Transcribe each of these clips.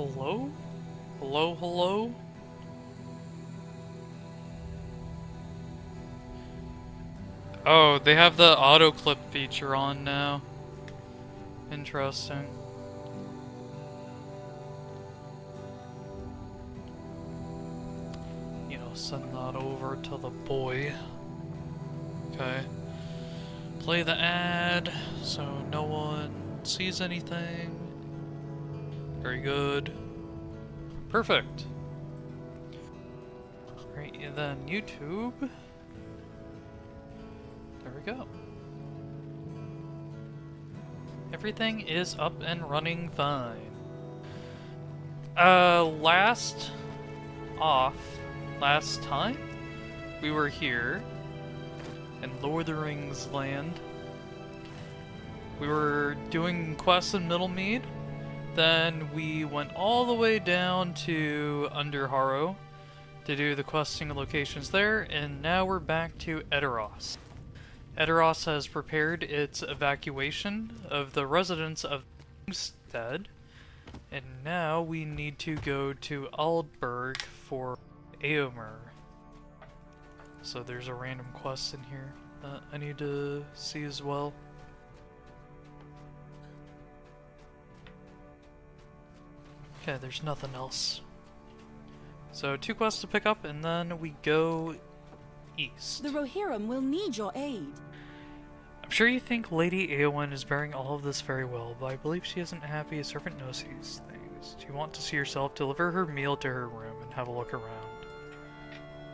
Hello? Hello, hello? Oh, they have the auto clip feature on now. Interesting. Send that over to the boy. Okay. Play the ad so no one sees anything. Very good. Perfect. Right, and then YouTube. There we go. Everything is up and running fine. Last time we were here in Lord of the Rings land. We were doing quests in Middlemead. Then we went all the way down to Underharrow to do the questing locations there, and now we're back to Edoras. Edoras has prepared its evacuation of the residents of Kingstead, and now we need to go to Aldburg for Eomer. So there's a random quest in here that I need to see as well. Okay, there's nothing else. So 2 quests to pick up, and then we go east. The Rohirrim will need your aid. I'm sure you think Lady Eowyn is bearing all of this very well, but I believe she isn't happy. A servant knows these things. Do you want to see yourself? Deliver her meal to her room and have a look around.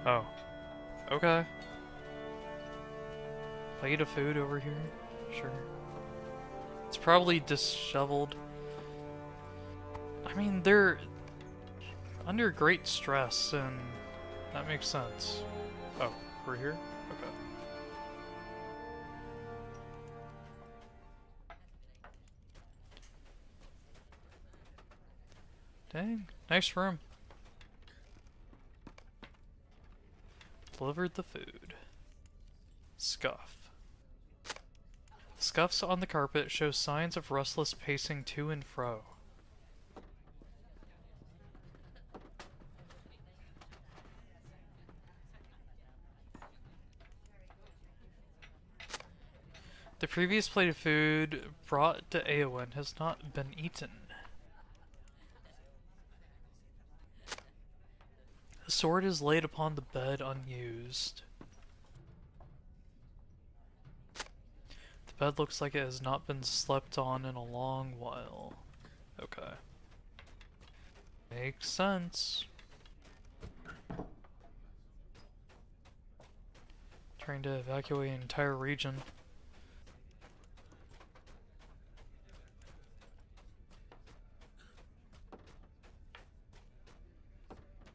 Oh. Okay. Plate of food over here? Sure. It's probably disheveled. I mean, they're under great stress, and that makes sense. Oh, we're here? Okay. Dang, nice room. Delivered the food. Scuff. Scuffs on the carpet show signs of restless pacing to and fro. The previous plate of food brought to Eowyn has not been eaten. The sword is laid upon the bed unused. The bed looks like it has not been slept on in a long while. Okay. Makes sense. Trying to evacuate an entire region.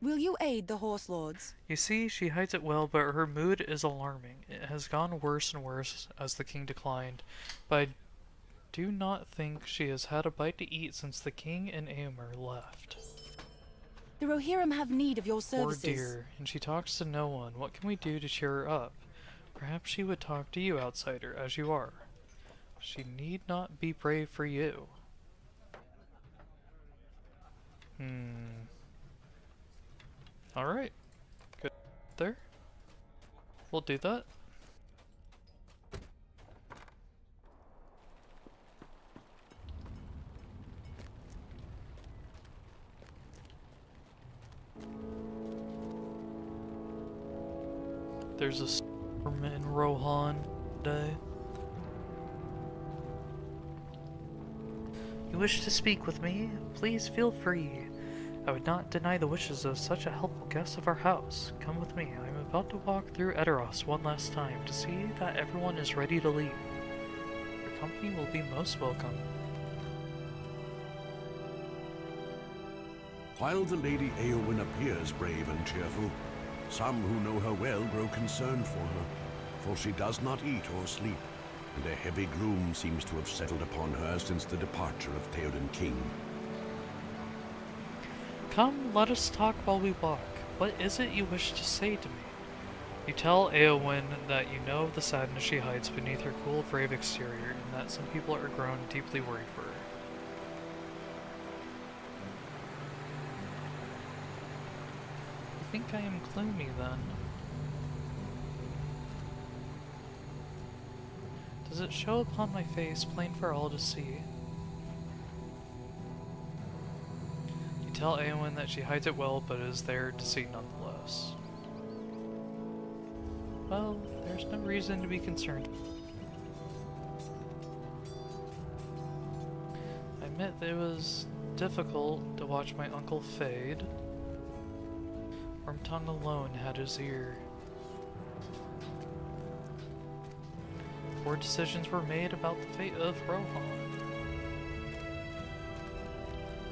Will you aid the horse lords? You see, she hides it well, but her mood is alarming. It has gone worse and worse as the king declined, but I do not think she has had a bite to eat since the king and Eomer left. The Rohirrim have need of your services. Poor dear, and she talks to no one. What can we do to cheer her up? Perhaps she would talk to you, outsider, as you are. She need not be brave for you. Alright. Good. There. We'll do that. There's a storm in Rohan today. You wish to speak with me? Please feel free. I would not deny the wishes of such a helpful guest of our house. Come with me. I am about to walk through Edoras one last time to see that everyone is ready to leave. Your company will be most welcome. While the Lady Eowyn appears brave and cheerful, some who know her well grow concerned for her, for she does not eat or sleep, and a heavy gloom seems to have settled upon her since the departure of Theoden King. Come, let us talk while we walk. What is it you wish to say to me? You tell Eowyn that you know of the sadness she hides beneath her cool, brave exterior, and that some people are grown deeply worried for her. think I am gloomy then. Does it show upon my face, plain for all to see? You tell Eowyn that she hides it well, but is there to see nonetheless. Well, there's no reason to be concerned. I admit it was difficult to watch my uncle fade. Wormtongue alone had his ear. Poor decisions were made about the fate of Rohan.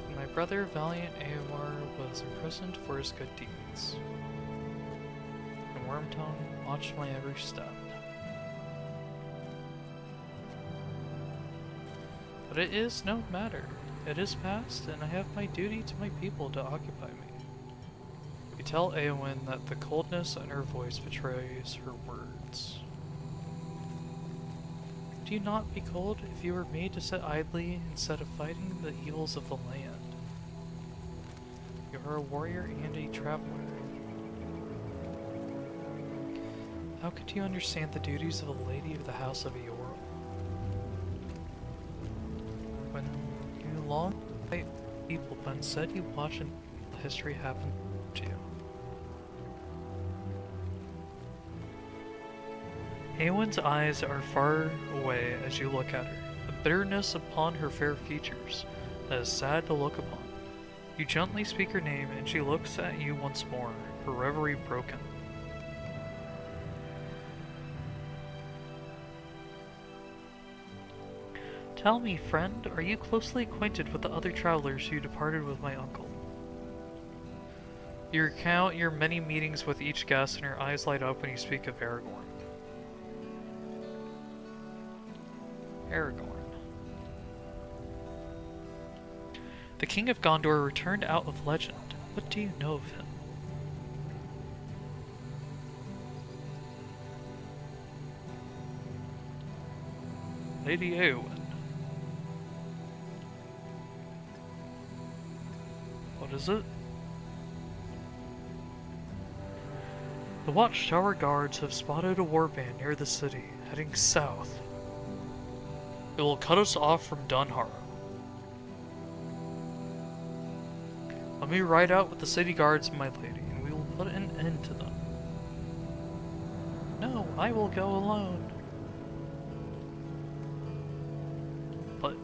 And my brother, valiant Eomar, was imprisoned for his good deeds. And Wormtongue watched my every step. But it is no matter. It is past, and I have my duty to my people to occupy me. You tell Eowyn that the coldness in her voice betrays her words. Do you not be cold if you were made to sit idly instead of fighting the evils of the land? You are a warrior and a traveler. How could you understand the duties of a lady of the House of Eorl? When you long to fight people, but instead you watch and history happen to you. Eowyn's eyes are far away as you look at her, a bitterness upon her fair features that is sad to look upon. You gently speak her name, and she looks at you once more, her reverie broken. Tell me, friend, are you closely acquainted with the other travelers who departed with my uncle? You recount your many meetings with each guest, and your eyes light up when you speak of Aragorn. Aragorn. The King of Gondor returned out of legend. What do you know of him? Lady Eowyn. What is it? The Watchtower guards have spotted a warband near the city, heading south. It will cut us off from Dunharrow. Let me ride out with the city guards, my lady, and we will put an end to them. No, I will go alone. But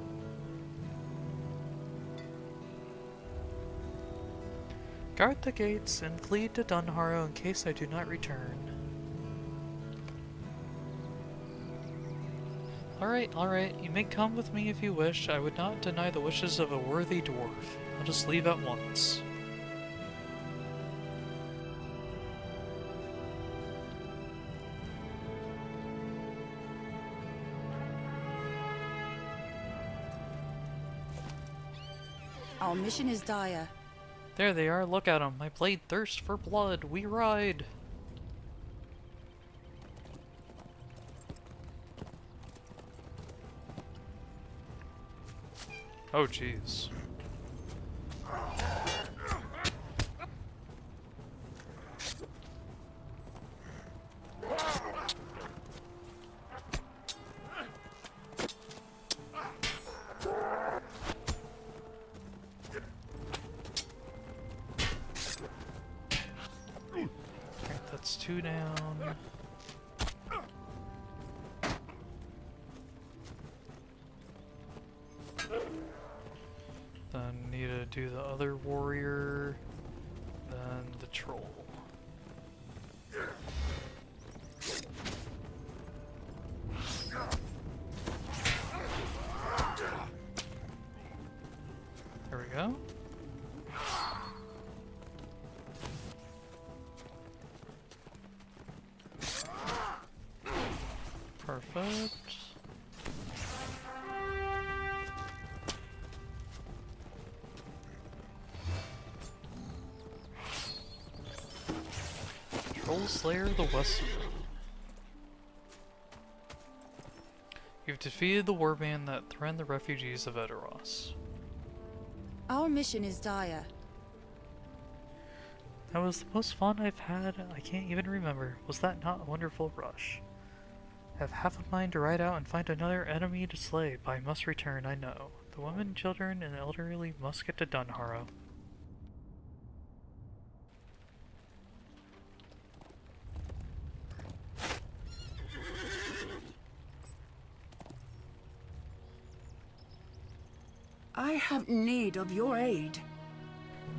guard the gates and flee to Dunharrow in case I do not return. Alright, you may come with me if you wish. I would not deny the wishes of a worthy dwarf. I'll just leave at once. Our mission is dire. There they are, look at them. My blade thirsts for blood. We ride. Oh, jeez. Alright, that's 2 down. Then need to do the other warrior, then the troll. There we go. Perfect. Troll Slayer of the Westwood. You've defeated the warband that threatened the refugees of Edoras. Our mission is dire. That was the most fun I've had, I can't even remember. Was that not a wonderful rush? I have half a mind to ride out and find another enemy to slay, but I must return, I know. The women, children, and elderly must get to Dunharrow. I have need of your aid.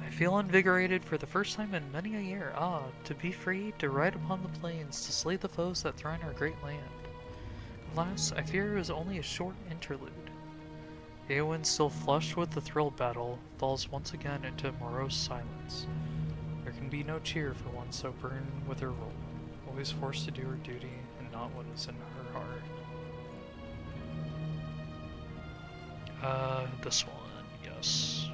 I feel invigorated for the first time in many a year. Ah, to be free, to ride upon the plains, to slay the foes that threaten our great land. Alas, I fear it was only a short interlude. Eowyn, still flushed with the thrill of battle, falls once again into morose silence. There can be no cheer for one so burdened with her role, always forced to do her duty and not what is in her heart. This one, yes.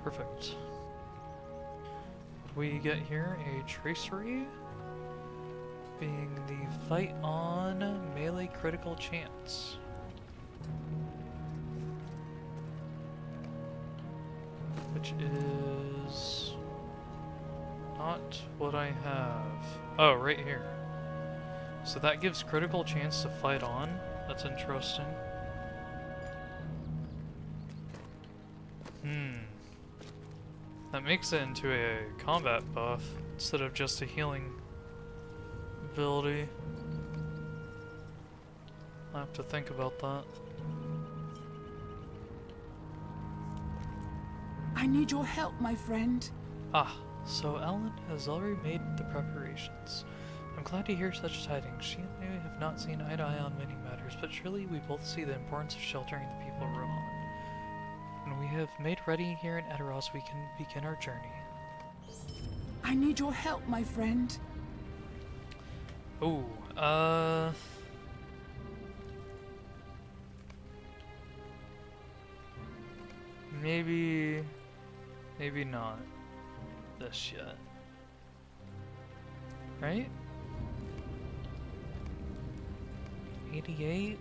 Perfect. What do we get here? A tracery? Being the fight on melee critical chance. Which is not what I have. Oh, right here. So that gives critical chance to fight on. That's interesting. That makes it into a combat buff instead of just a healing ability. I have to think about that. I need your help, my friend. Ah, so Ellen has already made the preparations. I'm glad to hear such tidings. She and I have not seen eye to eye on many matters, but surely we both see the importance of sheltering the people of Rohan. When we have made ready here in Edoras, we can begin our journey. I need your help, my friend. Ooh, maybe not this yet. Right? 88?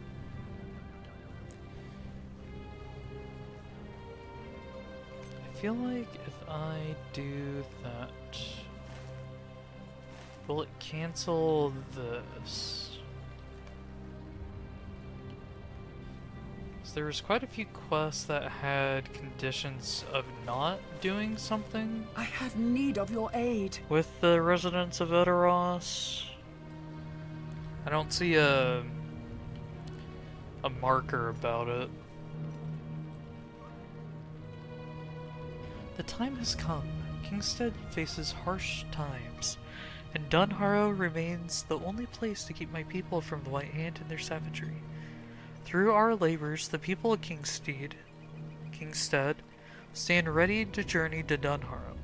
I feel like if I do that, will it cancel this? So there was quite a few quests that had conditions of not doing something I have need of your aid. with the residents of Edoras. I don't see a marker about it. The time has come. Kingstead faces harsh times, and Dunharrow remains the only place to keep my people from the White Hand and their savagery. Through our labors, the people of Kingstead stand ready to journey to Dunharrow.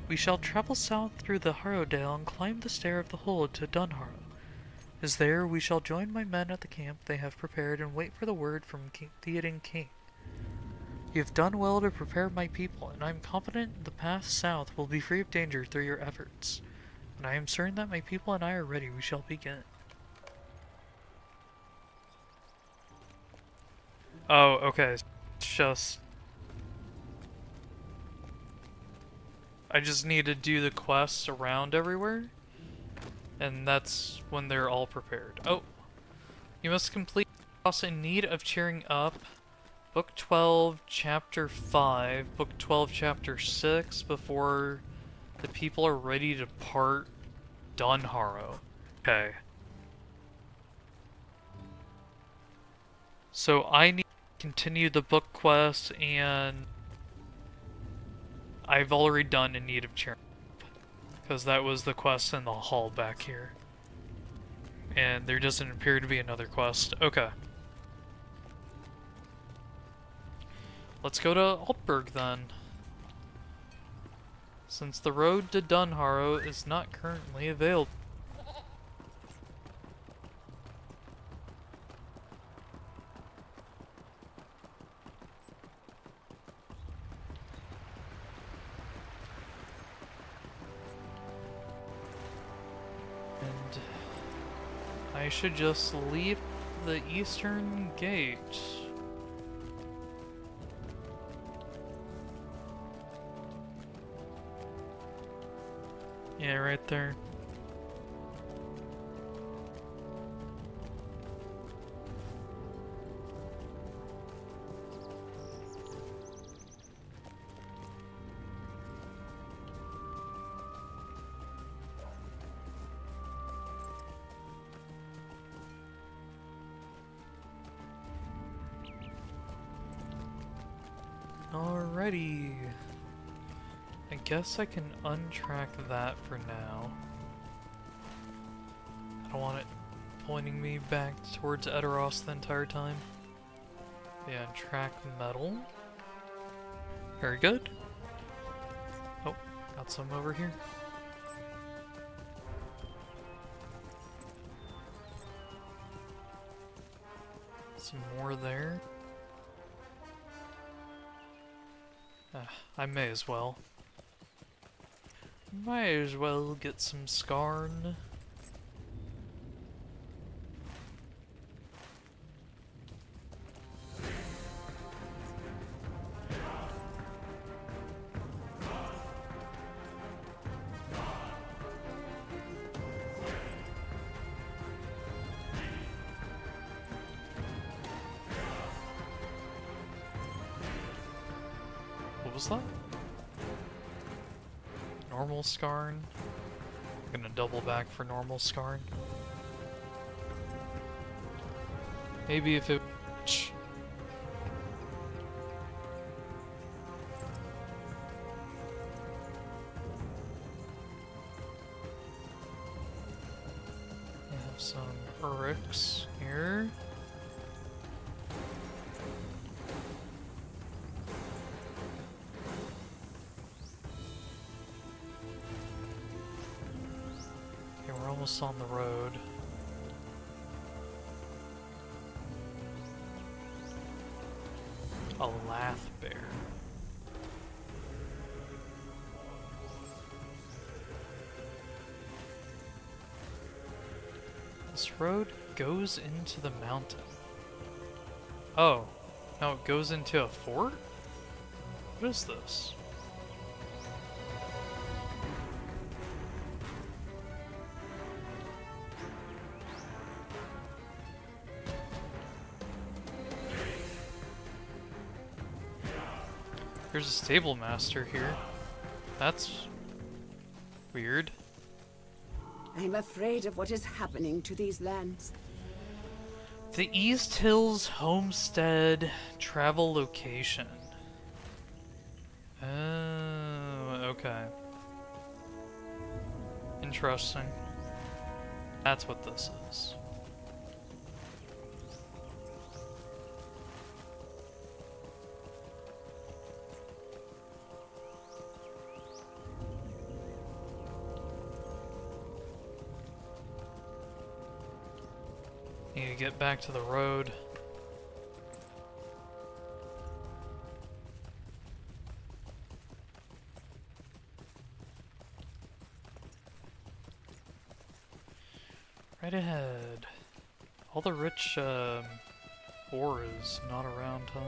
We shall travel south through the Harrowdale and climb the stair of the Hold to Dunharrow. As there, we shall join my men at the camp they have prepared and wait for the word from Theoden King. You have done well to prepare my people, and I am confident the path south will be free of danger through your efforts. When I am certain that my people and I are ready, we shall begin. Oh, okay. I just need to do the quests around everywhere, and that's when they're all prepared. Oh, you must complete also in need of cheering up. Book 12, Chapter 5, Book 12, Chapter 6, before the people are ready to depart Dunharrow. Okay. So I need to continue the book quest, and I've already done In Need of Cheering Up, because that was the quest in the hall back here. And there doesn't appear to be another quest. Okay. Let's go to Altberg then. Since the road to Dunharrow is not currently available. And I should just leave the eastern gate. Yeah, right there. Alrighty. I guess I can untrack that for now. I don't want it pointing me back towards Eteros the entire time. Yeah, track metal. Very good. Oh, got some over here. Some more there. I may as well. Might as well get some Skarn. What was that? Normal Skarn. I'm gonna double back for normal Skarn. Maybe if it... I have some Uryx here. Okay, we're almost on the road. A lath bear. This road goes into the mountain. Oh, no, it goes into a fort? What is this? There's a stable master here. That's weird. I'm afraid of what is happening to these lands. The East Hills Homestead travel location. Oh, okay. Interesting. That's what this is. Need to get back to the road. Right ahead. All the rich ore is not around, huh?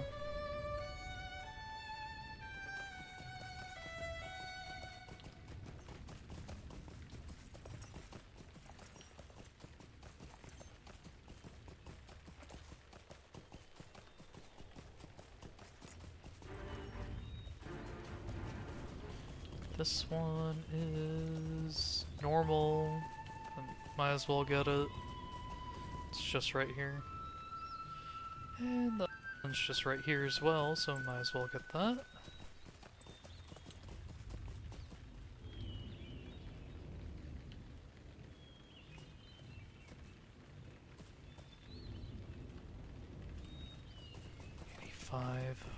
This one is normal. Might as well get it. It's just right here. And the one's just right here as well, so might as well get that.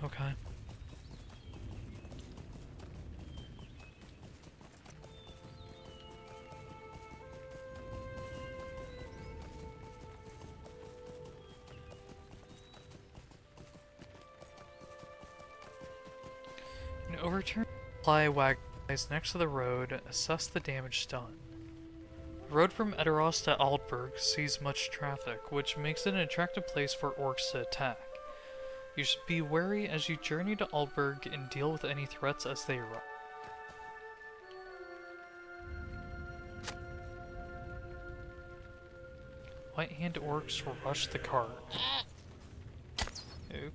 Okay. An overturned supply wagon lies next to the road. Assess the damage done. The road from Eteros to Aldburg sees much traffic, which makes it an attractive place for orcs to attack. You should be wary as you journey to Aldburg and deal with any threats as they arrive. White-hand orcs rush the cart. Ew.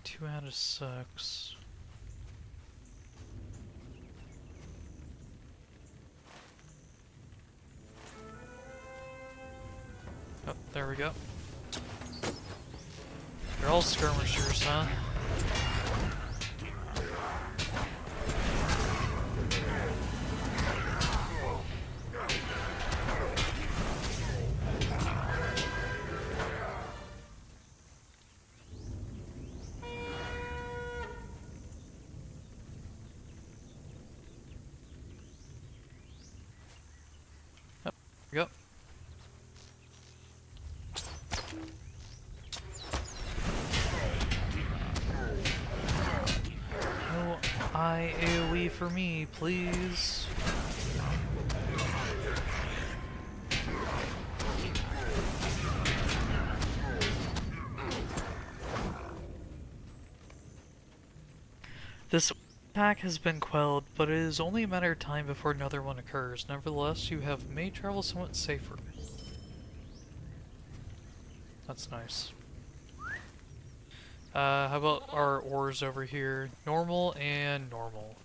Two out of 6. Oh, there we go. They're all skirmishers, huh? Oh, there we go. No AoE for me, please. This attack has been quelled, but it is only a matter of time before another one occurs. Nevertheless, you have made travel somewhat safer. That's nice. How about our ores over here? Normal and normal.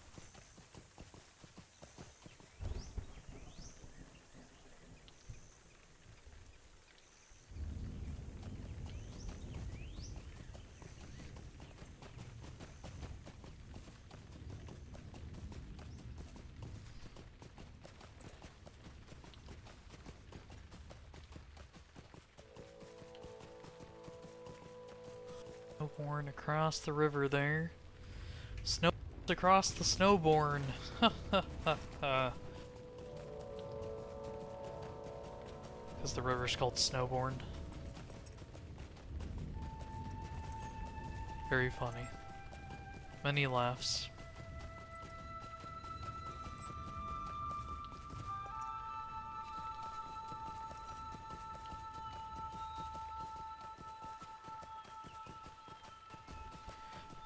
Snowborn across the river there. Snow across the Snowborn. Ha ha ha ha. Because the river's called Snowborn. Very funny. Many laughs.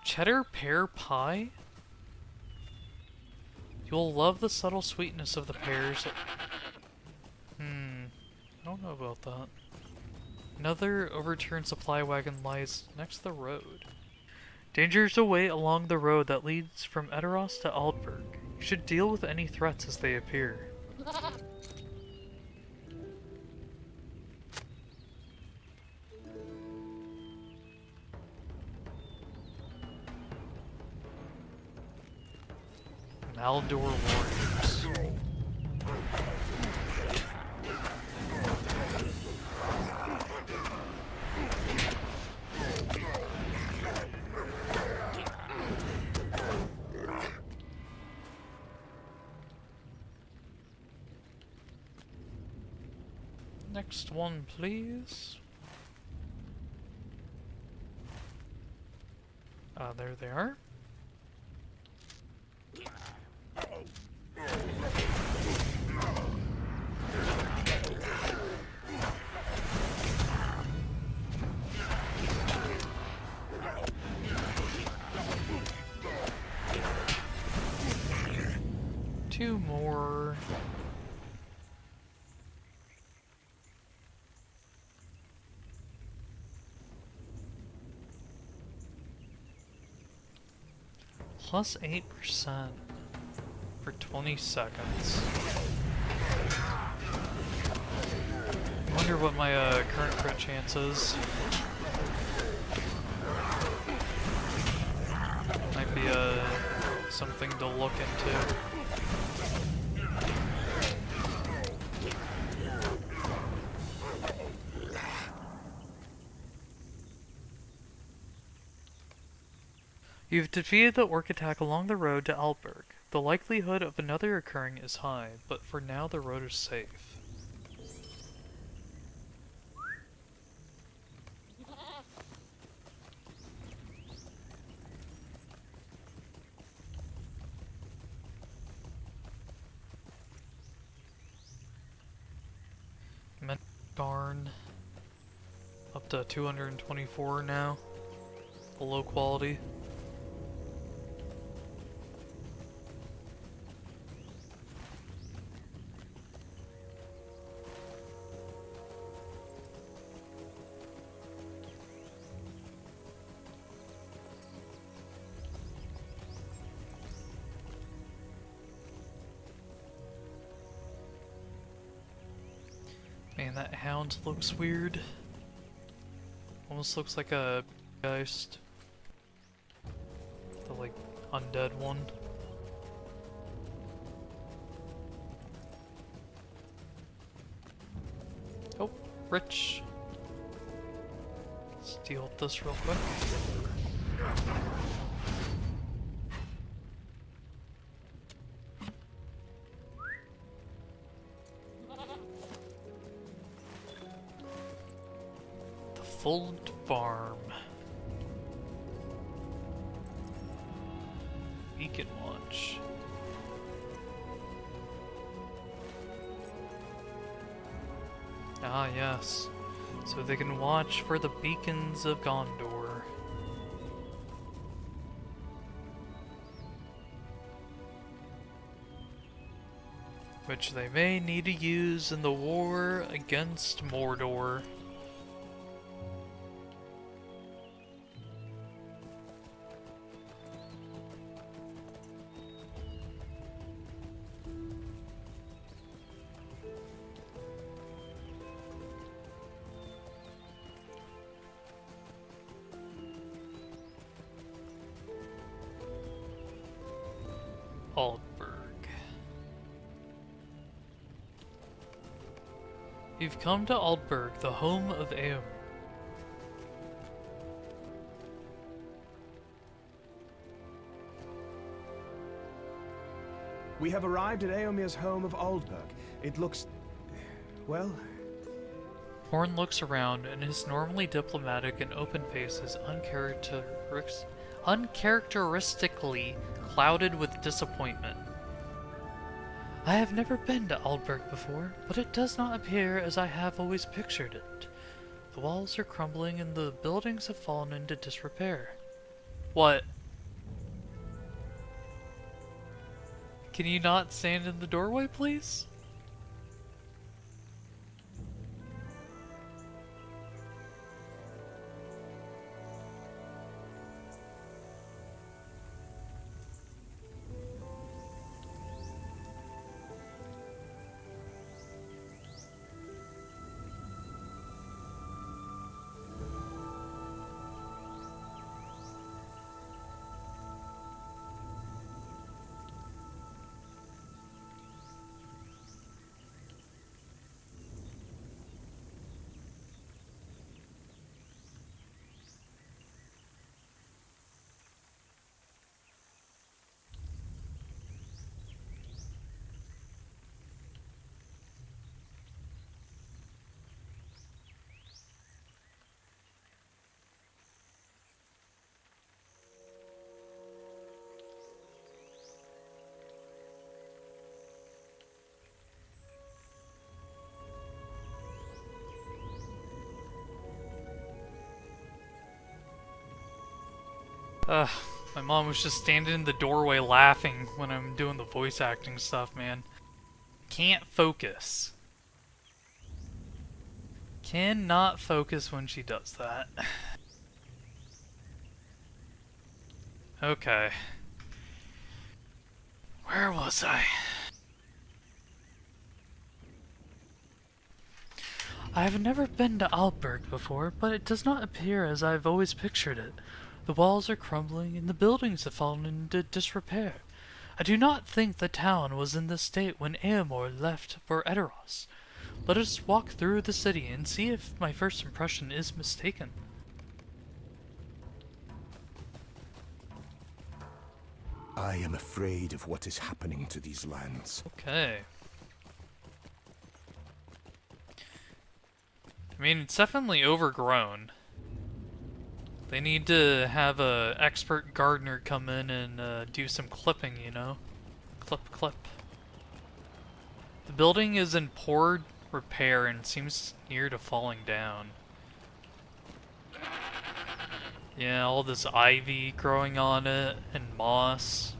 Cheddar pear pie? You'll love the subtle sweetness of the pears. I don't know about that. Another overturned supply wagon lies next to the road. Dangers await along the road that leads from Eteros to Aldburg. You should deal with any threats as they appear. Maldor warriors. Next one, please. There they are. Two more. Plus 8% for 20 seconds. I wonder what my current crit chance is. Might be something to look into. You've defeated the orc attack along the road to Altberg. The likelihood of another occurring is high, but for now the road is safe. at 224 now. The low quality. Man, that hound looks weird. Almost looks like a geist. The, like, undead one. Oh, rich. Let's deal with this real quick. Fold Farm. Beacon Watch. Ah, yes. So they can watch for the beacons of Gondor. Which they may need to use in the war against Mordor. Aldberg. You've come to Aldberg, the home of Eomer. We have arrived at Eomer's home of Aldberg. It looks... well... Horn looks around, and his normally diplomatic and open face is uncharacteristically clouded with disappointment. I have never been to Aldberg before, but it does not appear as I have always pictured it. The walls are crumbling and the buildings have fallen into disrepair. What? Can you not stand in the doorway, please? Ugh, my mom was just standing in the doorway laughing when I'm doing the voice acting stuff, man. Can't focus. Cannot focus when she does that. Okay. Where was I? I have never been to Aldberg before, but it does not appear as I've always pictured it. The walls are crumbling and the buildings have fallen into disrepair. I do not think the town was in this state when Eomer left for Edoras. Let us walk through the city and see if my first impression is mistaken. I am afraid of what is happening to these lands. Okay. I mean, it's definitely overgrown. They need to have a expert gardener come in and do some clipping, you know? Clip, clip. The building is in poor repair and seems near to falling down. Yeah, all this ivy growing on it and moss.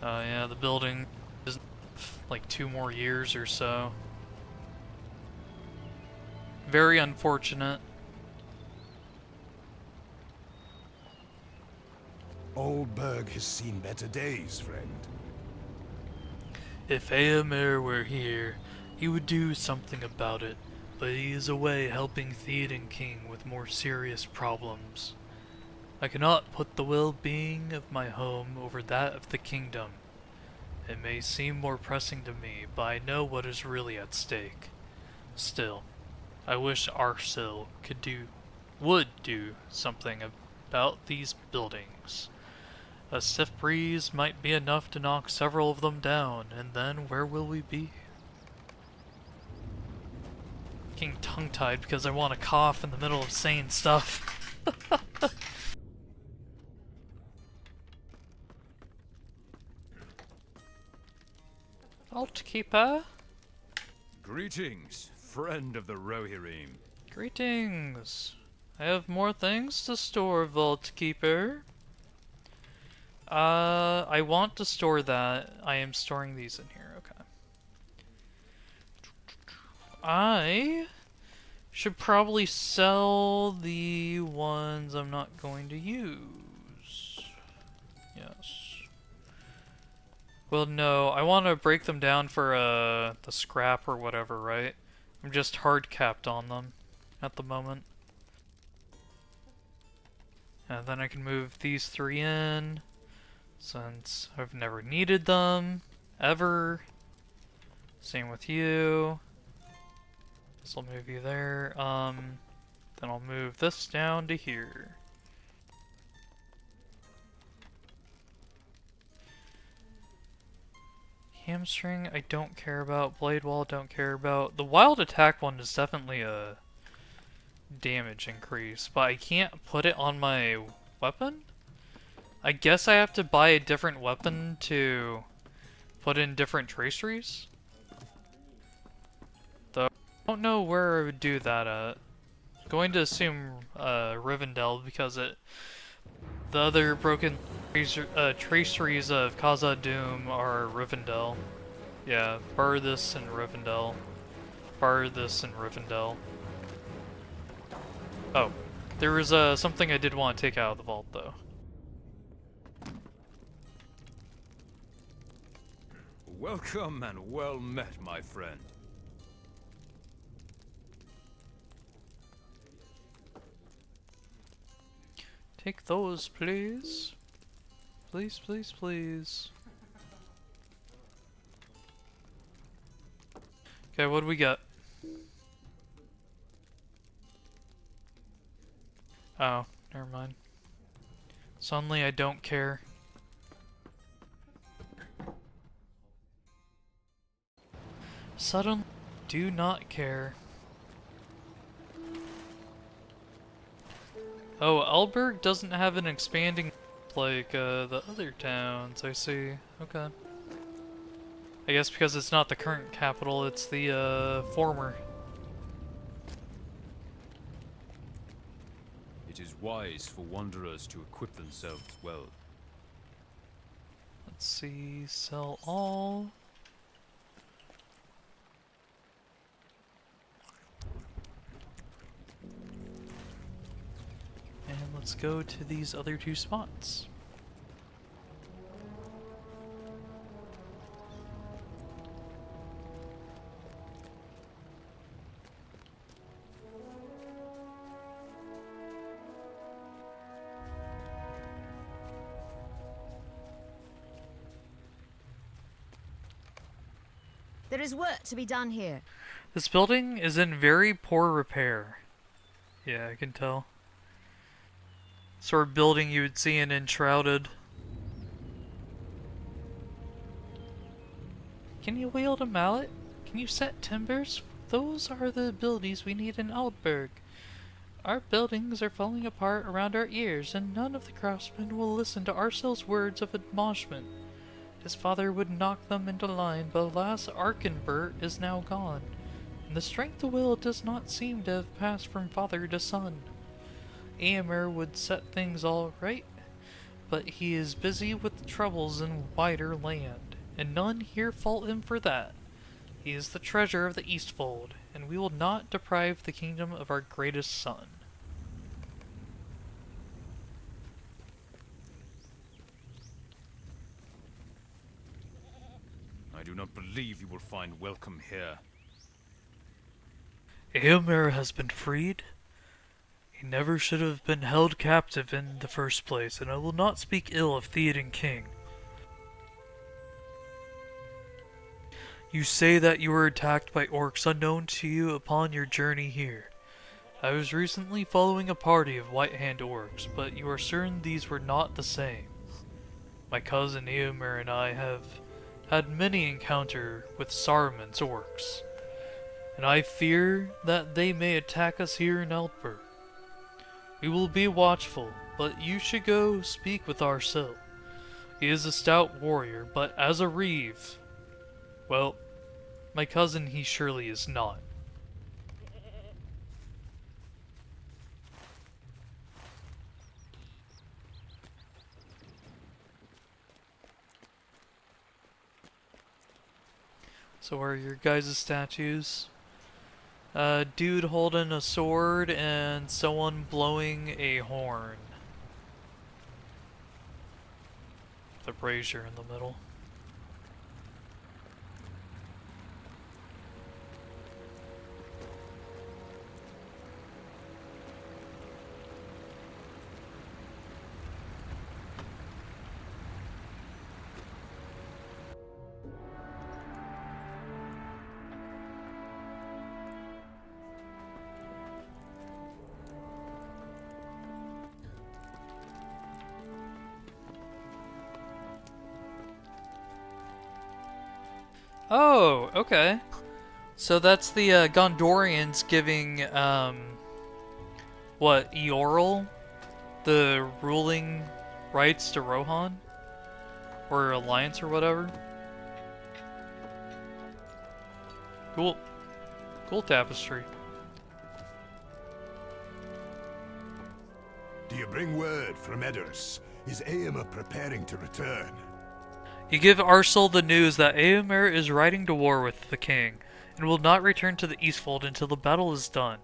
Yeah, the building is like 2 more years or so. Very unfortunate. Oldberg has seen better days, friend. If Eomer were here, he would do something about it, but he is away helping Theoden King with more serious problems. I cannot put the well-being of my home over that of the kingdom. It may seem more pressing to me, but I know what is really at stake. Still, I wish Arsil would do something about these buildings. A stiff breeze might be enough to knock several of them down, and then where will we be? Getting tongue-tied because I want to cough in the middle of saying stuff. Altkeeper? Greetings, friend of the Rohirrim. Greetings. I have more things to store, Vaultkeeper. I want to store that. I am storing these in here, okay. I should probably sell the ones I'm not going to use. Yes. Well, no, I want to break them down for the scrap or whatever, right? I'm just hard capped on them at the moment. And then I can move these 3 in, since I've never needed them, ever. Same with you. So I'll move you there. Then I'll move this down to here. Hamstring, I don't care about. Blade Wall, don't care about. The Wild Attack one is definitely a damage increase, but I can't put it on my weapon? I guess I have to buy a different weapon to put in different traceries? Though I don't know where I would do that at. I'm going to assume Rivendell because the other broken traceries of Khazad-dûm are Rivendell. Yeah, bar this and Rivendell. Bar this and Rivendell. Oh, there was something I did want to take out of the vault though. Welcome and well met, my friend. Take those, please. Please, please, please. Okay, what do we got? Oh, never mind. Suddenly I don't care. Suddenly do not care. Oh, Alberg doesn't have an expanding like the other towns, I see. Okay. I guess because it's not the current capital, it's the former. It is wise for wanderers to equip themselves well. Let's see, sell all. And let's go to these other 2 spots. There is work to be done here. This building is in very poor repair. Yeah, I can tell. Sort of building you would see in Enshrouded. Can you wield a mallet? Can you set timbers? Those are the abilities we need in Aldburg. Our buildings are falling apart around our ears, and none of the craftsmen will listen to Arcel's words of admonishment. His father would knock them into line, but alas, Arkenbert is now gone, and the strength of will does not seem to have passed from father to son. Eomer would set things all right, but he is busy with troubles in wider land, and none here fault him for that. He is the treasure of the Eastfold, and we will not deprive the kingdom of our greatest son. I do not believe you will find welcome here. Eomer has been freed. He never should have been held captive in the first place, and I will not speak ill of Theoden King. You say that you were attacked by orcs unknown to you upon your journey here. I was recently following a party of White Hand orcs, but you are certain these were not the same. My cousin Eomer and I have had many encounter with Saruman's orcs, and I fear that they may attack us here in Eldberg. We will be watchful, but you should go speak with Arcel. He is a stout warrior, but as a reeve, well, my cousin he surely is not. So are your guys' statues? Dude holding a sword and someone blowing a horn. The brazier in the middle. Oh, okay. So that's the Gondorians giving, what, Eorl the ruling rights to Rohan? Or Alliance or whatever? Cool. Cool tapestry. Do you bring word from Edders? Is Eomer preparing to return? You give Arcel the news that Eomer is riding to war with the king, and will not return to the Eastfold until the battle is done.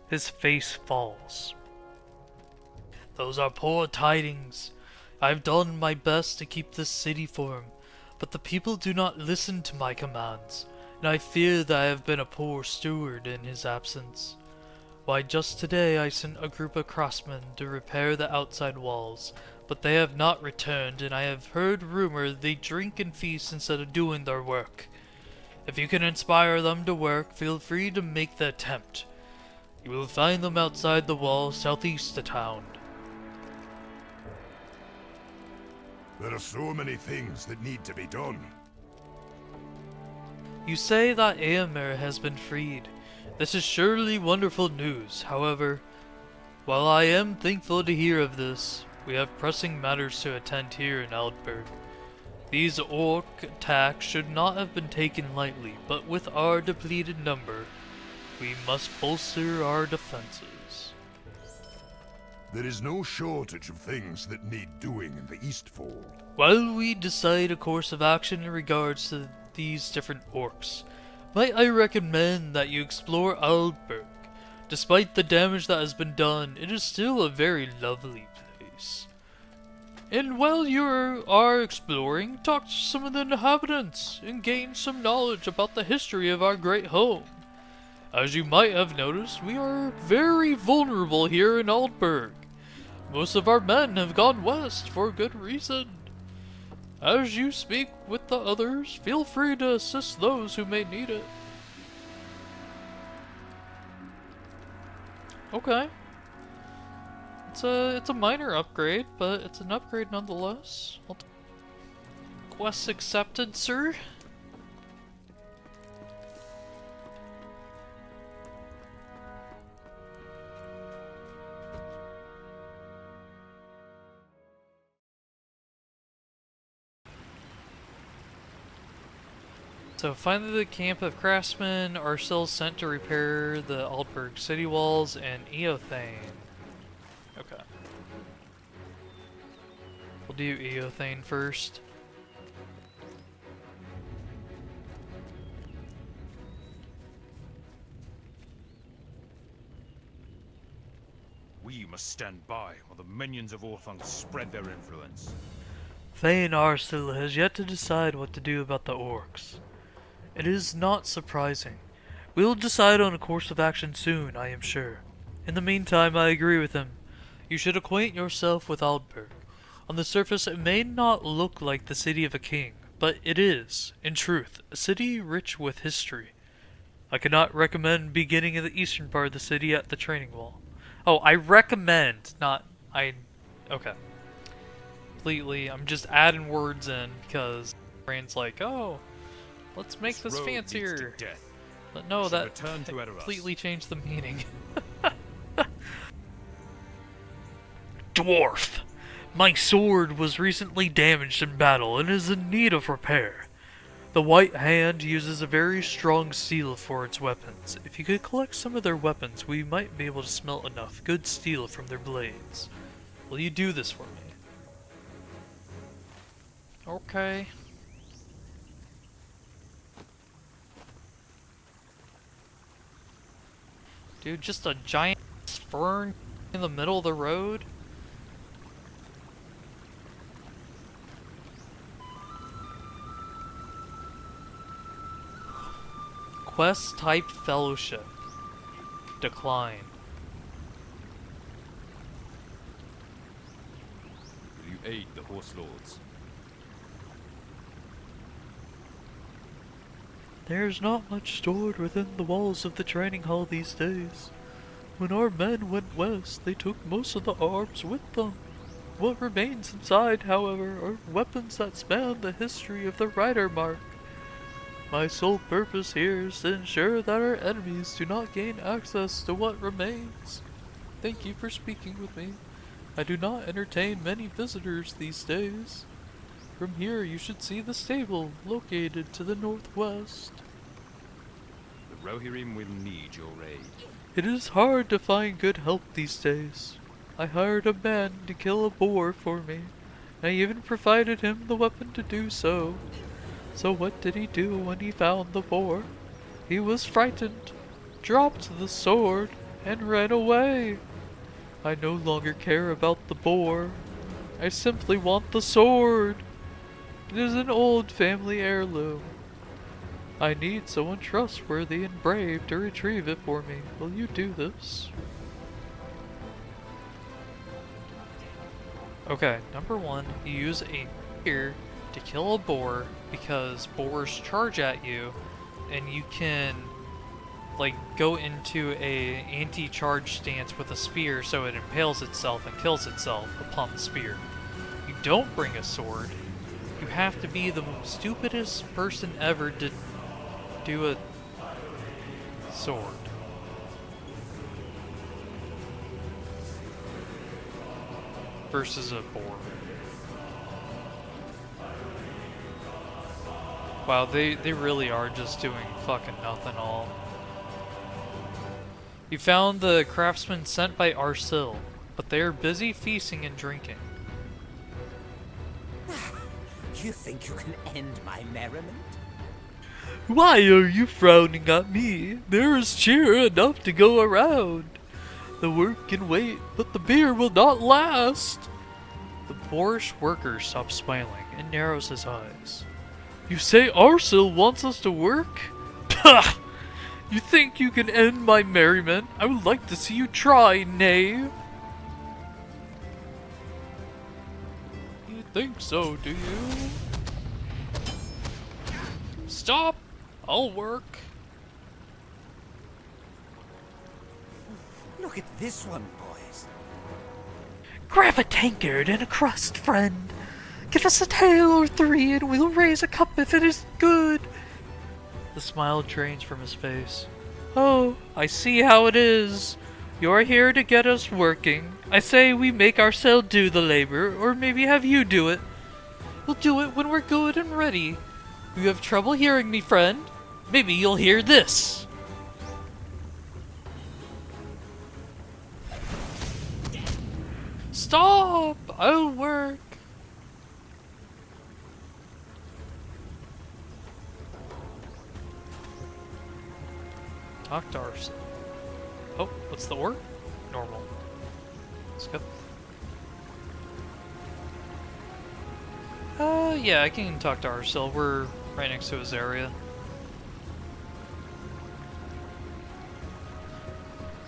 His face falls. Those are poor tidings. I have done my best to keep this city for him, but the people do not listen to my commands, and I fear that I have been a poor steward in his absence. Why, just today I sent a group of craftsmen to repair the outside walls, but they have not returned, and I have heard rumor they drink and feast instead of doing their work. If you can inspire them to work, feel free to make the attempt. You will find them outside the wall southeast of town. There are so many things that need to be done. You say that Eomer has been freed. This is surely wonderful news. However, while I am thankful to hear of this, we have pressing matters to attend here in Eldberg. These orc attacks should not have been taken lightly, but with our depleted number, we must bolster our defenses. There is no shortage of things that need doing in the Eastfold. While we decide a course of action in regards to these different orcs, might I recommend that you explore Eldberg. Despite the damage that has been done, it is still a very lovely place. And while you are exploring, talk to some of the inhabitants and gain some knowledge about the history of our great home. As you might have noticed, we are very vulnerable here in Eldberg. Most of our men have gone west for good reason. As you speak with the others, feel free to assist those who may need it. Okay. It's a minor upgrade, but it's an upgrade nonetheless. Quest accepted, sir. So finally the camp of craftsmen are still sent to repair the Aldburg city walls and Eothane. do Eothane first. We must stand by while the minions of Orthung spread their influence. Thane Arcel has yet to decide what to do about the orcs. It is not surprising. We will decide on a course of action soon, I am sure. In the meantime, I agree with him. You should acquaint yourself with Aldburg. On the surface, it may not look like the city of a king, but it is, in truth, a city rich with history. I cannot recommend beginning in the eastern part of the city at the training wall. Oh, I recommend, not okay. Completely, I'm just adding words in because brain's like, oh, let's make this road leads to fancier. death. But no, Should that return to Erebus. completely changed the meaning. Dwarf! My sword was recently damaged in battle and is in need of repair. The White Hand uses a very strong steel for its weapons. If you could collect some of their weapons, we might be able to smelt enough good steel from their blades. Will you do this for me? Okay. Dude, just a giant fern in the middle of the road? Quest type fellowship. Decline. Will you aid the Horse Lords? There's not much stored within the walls of the training hall these days. When our men went west, they took most of the arms with them. What remains inside, however, are weapons that span the history of the Rider Mark. My sole purpose here is to ensure that our enemies do not gain access to what remains. Thank you for speaking with me. I do not entertain many visitors these days. From here you should see the stable, located to the northwest. The Rohirrim will need your aid. It is hard to find good help these days. I hired a man to kill a boar for me. I even provided him the weapon to do so. So what did he do when he found the boar? He was frightened, dropped the sword, and ran away. I no longer care about the boar. I simply want the sword. It is an old family heirloom. I need someone trustworthy and brave to retrieve it for me. Will you do this? Okay, number one, you use a spear to kill a boar because boars charge at you, and you can like go into a anti-charge stance with a spear so it impales itself and kills itself upon the spear. You don't bring a sword. You have to be the stupidest person ever to do a sword. Versus a boar. Wow, they really are just doing fucking nothing all. You found the craftsmen sent by Arcil, but they are busy feasting and drinking. You think you can end my merriment? Why are you frowning at me? There is cheer enough to go around. The work can wait, but the beer will not last. The boorish worker stops smiling and narrows his eyes. You say Arcil wants us to work? Pah! You think you can end my merriment? I would like to see you try, knave. You think so, do you? Stop! I'll work. Look at this one, boys. Grab a tankard and a crust, friend. Give us a tale or three and we'll raise a cup if it is good. The smile drains from his face. Oh, I see how it is. You're here to get us working. I say we make ourselves do the labor, or maybe have you do it. We'll do it when we're good and ready. You have trouble hearing me, friend? Maybe you'll hear this. Stop! I'll work. Talk to ourselves. Oh, what's the orc? Normal. Let's go. Yeah, I can talk to Arcel. We're right next to his area.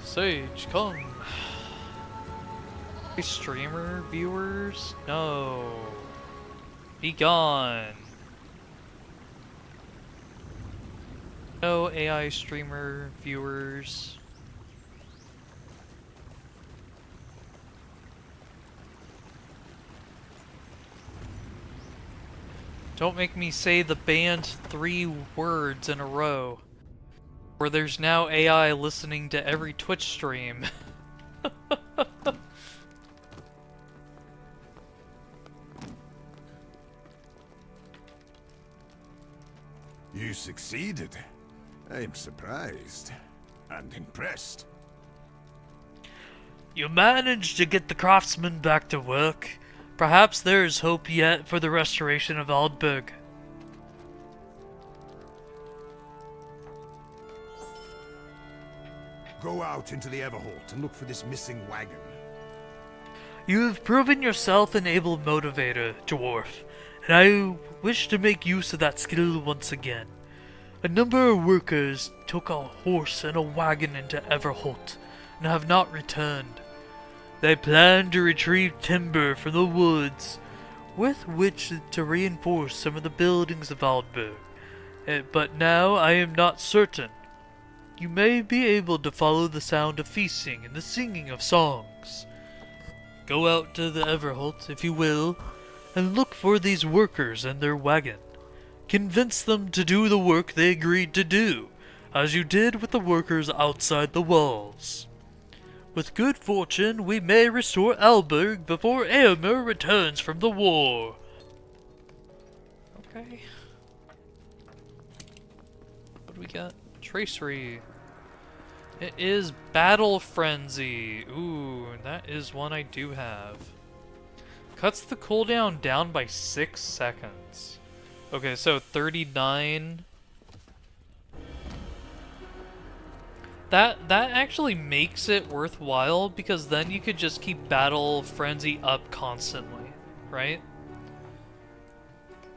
Sage, come. Hey, streamer viewers? No. Be gone. No AI streamer viewers. Don't make me say the banned 3 words in a row. Where there's now AI listening to every Twitch stream. You succeeded. I'm surprised and impressed. You managed to get the craftsmen back to work. Perhaps there is hope yet for the restoration of Aldburg. Go out into the Everholt and look for this missing wagon. You have proven yourself an able motivator, dwarf, and I wish to make use of that skill once again. A number of workers took a horse and a wagon into Everholt and have not returned. They plan to retrieve timber from the woods with which to reinforce some of the buildings of Aldburg, but now I am not certain. You may be able to follow the sound of feasting and the singing of songs. Go out to the Everholt, if you will, and look for these workers and their wagon. Convince them to do the work they agreed to do, as you did with the workers outside the walls. With good fortune, we may restore Alberg before Eomer returns from the war. Okay. What do we got? Tracery. It is Battle Frenzy. Ooh, that is one I do have. Cuts the cooldown down by 6 seconds. Okay, so 39. That actually makes it worthwhile, because then you could just keep Battle Frenzy up constantly, right?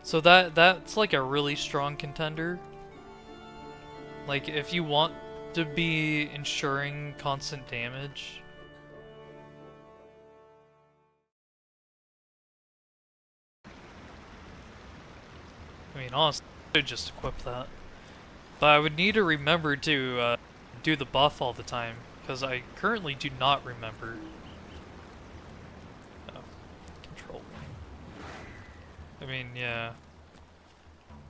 So that's like a really strong contender. Like, if you want to be ensuring constant damage. I mean, honestly, I should just equip that. But I would need to remember to do the buff all the time, because I currently do not remember. Oh, control. I mean, yeah.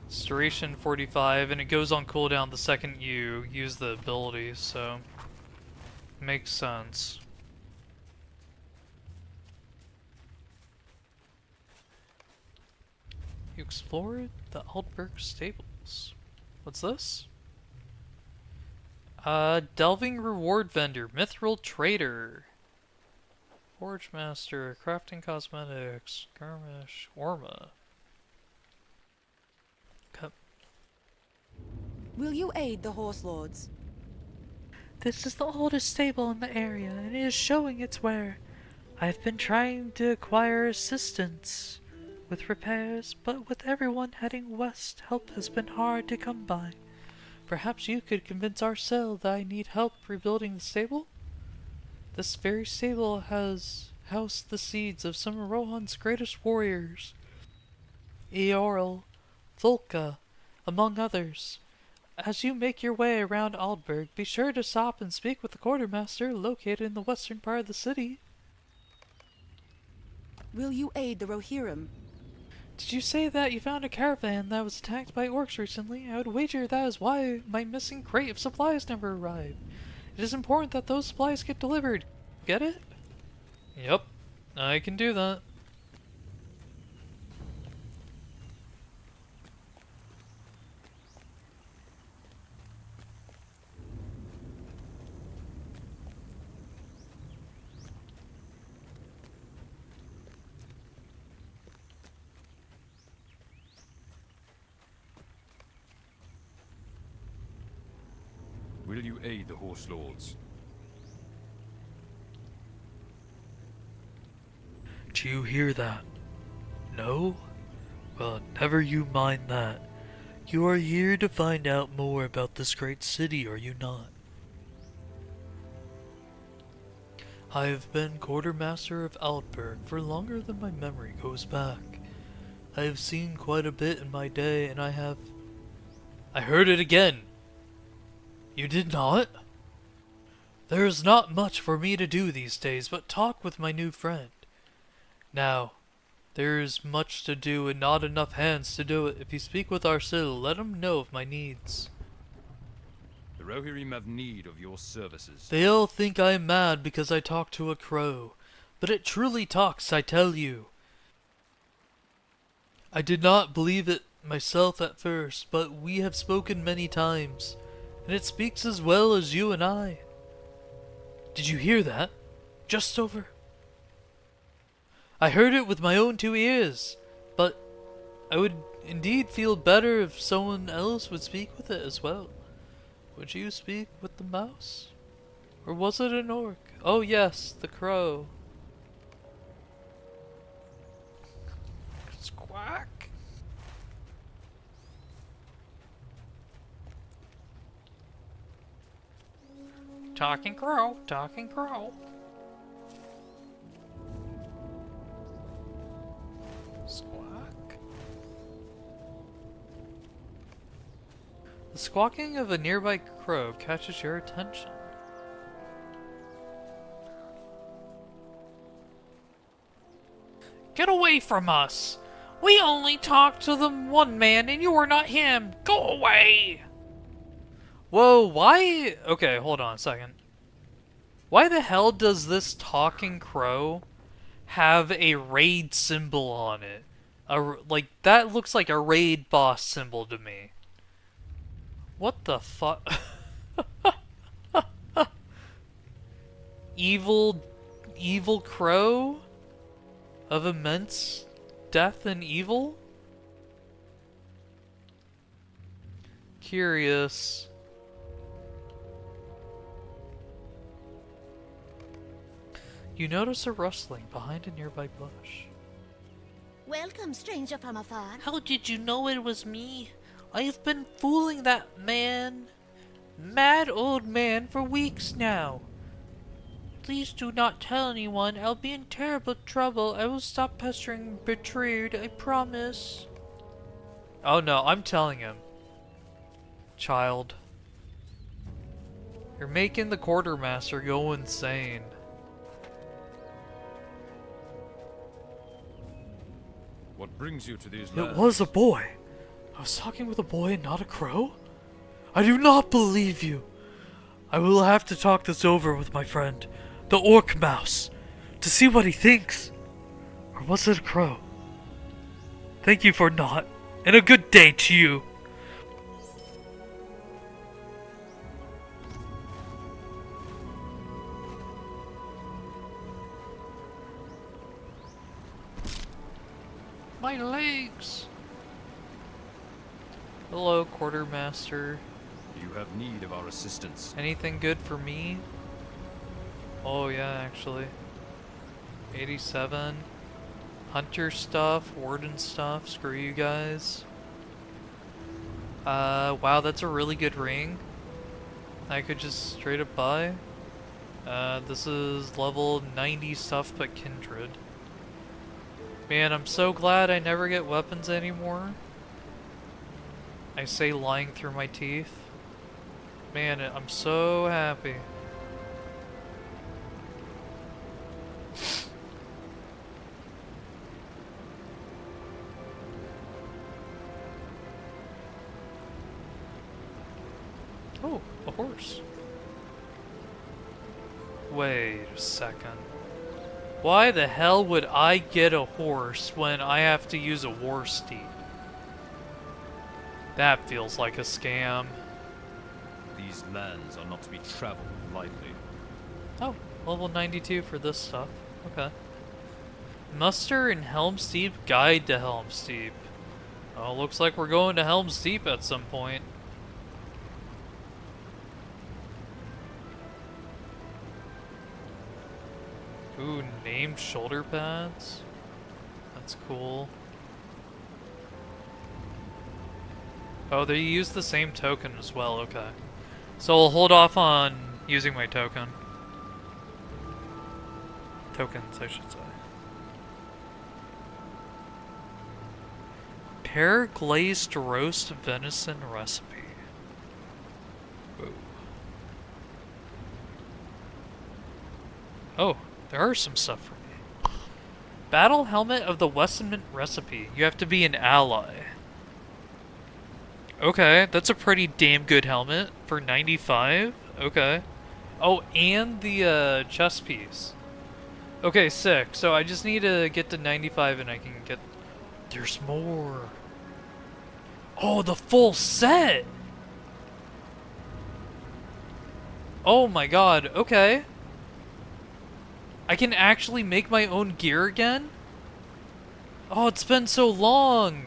It's duration 45, and it goes on cooldown the second you use the ability, so makes sense. You explored the Aldberg stables. What's this? Delving reward vendor, Mithril trader, Forge master, crafting cosmetics, skirmish, Orma. Will you aid the horse lords? This is the oldest stable in the area, and it is showing its wear. I've been trying to acquire assistance with repairs, but with everyone heading west, help has been hard to come by. Perhaps you could convince Arcel that I need help rebuilding the stable? This very stable has housed the seeds of some of Rohan's greatest warriors. Eorl, Volka, among others. As you make your way around Aldberg, be sure to stop and speak with the quartermaster located in the western part of the city. Will you aid the Rohirrim? Did you say that you found a caravan that was attacked by orcs recently? I would wager that is why my missing crate of supplies never arrived. It is important that those supplies get delivered. Get it? Yep, I can do that. Will you aid the Horse Lords? Do you hear that? No? Well, never you mind that. You are here to find out more about this great city, are you not? I have been quartermaster of Outberg for longer than my memory goes back. I have seen quite a bit in my day, and I heard it again! You did not? There is not much for me to do these days but talk with my new friend. Now, there is much to do and not enough hands to do it. If you speak with Arsil, let him know of my needs. The Rohirrim have need of your services. They all think I am mad because I talk to a crow, but it truly talks, I tell you. I did not believe it myself at first, but we have spoken many times, and it speaks as well as you and I. Did you hear that? Just over. I heard it with my own 2 ears, but I would indeed feel better if someone else would speak with it as well. Would you speak with the mouse? Or was it an orc? Oh yes, the crow. Squawk. Talking crow, talking crow. Squawk. The squawking of a nearby crow catches your attention. Get away from us! We only talked to the one man and you are not him! Go away! Whoa, why? Okay, hold on a second. Why the hell does this talking crow have a raid symbol on it? Like, that looks like a raid boss symbol to me. What the fuck? Evil crow? Of immense death and evil? Curious. You notice a rustling behind a nearby bush. Welcome, stranger from afar. How did you know it was me? I have been fooling that mad old man for weeks now. Please do not tell anyone. I'll be in terrible trouble. I will stop pestering Betrayed, I promise. Oh no, I'm telling him. Child. You're making the quartermaster go insane. What brings you to these lands? It was a boy. I was talking with a boy and not a crow? I do not believe you. I will have to talk this over with my friend, the orc mouse, to see what he thinks. Or was it a crow? Thank you for not, and a good day to you. My legs! Hello, quartermaster. You have need of our assistance. Anything good for me? Oh yeah, actually. 87. Hunter stuff, warden stuff, screw you guys. Wow, that's a really good ring. I could just straight up buy. This is level 90 stuff but kindred. Man, I'm so glad I never get weapons anymore. I say lying through my teeth. Man, I'm so happy. Oh, a horse. Wait a second. Why the hell would I get a horse when I have to use a war steed? That feels like a scam. These lands are not to be traveled lightly. Oh, level 92 for this stuff. Okay. Muster in Helm's Deep, Guide to Helm's Deep. Oh, looks like we're going to Helm's Deep at some point. Ooh, named shoulder pads. That's cool. Oh, they use the same token as well, okay. So I'll hold off on using my token. Tokens, I should say. Pear glazed roast venison recipe. Whoa. Oh, there are some stuff for me. Battle helmet of the Westmint recipe. You have to be an ally. Okay, that's a pretty damn good helmet for 95. Okay. Oh, and the chest piece. Okay, sick. So I just need to get to 95 and I can get... There's more. Oh, the full set! Oh my god, okay. I can actually make my own gear again? Oh, it's been so long!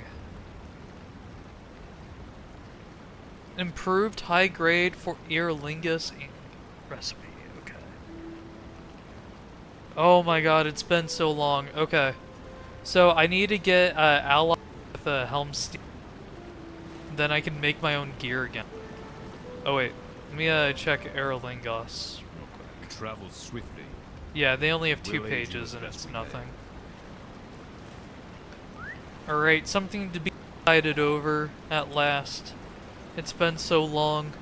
Improved high grade for ear lingus recipe, okay. Oh my god, it's been so long, okay. So I need to get ally with a helm steel. Then I can make my own gear again. Oh wait, let me check Aerolingos real quick. Travel swiftly. Yeah, they only have 2 We'll aid you pages as and best it's we nothing. Alright, something to be excited over at last. It's been so long.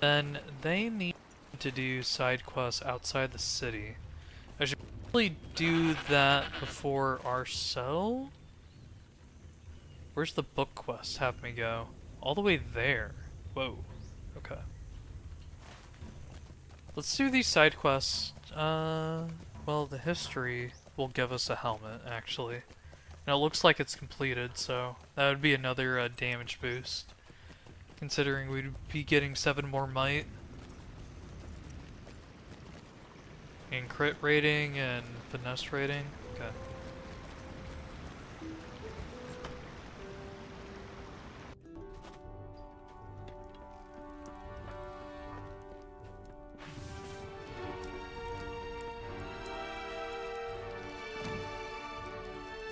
Then they need to do side quests outside the city. I should probably do that before our cell? Where's the book quest have me go? All the way there. Whoa. Okay. Let's do these side quests. Well, the history will give us a helmet, actually. And it looks like it's completed, so that would be another damage boost. Considering we'd be getting 7 more might. And crit rating and finesse rating. Okay.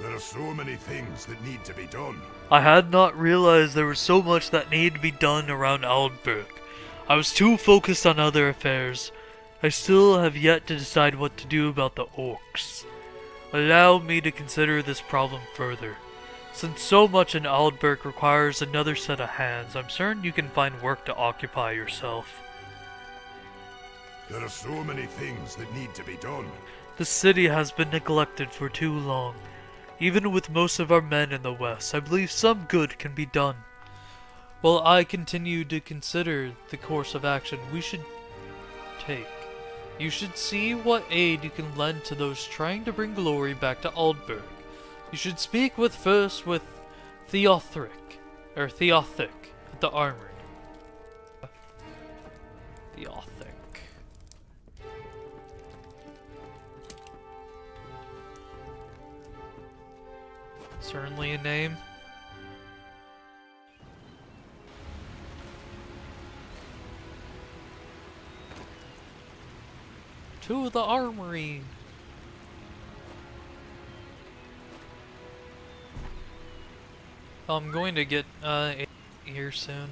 There are so many things that need to be done. I had not realized there was so much that needed to be done around Aldberg. I was too focused on other affairs. I still have yet to decide what to do about the orcs. Allow me to consider this problem further. Since so much in Aldberg requires another set of hands, I'm certain you can find work to occupy yourself. There are so many things that need to be done. The city has been neglected for too long. Even with most of our men in the west, I believe some good can be done. While I continue to consider the course of action we should take, you should see what aid you can lend to those trying to bring glory back to Aldberg. You should speak first with Theothic at the armory. Theothic. Certainly a name. To the armory. I'm going to get here soon.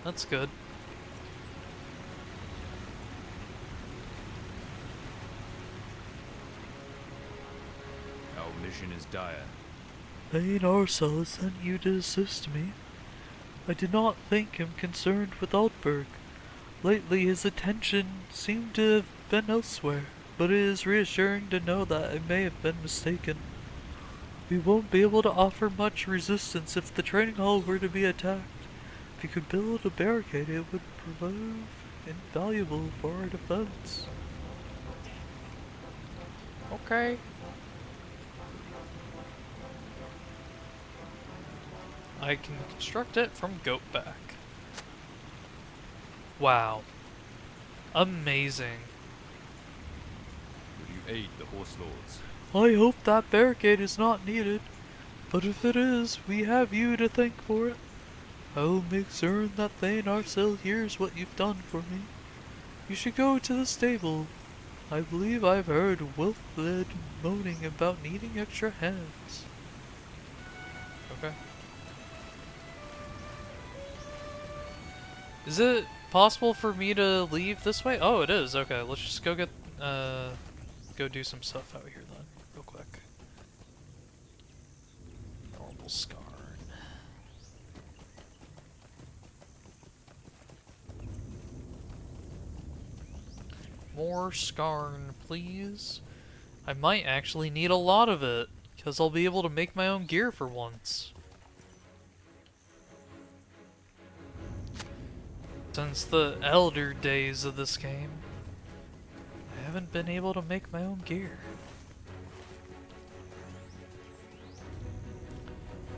That's good. Our mission is dire. Thane Arsel sent you to assist me. I did not think him concerned with Altberg. Lately his attention seemed to have been elsewhere, but it is reassuring to know that I may have been mistaken. We won't be able to offer much resistance if the training hall were to be attacked. If you could build a barricade, it would prove invaluable for our defense. Okay. I can construct it from goatback. Wow. Amazing. Will you aid the horse lords? I hope that barricade is not needed, but if it is, we have you to thank for it. I will make certain that Thane Arcel hears what you've done for me. You should go to the stable. I believe I've heard Wilfred moaning about needing extra hands. Okay. Is it possible for me to leave this way? Oh, it is. Okay, let's just go get, go do some stuff out here then, real quick. Normal Scarn. More Scarn, please. I might actually need a lot of it, because I'll be able to make my own gear for once. Since the elder days of this game, I haven't been able to make my own gear.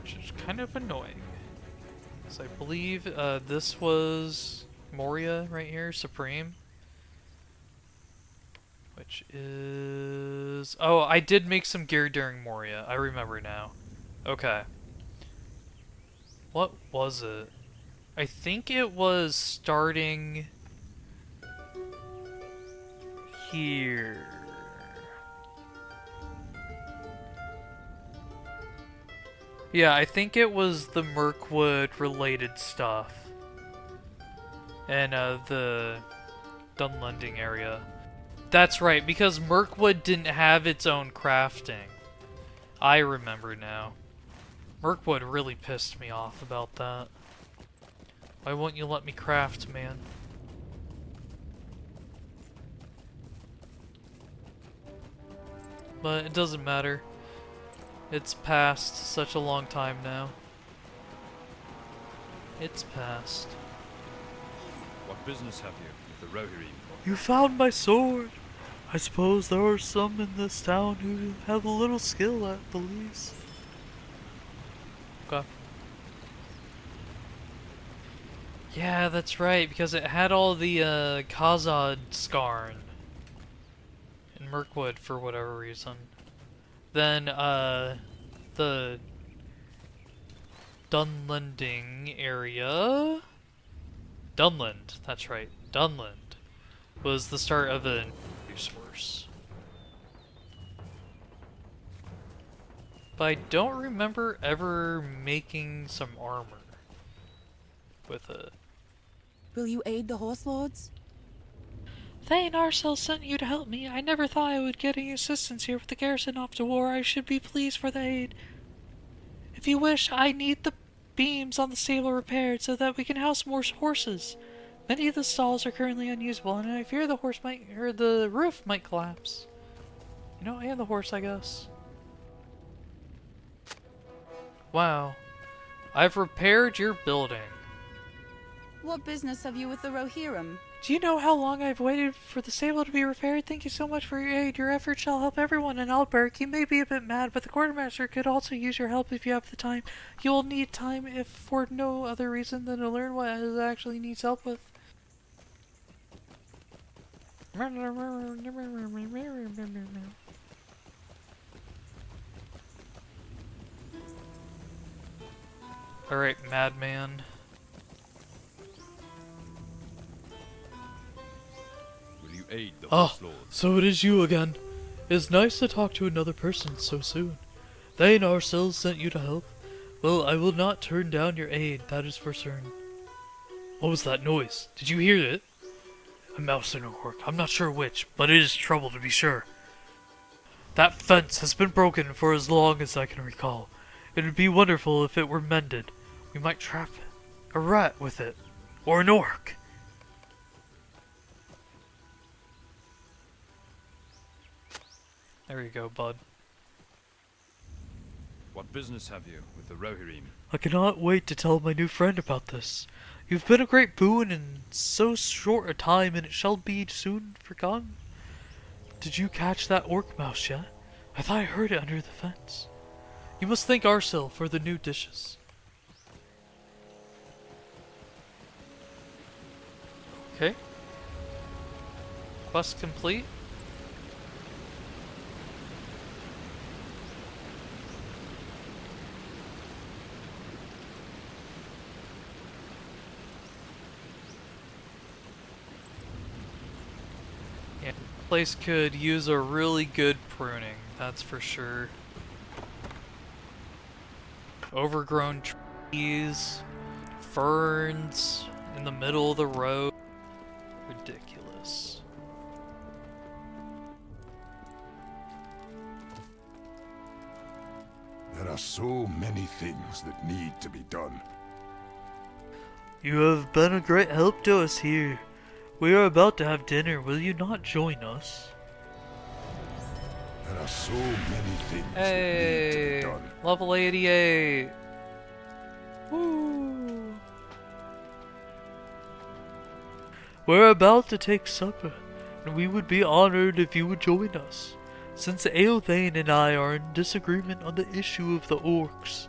Which is kind of annoying. So I believe this was Moria right here, Supreme. Which is... Oh, I did make some gear during Moria. I remember now. Okay. What was it? I think it was starting here. Yeah, I think it was the Mirkwood related stuff. And the Dunlending area. That's right, because Mirkwood didn't have its own crafting. I remember now. Mirkwood really pissed me off about that. Why won't you let me craft, man? But it doesn't matter. It's passed such a long time now. It's passed. What business have you with the Rohirrim? You found my sword. I suppose there are some in this town who have a little skill at the least. Okay. Yeah, that's right, because it had all the Khazad Scarn in Mirkwood for whatever reason. Then the Dunlending area. Dunland, that's right. Dunland was the start of a source. But I don't remember ever making some armor with it. Will you aid the horse lords? Thane Arcel sent you to help me. I never thought I would get any assistance here with the garrison off to war. I should be pleased for the aid. If you wish, I need the beams on the stable repaired so that we can house more horses. Many of the stalls are currently unusable, and I fear the roof might collapse. You know, and the horse, I guess. Wow. I've repaired your building. What business have you with the Rohirrim? Do you know how long I've waited for the stable to be repaired? Thank you so much for your aid. Your efforts shall help everyone in Aldberg. You may be a bit mad, but the quartermaster could also use your help if you have the time. You will need time if for no other reason than to learn what it actually needs help with. Alright, madman. Will you aid the Ah, horse lords? so it is you again. It's nice to talk to another person so soon. Thane Arcel sent you to help. Well, I will not turn down your aid, that is for certain. What was that noise? Did you hear it? A mouse and a orc. I'm not sure which, but it is trouble to be sure. That fence has been broken for as long as I can recall. It would be wonderful if it were mended. We might trap a rat with it. Or an orc. There you go, bud. What business have you with the Rohirrim? I cannot wait to tell my new friend about this. You've been a great boon in so short a time, and it shall be soon forgotten. Did you catch that orc mouse yet? I thought I heard it under the fence. You must thank Arcel for the new dishes. Okay. Quest complete. place could use a really good pruning, that's for sure. Overgrown trees, ferns in the middle of the road. Ridiculous. There are so many things that need to be done. You have been a great help to us here. We are about to have dinner. Will you not join us? There are so many things Hey, that need to be done. level 88. Woo. We're about to take supper, and we would be honored if you would join us. Since Eothane and I are in disagreement on the issue of the orcs,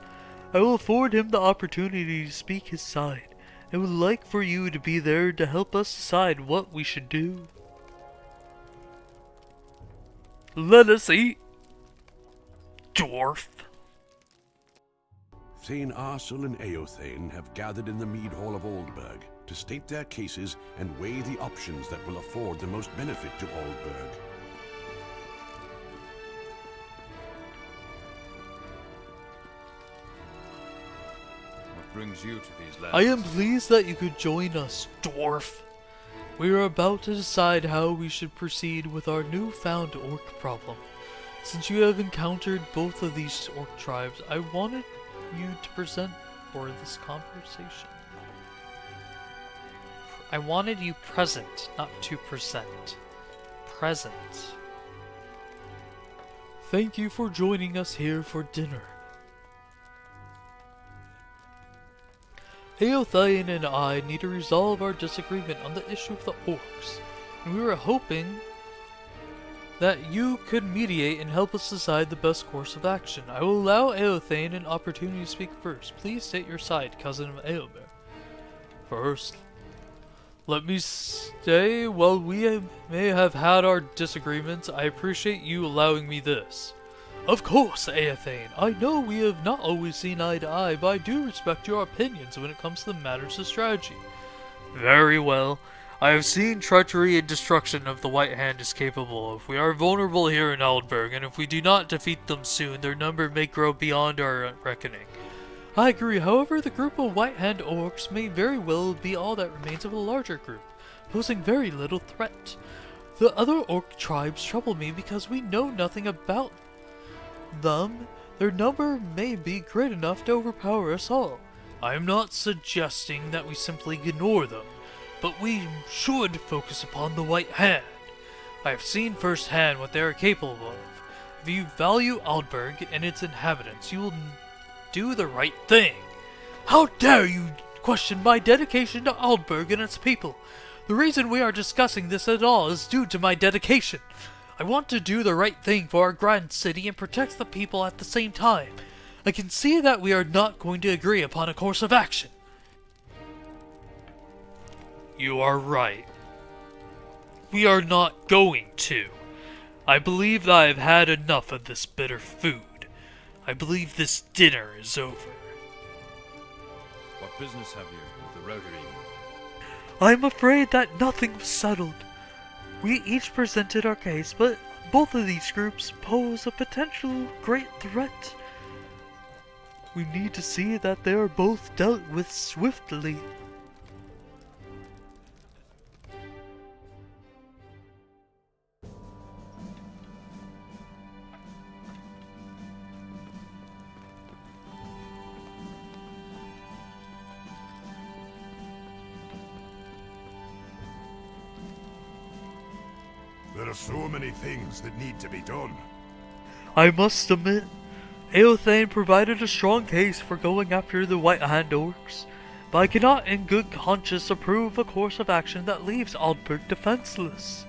I will afford him the opportunity to speak his side. I would like for you to be there to help us decide what we should do. Let us eat, dwarf. Thane Arsel and Eothane have gathered in the Mead Hall of Oldburg to state their cases and weigh the options that will afford the most benefit to Oldburg. What brings you to these lands? I am pleased that you could join us, dwarf. We are about to decide how we should proceed with our newfound orc problem. Since you have encountered both of these orc tribes, I wanted you to present for this conversation. I wanted you present, not to present. Present. Thank you for joining us here for dinner. Eothane and I need to resolve our disagreement on the issue of the orcs, and we were hoping that you could mediate and help us decide the best course of action. I will allow Eothane an opportunity to speak first. Please state your side, cousin of Eomer. First, let me say, while we may have had our disagreements, I appreciate you allowing me this. Of course, Eothane. I know we have not always seen eye to eye, but I do respect your opinions when it comes to the matters of strategy. Very well. I have seen treachery and destruction of the White Hand is capable of. We are vulnerable here in Aldburg, and if we do not defeat them soon, their number may grow beyond our reckoning. I agree, however, the group of White Hand orcs may very well be all that remains of a larger group, posing very little threat. The other orc tribes trouble me because we know nothing about them. Their number may be great enough to overpower us all. I am not suggesting that we simply ignore them, but we should focus upon the White Hand. I have seen firsthand what they are capable of. If you value Aldburg and its inhabitants, you will do the right thing. How dare you question my dedication to Aldburg and its people? The reason we are discussing this at all is due to my dedication. I want to do the right thing for our grand city and protect the people at the same time. I can see that we are not going to agree upon a course of action. You are right. We are not going to. I believe that I have had enough of this bitter food. I believe this dinner is over. What business have you with the Rotary? I am afraid that nothing was settled. We each presented our case, but both of these groups pose a potential great threat. We need to see that they are both dealt with swiftly. There are so many things that need to be done. I must admit, Eothane provided a strong case for going after the White Hand orcs, but I cannot in good conscience approve a course of action that leaves Aldburg defenseless.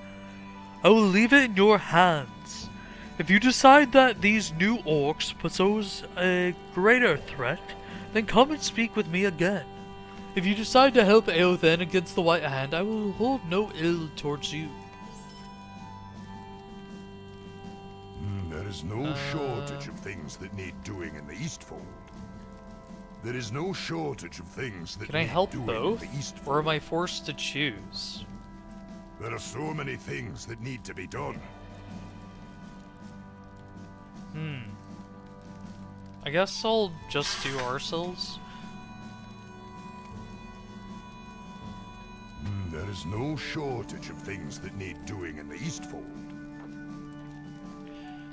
I will leave it in your hands. If you decide that these new orcs pose a greater threat, then come and speak with me again. If you decide to help Eothane against the White Hand, I will hold no ill towards you. There is no shortage of things that need doing in the Eastfold. There is no shortage of things that Can I need help doing both, in the Eastfold. or am I forced to choose? There are so many things that need to be done. I guess I'll just do ourselves. There is no shortage of things that need doing in the Eastfold.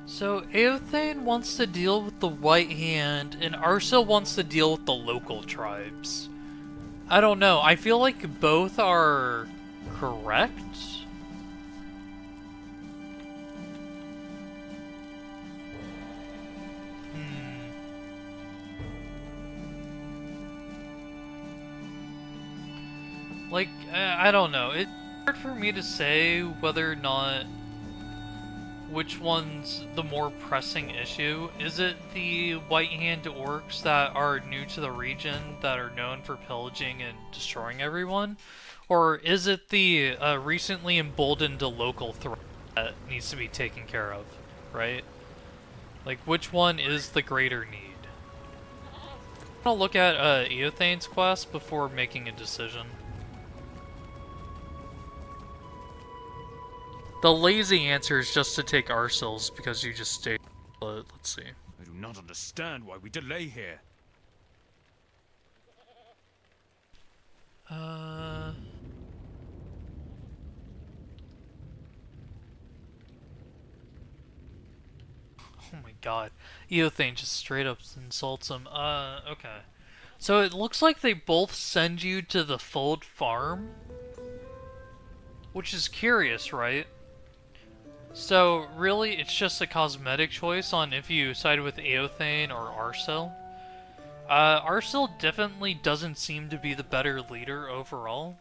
So Eothane wants to deal with the White Hand, and Arcel wants to deal with the local tribes. I don't know. I feel like both are correct. Like, I don't know. It's hard for me to say whether or not which one's the more pressing issue. Is it the White Hand orcs that are new to the region that are known for pillaging and destroying everyone? Or is it the recently emboldened local threat that needs to be taken care of, right? Like, which one is the greater need? I'll look at Eothane's quest before making a decision. The lazy answer is just to take Arcel's because you just stay. But let's see. I do not understand why we delay here. Oh my god. Eothane just straight up insults him. Okay. So it looks like they both send you to the Fold Farm. Which is curious, right? So, really, it's just a cosmetic choice on if you side with Eothane or Arcel. Arcel definitely doesn't seem to be the better leader overall.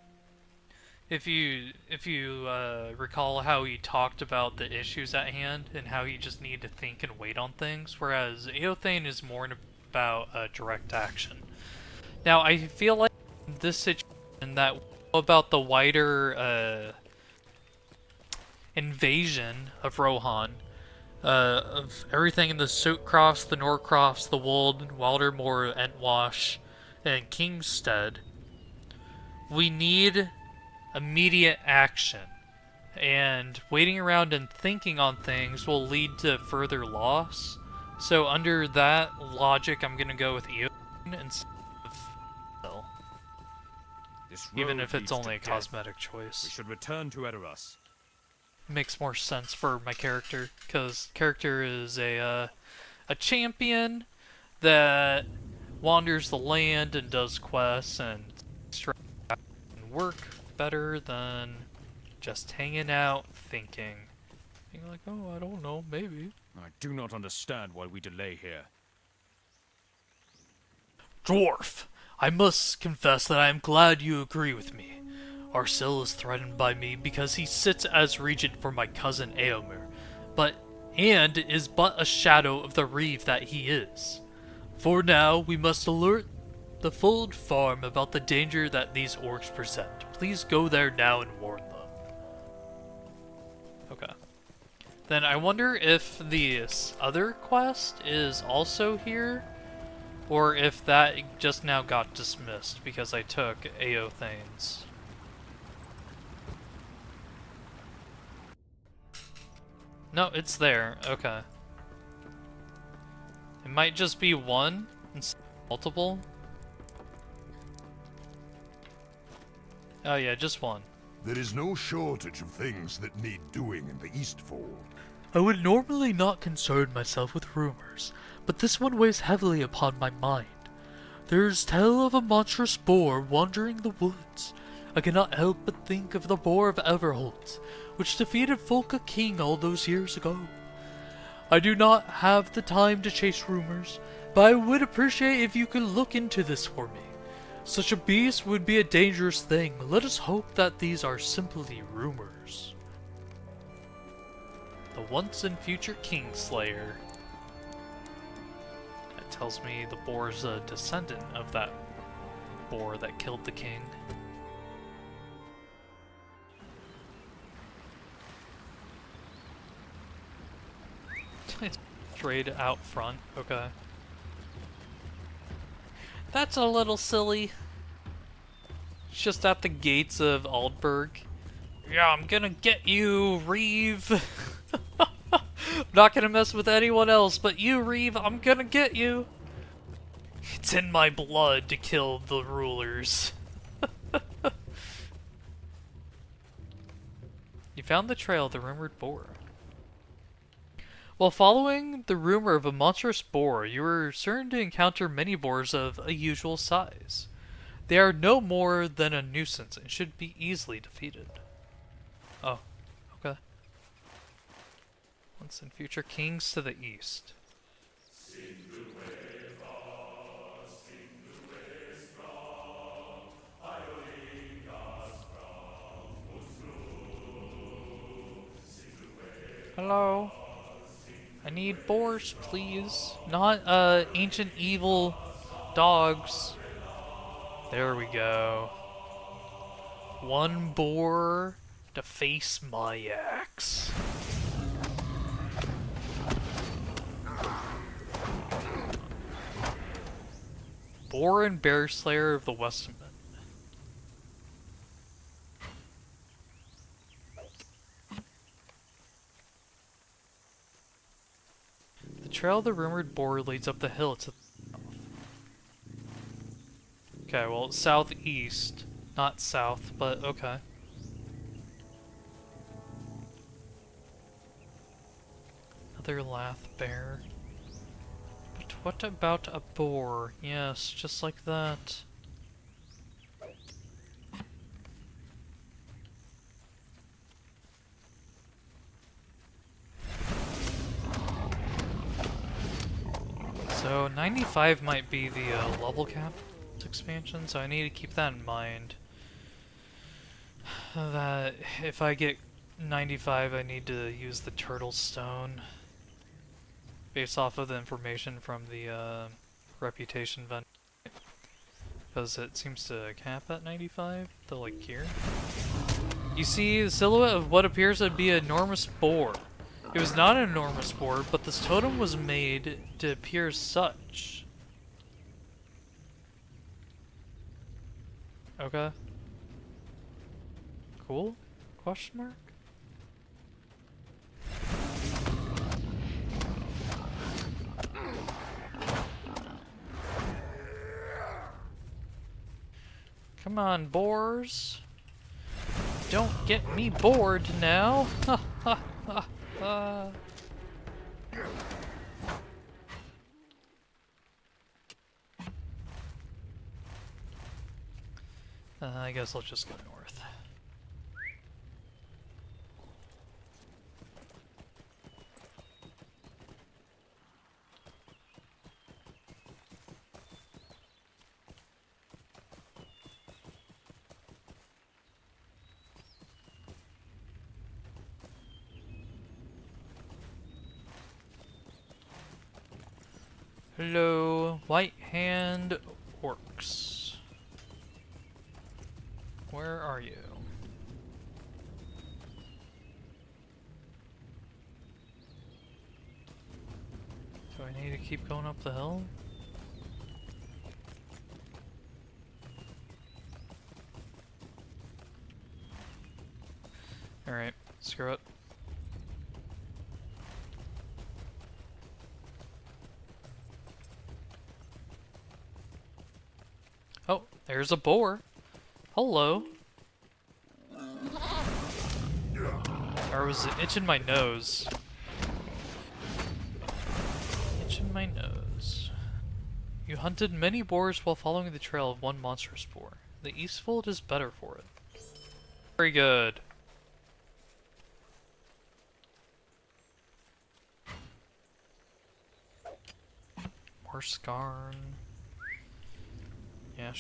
If you recall how he talked about the issues at hand and how he just needed to think and wait on things, whereas Eothane is more about direct action. Now, I feel like in this situation that about the wider invasion of Rohan, of everything in the Sootcrofts, the Norcrofts, the Wold, Wildermoor, Entwash, and Kingstead, we need immediate action. And waiting around and thinking on things will lead to further loss. So under that logic, I'm gonna go with Eothane instead of Phil. Even if it's only a cosmetic choice. We should return to Edoras. Makes more sense for my character, because character is a champion that wanders the land and does quests and work better than just hanging out thinking. Being like, oh, I don't know, maybe. I do not understand why we delay here. Dwarf, I must confess that I am glad you agree with me. Arcel is threatened by me because he sits as regent for my cousin Eomer, and is but a shadow of the reeve that he is. For now, we must alert the Fold Farm about the danger that these orcs present. Please go there now and warn them. Okay. Then I wonder if this other quest is also here, or if that just now got dismissed because I took Eothane's. No, it's there. Okay. It might just be one instead of multiple. Oh yeah, just one. There is no shortage of things that need doing in the Eastfold. I would normally not concern myself with rumors, but this one weighs heavily upon my mind. There is tale of a monstrous boar wandering the woods. I cannot help but think of the boar of Everholt, which defeated Folka King all those years ago. I do not have the time to chase rumors, but I would appreciate if you could look into this for me. Such a beast would be a dangerous thing. Let us hope that these are simply rumors. The once and future Kingslayer. That tells me the boar's a descendant of that boar that killed the king. It's straight out front, okay. That's a little silly. It's just at the gates of Aldburg. Yeah, I'm gonna get you, Reeve. I'm not gonna mess with anyone else, but you, Reeve, I'm gonna get you. It's in my blood to kill the rulers. You found the trail of the rumored boar. While following the rumor of a monstrous boar, you were certain to encounter many boars of a usual size. They are no more than a nuisance and should be easily defeated. Oh, okay. Once and future kings to the east. Hello? I need boars, please. Not, ancient evil dogs. There we go. One boar to face my axe. Boar and Bear Slayer of the Westman. The trail of the rumored boar leads up the hill to the south. Okay, well, southeast, not south, but okay. Another lath bear. But what about a boar? Yes, just like that. So 95 might be the level cap expansion, so I need to keep that in mind. That if I get 95, I need to use the turtle stone based off of the information from the reputation vendor, because it seems to cap at 95, the like gear. You see the silhouette of what appears to be an enormous boar. It was not an enormous boar, but this totem was made to appear such. Okay. Cool? Question mark? Come on, boars. Don't get me bored now. Ha ha ha ha. I guess I'll just go north. Hello, White Hand Orcs. Where are you? Do I need to keep going up the hill? Alright, screw it. Oh, there's a boar. Hello. Or was it itching my nose? Itching my nose. You hunted many boars while following the trail of one monstrous boar. The Eastfold is better for it. Very good. More Scarn. Yeah.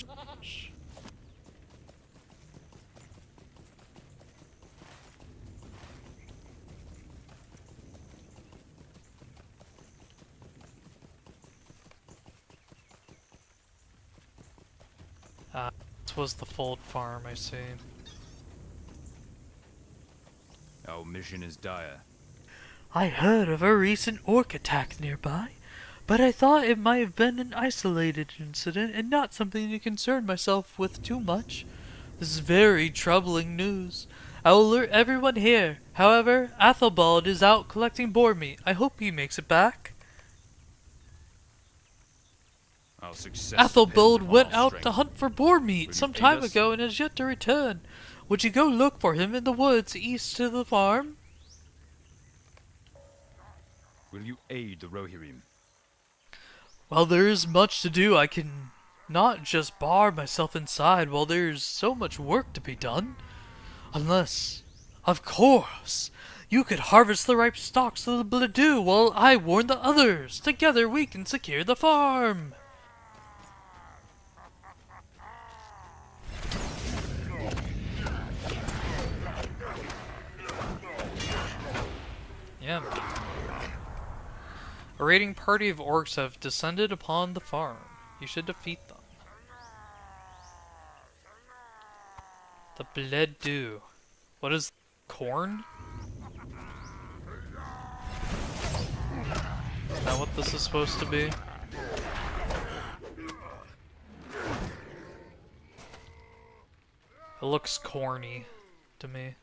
This was the Fold farm, I see. Our mission is dire. I heard of a recent orc attack nearby, but I thought it might have been an isolated incident and not something to concern myself with too much. This is very troubling news. I will alert everyone here. However, Athelbald is out collecting boar meat. I hope he makes it back. Our success Athelbald depends upon went our out strength. to hunt for boar meat Will some you aid time us? ago and has yet to return. Would you go look for him in the woods east of the farm? Will you aid the Rohirrim? While there is much to do, I can not just bar myself inside while there's so much work to be done. Unless, of course, you could harvest the ripe stalks of the Bledu while I warn the others. Together we can secure the farm. Yeah. A raiding party of orcs have descended upon the farm. You should defeat them. The Bledu. What is corn? Is that what this is supposed to be? It looks corny to me.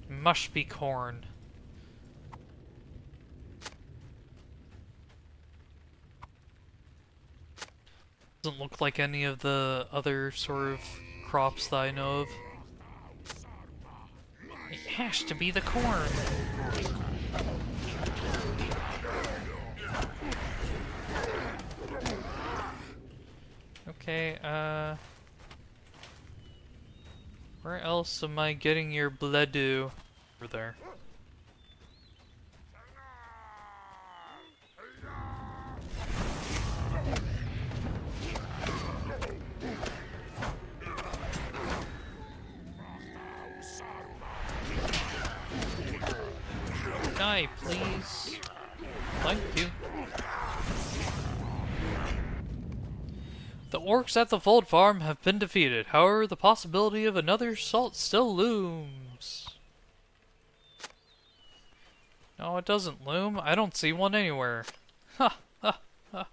It must be corn. Doesn't look like any of the other sort of crops that I know of. It has to be the corn. Okay, where else am I getting your Bledu? Over there. Die, please. Thank you. The orcs at the Fold Farm have been defeated. However, the possibility of another assault still looms. No, it doesn't loom. I don't see one anywhere. Ha ha ha.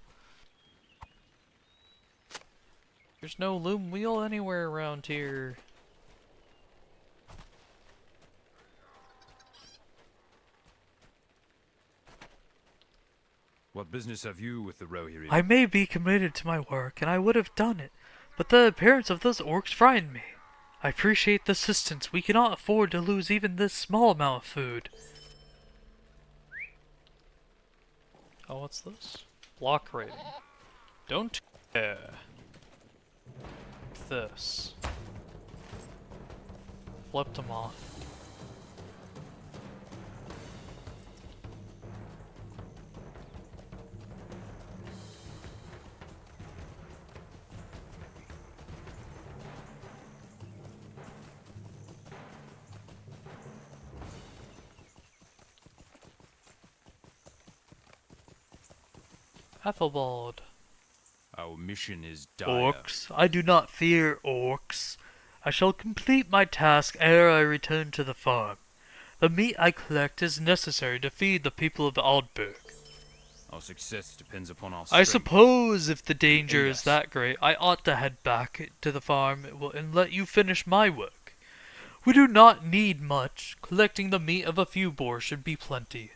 There's no loom wheel anywhere around here. What business have you with the Rohirrim? I may be committed to my work, and I would have done it, but the appearance of those orcs frightened me. I appreciate the assistance. We cannot afford to lose even this small amount of food. Oh, what's this? Block rating. Don't care. This. Flipped them off. Athelbald. Our mission is dire. Orcs? I do not fear orcs. I shall complete my task ere I return to the farm. The meat I collect is necessary to feed the people of Aldburg. Our success depends upon our strength. I suppose if the danger Aid is us. that great, I ought to head back to the farm and let you finish my work. We do not need much. Collecting the meat of a few boars should be plenty.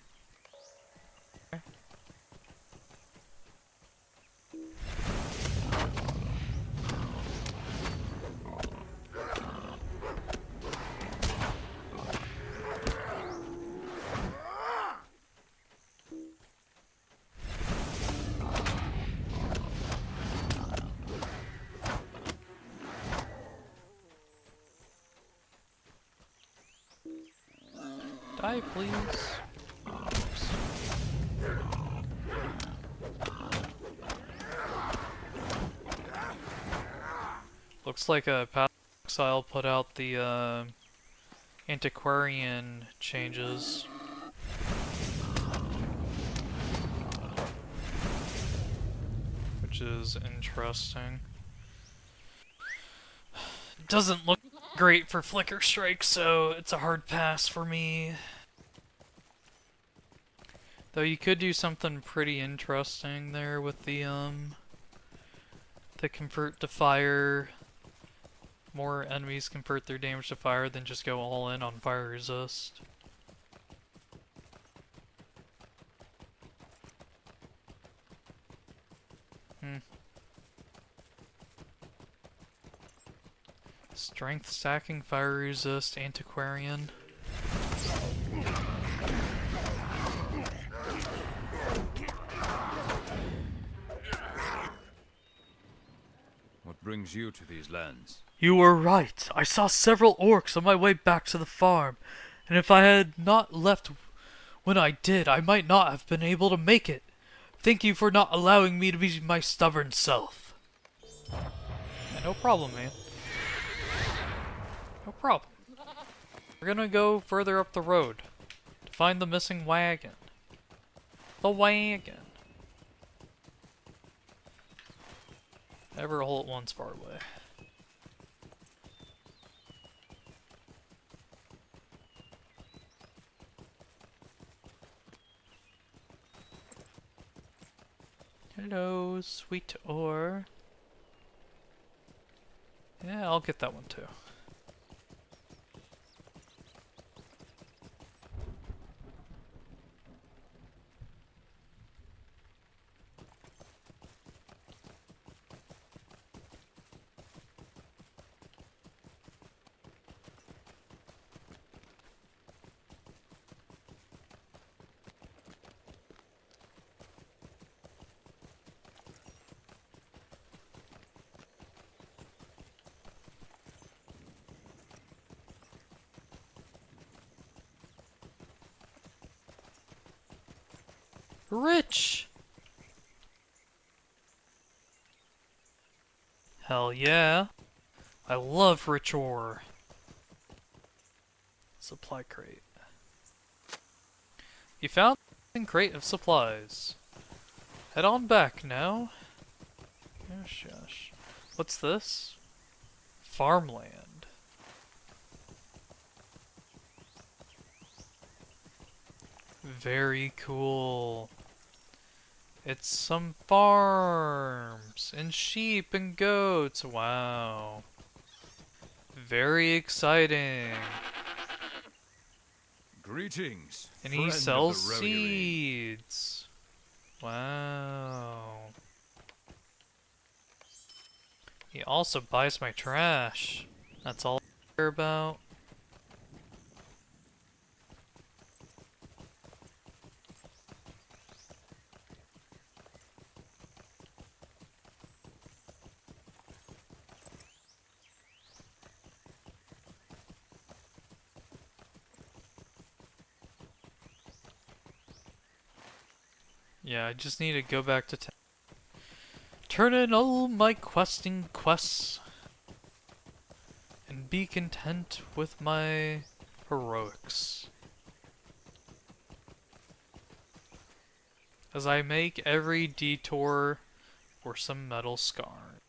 Die, please. Oops. Looks like a Path of Exile put out the antiquarian changes. Which is interesting. Doesn't look great for Flicker Strike, so it's a hard pass for me. Though you could do something pretty interesting there with the convert to fire more enemies convert their damage to fire than just go all in on fire resist. Strength stacking, fire resist, antiquarian. What brings you to these lands? You were right. I saw several orcs on my way back to the farm, and if I had not left when I did, I might not have been able to make it. Thank you for not allowing me to be my stubborn self. Yeah, no problem, man. No problem. We're gonna go further up the road to find the missing wagon. The wagon. Never a hole at once far away. Hello, sweet ore. Yeah, I'll get that one too. Rich! Hell yeah. I love rich ore. Supply crate. You found a crate of supplies. Head on back now. Oh shush. What's this? Farmland. Very cool. It's some farms and sheep and goats. Wow. Very exciting. Greetings. And he friend of sells the Rohirrim. seeds. Wow. He also buys my trash. That's all I care about. Yeah, I just need to go back to town. Turn in all my questing quests. And be content with my heroics. As I make every detour for some metal scar.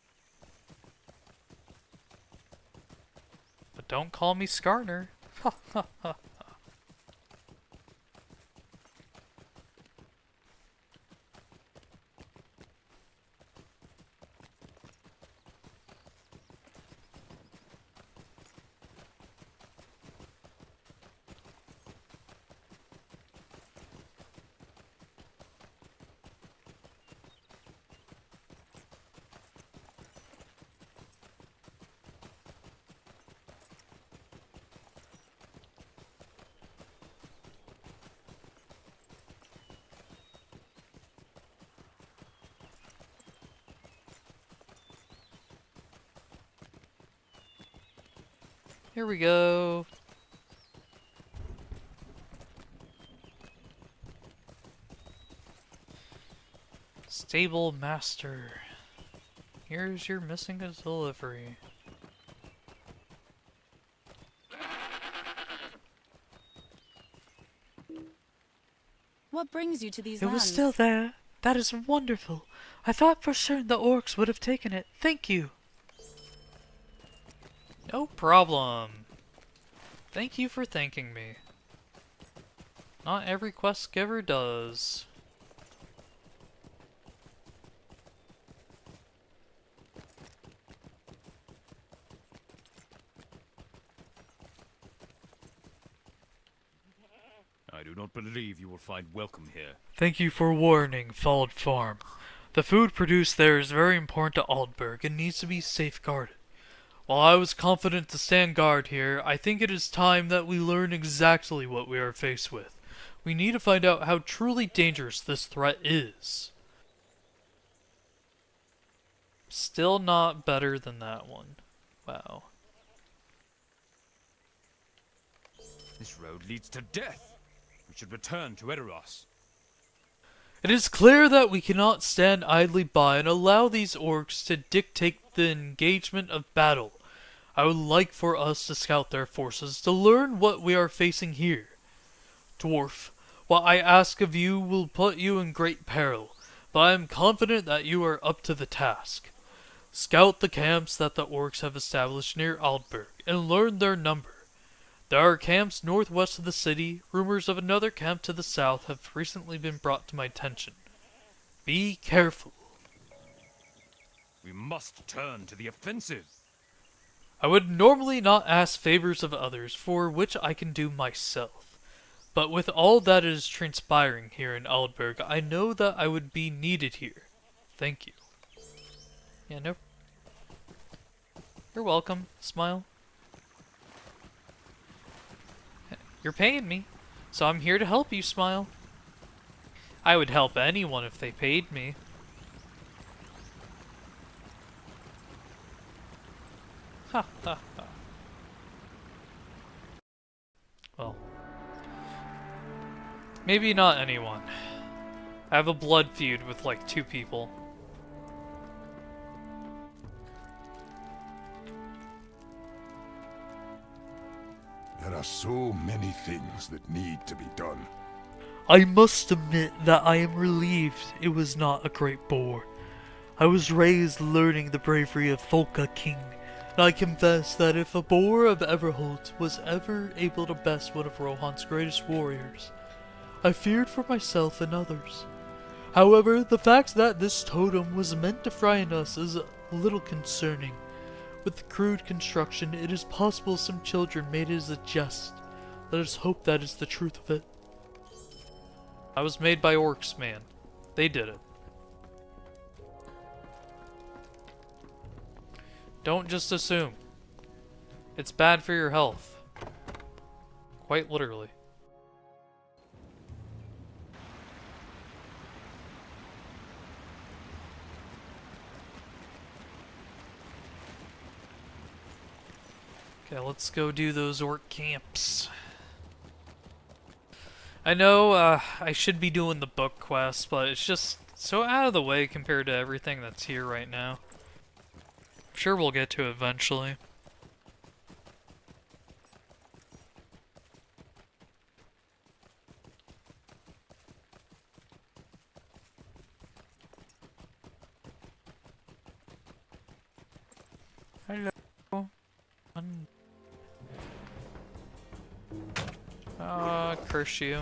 But don't call me Skarner. Ha ha ha. Here we go. Stable master. Here's your missing delivery. What brings you to these It lands? was still there. That is wonderful. I thought for certain the orcs would have taken it. Thank you. No problem. Thank you for thanking me. Not every quest giver does. do not believe you will find welcome here. Thank you for warning, Fald Farm. The food produced there is very important to Aldberg and needs to be safeguarded. While I was confident to stand guard here, I think it is time that we learn exactly what we are faced with. We need to find out how truly dangerous this threat is. Still not better than that one. Wow. This road leads to death. We should return to Edoras. It is clear that we cannot stand idly by and allow these orcs to dictate the engagement of battle. I would like for us to scout their forces to learn what we are facing here. Dwarf, what I ask of you will put you in great peril, but I am confident that you are up to the task. Scout the camps that the orcs have established near Aldberg and learn their number. There are camps northwest of the city. Rumors of another camp to the south have recently been brought to my attention. Be careful. We must turn to the offensive. I would normally not ask favors of others, for which I can do myself. But with all that is transpiring here in Aldberg, I know that I would be needed here. Thank you. Yeah, no. You're welcome. Smile. You're paying me, so I'm here to help you, Smile. I would help anyone if they paid me. Ha ha ha. Well, maybe not anyone. I have a blood feud with like 2 people. There are so many things that need to be done. I must admit that I am relieved it was not a great bore. I was raised learning the bravery of Folka King, and I confess that if a boar of Everholt was ever able to best one of Rohan's greatest warriors, I feared for myself and others. However, the fact that this totem was meant to frighten us is a little concerning. With the crude construction, it is possible some children made it as a jest. Let us hope that is the truth of it. I was made by orcs, man. They did it. Don't just assume. It's bad for your health. Quite literally. Okay, let's go do those orc camps. I know I should be doing the book quest, but it's just so out of the way compared to everything that's here right now. I'm sure we'll get to it eventually. Hello. Curse you.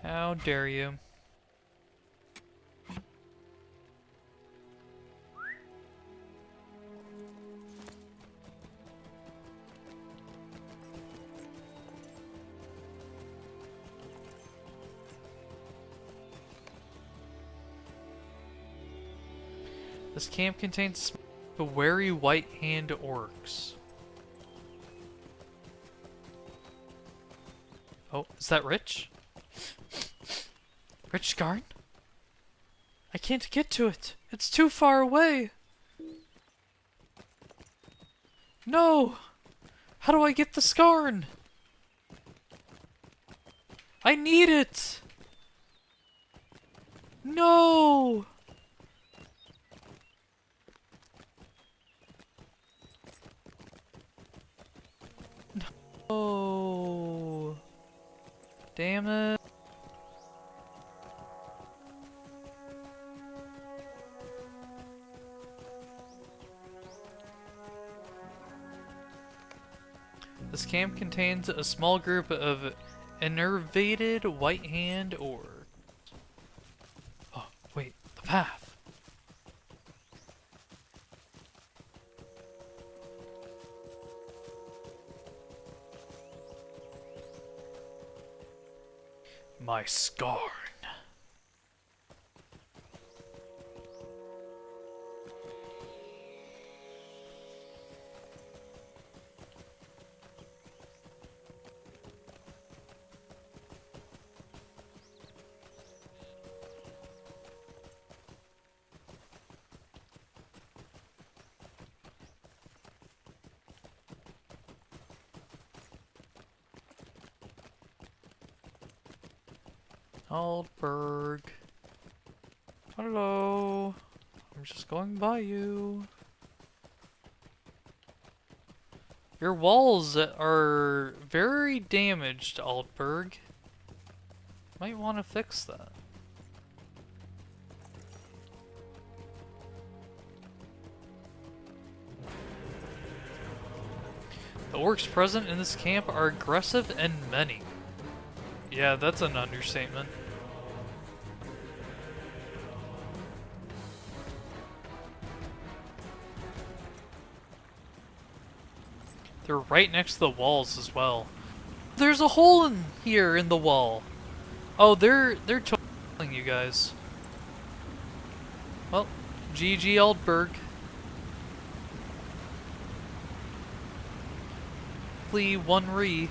How dare you? This camp contains the wary white hand orcs. Oh, is that Rich? Rich Garn? I can't get to it. It's too far away. No! How do I get the Scarn? I need it! No! No! Damn it. This camp contains a small group of enervated white hand orcs. Oh, wait, the path. My scarn. Aldberg. Hello. I'm just going by you. Your walls are very damaged, Aldberg. Might want to fix that. The orcs present in this camp are aggressive and many. Yeah, that's an understatement. They're right next to the walls as well. There's a hole in here in the wall. Oh, they're killing you guys. Well, GG Aldberg. One rematch.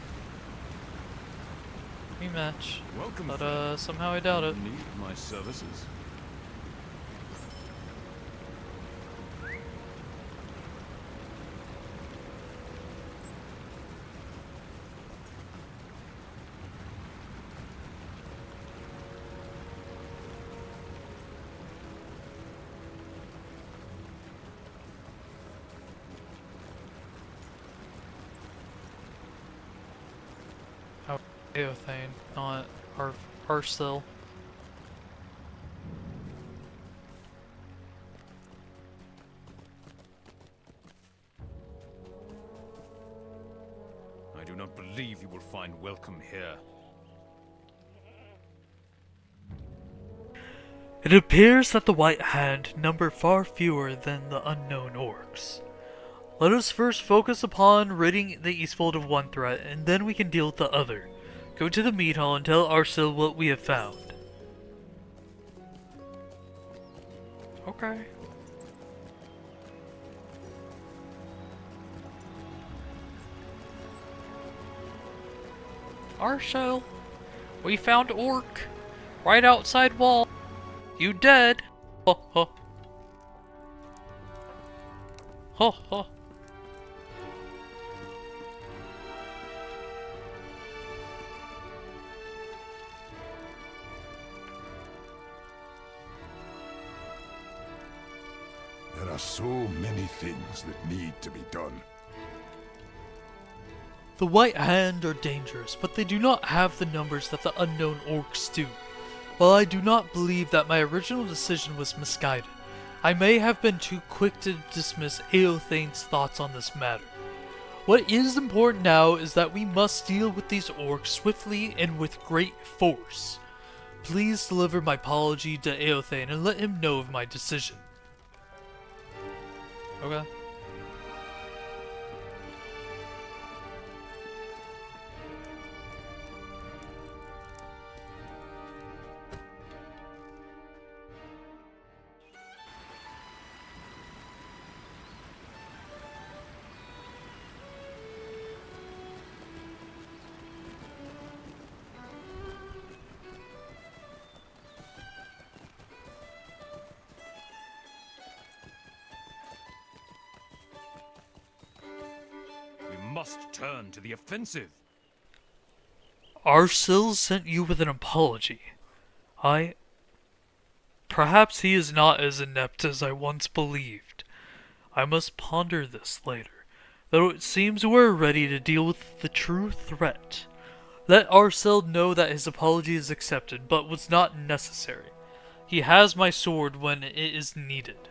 Welcome, But somehow I doubt it. Need my services? Eothane, not Arsil. I do not believe you will find welcome here. It appears that the White Hand number far fewer than the unknown orcs. Let us first focus upon ridding the Eastfold of one threat, and then we can deal with the other. Go to the meat hall and tell Arsil what we have found. Okay. Arsil, we found orc right outside wall. You dead? Ho ho. Ho ho. There are so many things that need to be done. The White Hand are dangerous, but they do not have the numbers that the unknown orcs do. While I do not believe that my original decision was misguided, I may have been too quick to dismiss Eothane's thoughts on this matter. What is important now is that we must deal with these orcs swiftly and with great force. Please deliver my apology to Eothane and let him know of my decision. Okay. Must turn to the offensive. Arsil sent you with an apology. Perhaps he is not as inept as I once believed. I must ponder this later, though it seems we're ready to deal with the true threat. Let Arsil know that his apology is accepted, but was not necessary. He has my sword when it is needed.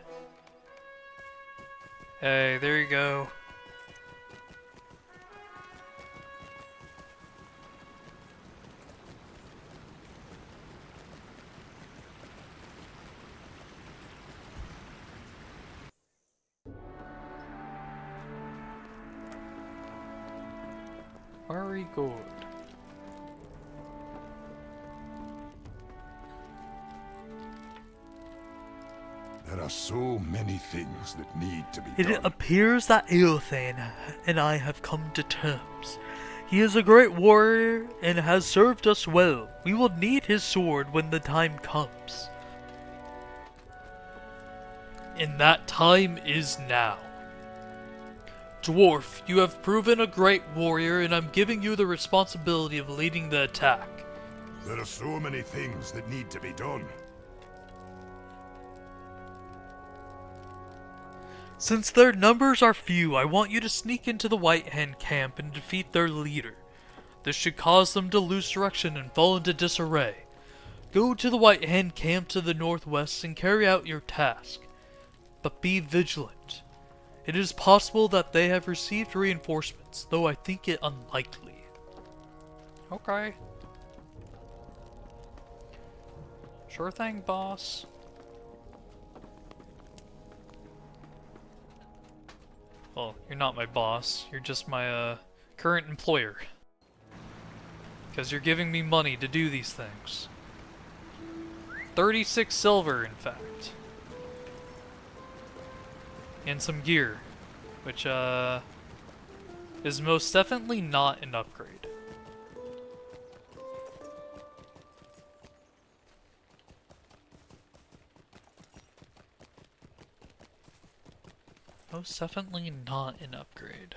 Hey, there you go. Very good. There are so many things that need to be It done. appears that Eothane and I have come to terms. He is a great warrior and has served us well. We will need his sword when the time comes. And that time is now. Dwarf, you have proven a great warrior, and I'm giving you the responsibility of leading the attack. There are so many things that need to be done. Since their numbers are few, I want you to sneak into the White Hen camp and defeat their leader. This should cause them to lose direction and fall into disarray. Go to the White Hen camp to the northwest and carry out your task. But be vigilant. It is possible that they have received reinforcements, though I think it unlikely. Okay. Sure thing, boss. Well, you're not my boss. You're just my, current employer. Because you're giving me money to do these things. 36 silver, in fact. And some gear. Which, is most definitely not an upgrade. Most definitely not an upgrade.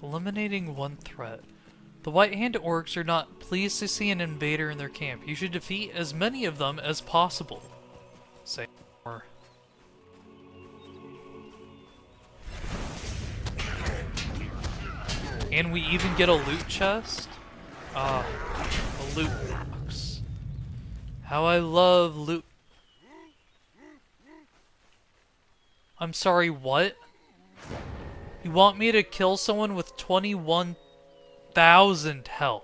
Eliminating one threat. The White Hand Orcs are not pleased to see an invader in their camp. You should defeat as many of them as possible. Say more. And we even get a loot chest? Ah, a loot box. How I love loot. I'm sorry, what? You want me to kill someone with 21,000 health?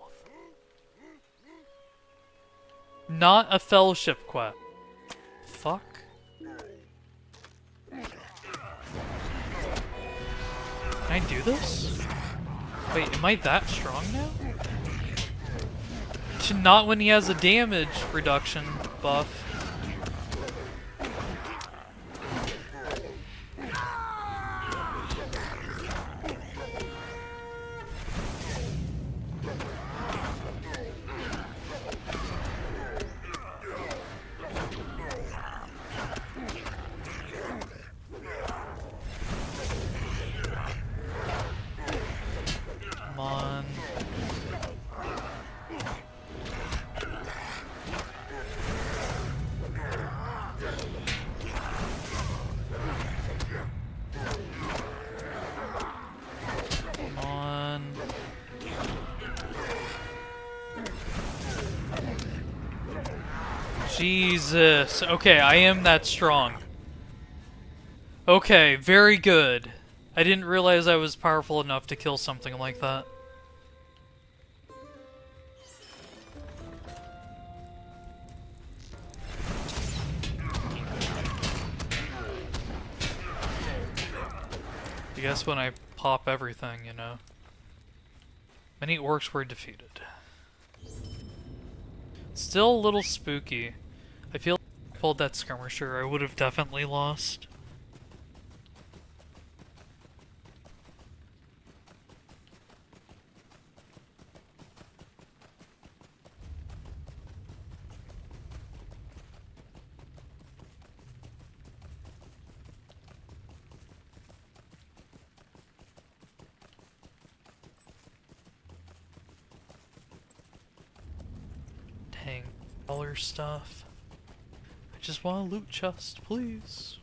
Not a fellowship quest. Fuck. Can I do this? Wait, am I that strong now? Not when he has a damage reduction buff. Jesus. Okay, I am that strong. Okay, very good. I didn't realize I was powerful enough to kill something like that. I guess when I pop everything, you know. Many orcs were defeated. Still a little spooky. I feel like if I pulled that skirmisher, I would have definitely lost. Dang, dollar stuff. I just want a loot chest, please.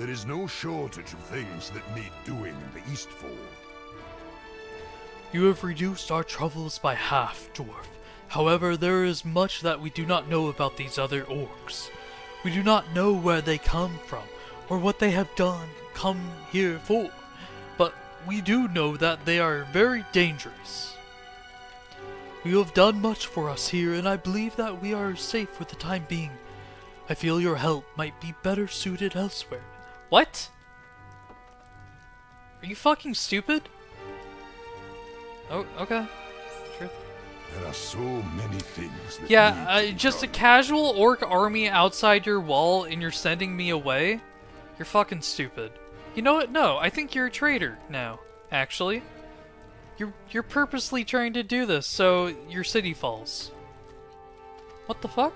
There is no shortage of things that need doing in the Eastfold. You have reduced our troubles by half, dwarf. However, there is much that we do not know about these other orcs. We do not know where they come from, or what they have come here for. But we do know that they are very dangerous. You have done much for us here, and I believe that we are safe for the time being. I feel your help might be better suited elsewhere. What? Are you fucking stupid? Oh, okay. Sure. There are so many things that Yeah, need to be just a done. casual orc army outside your wall and you're sending me away? You're fucking stupid. You know what? No, I think you're a traitor now, actually. You're purposely trying to do this so your city falls. What the fuck?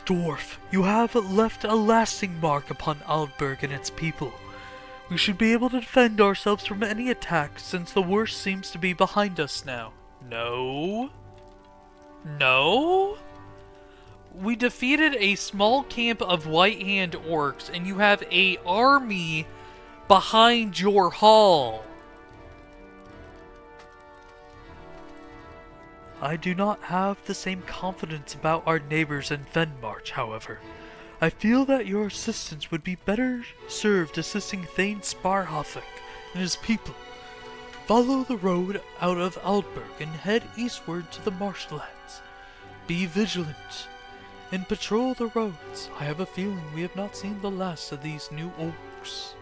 Dwarf, you have left a lasting mark upon Aldberg and its people. We should be able to defend ourselves from any attack since the worst seems to be behind us now. No? No? We defeated a small camp of White Hand orcs and you have a army behind your hall. I do not have the same confidence about our neighbors in Fenmarch, however. I feel that your assistance would be better served assisting Thane Sparhoffic and his people. Follow the road out of Aldberg and head eastward to the marshlands. Be vigilant and patrol the roads. I have a feeling we have not seen the last of these new orcs.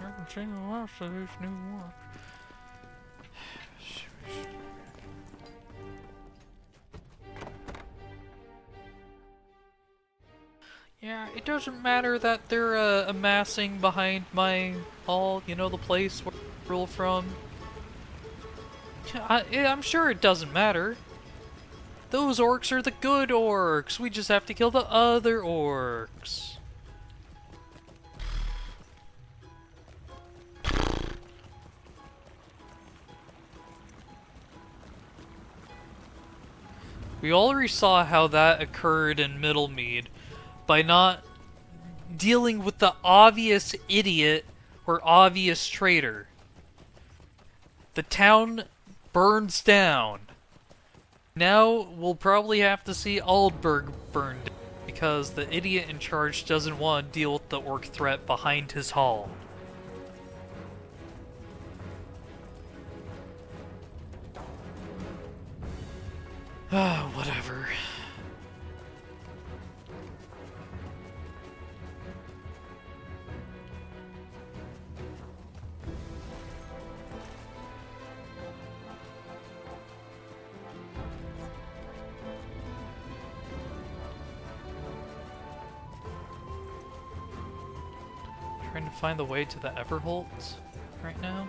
I haven't seen the last of these new orcs. Yeah, it doesn't matter that they're amassing behind my hall, you know, the place where I rule from. I'm sure it doesn't matter. Those orcs are the good orcs. We just have to kill the other orcs. We already saw how that occurred in Middlemead by not dealing with the obvious idiot or obvious traitor. The town burns down. Now we'll probably have to see Aldberg burned down because the idiot in charge doesn't want to deal with the orc threat behind his hall. Ah, whatever. Trying to find the way to the Everholt right now.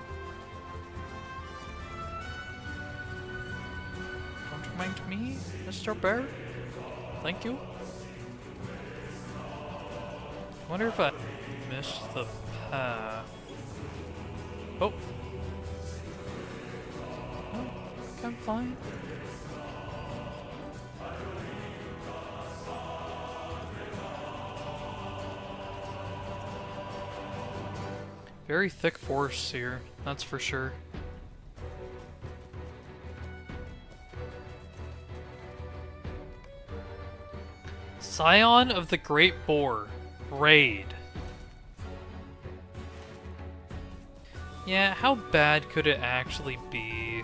Don't mind me, Mr. Bear. Thank you. Wonder if I missed the path. Oh. Oh, okay, I'm fine. Very thick forests here, that's for sure. Scion of the Great Boar. Raid. Yeah, how bad could it actually be?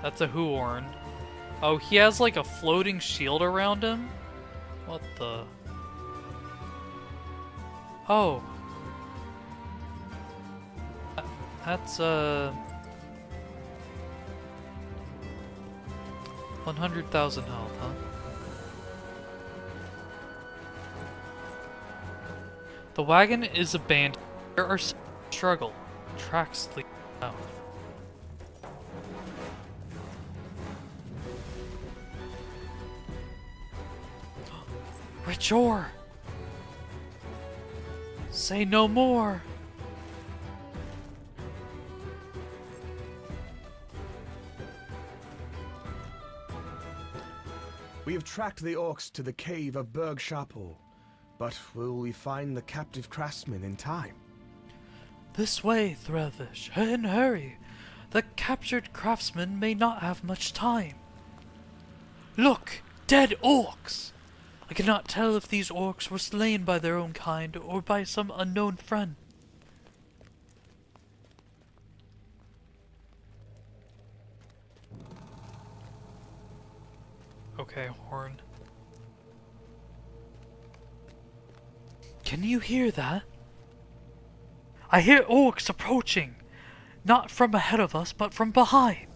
That's a Huorn. Oh, he has like a floating shield around him? What the? Oh. That's 100,000 health, huh? The wagon is abandoned. There are struggle. Tracks lead south. Rich ore! Say no more! We have tracked the orcs to the cave of Berg Shapur, but will we find the captive craftsman in time? This way, Threlvish, and hurry. The captured craftsman may not have much time. Look! Dead orcs! I cannot tell if these orcs were slain by their own kind or by some unknown friend. Okay, Horn. Can you hear that? I hear orcs approaching. Not from ahead of us, but from behind.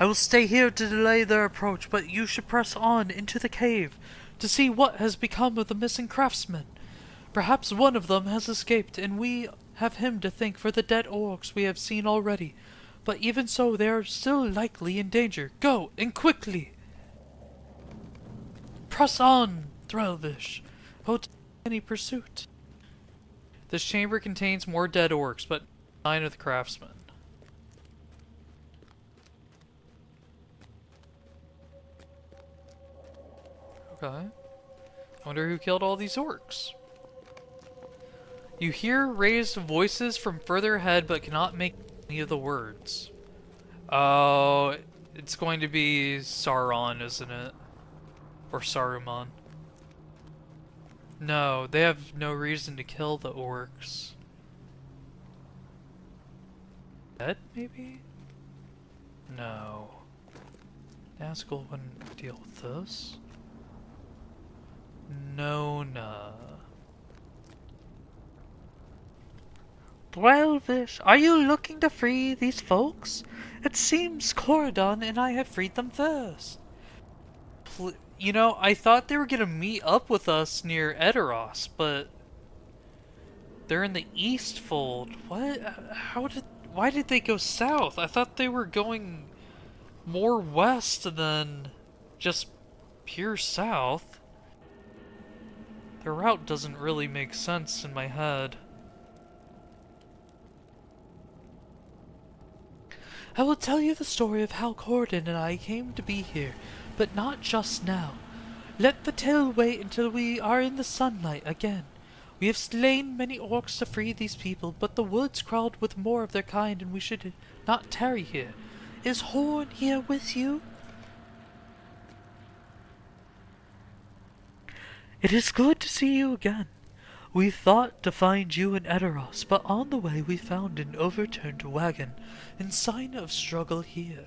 I will stay here to delay their approach, but you should press on into the cave to see what has become of the missing craftsmen. Perhaps one of them has escaped, and we have him to thank for the dead orcs we have seen already. But even so, they are still likely in danger. Go, and quickly! Press on, Threlvish. Hold any pursuit. This chamber contains more dead orcs, but nine of the craftsmen. Okay. I wonder who killed all these orcs. You hear raised voices from further ahead, but cannot make any of the words. Oh, it's going to be Sauron, isn't it? Or Saruman. No, they have no reason to kill the orcs. Dead, maybe? No. Nazgul wouldn't deal with this. Nona. Threlvish, are you looking to free these folks? It seems Corridon and I have freed them first. You know, I thought they were gonna meet up with us near Edoros, but they're in the East Fold. What? Why did they go south? I thought they were going more west than just pure south. Their route doesn't really make sense in my head. I will tell you the story of how Corridon and I came to be here, but not just now. Let the tale wait until we are in the sunlight again. We have slain many orcs to free these people, but the woods crowd with more of their kind, and we should not tarry here. Is Horn here with you? It is good to see you again. We thought to find you in Edoros, but on the way we found an overturned wagon, in sign of struggle here,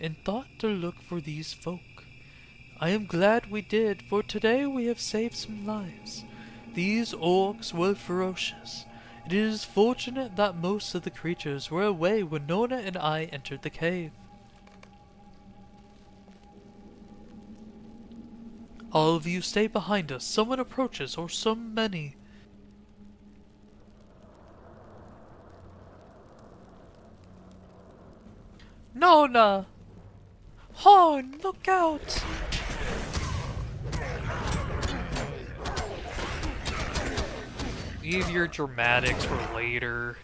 and thought to look for these folk. I am glad we did, for today we have saved some lives. These orcs were ferocious. It is fortunate that most of the creatures were away when Nona and I entered the cave. All of you stay behind us. Someone approaches, or so many. Nona! Horn, look out! Leave your dramatics for later.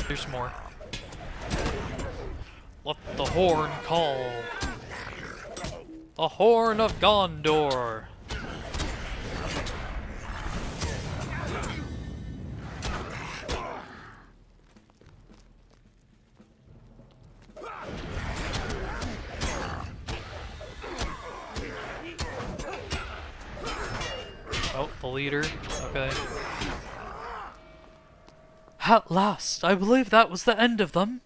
There's more. Let the horn call. The Horn of Gondor. Oh, the leader. Okay. At last, I believe that was the end of them.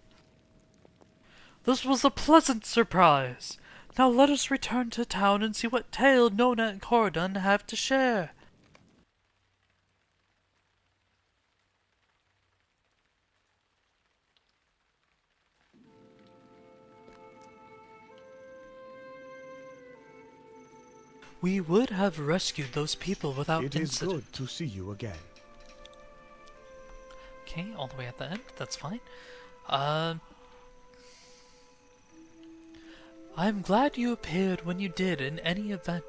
This was a pleasant surprise. Now let us return to town and see what tale Nona and Corridon have to share. We would have rescued those people without It is incident. good to see you again. Okay, all the way at the end. That's fine. I'm glad you appeared when you did in any event.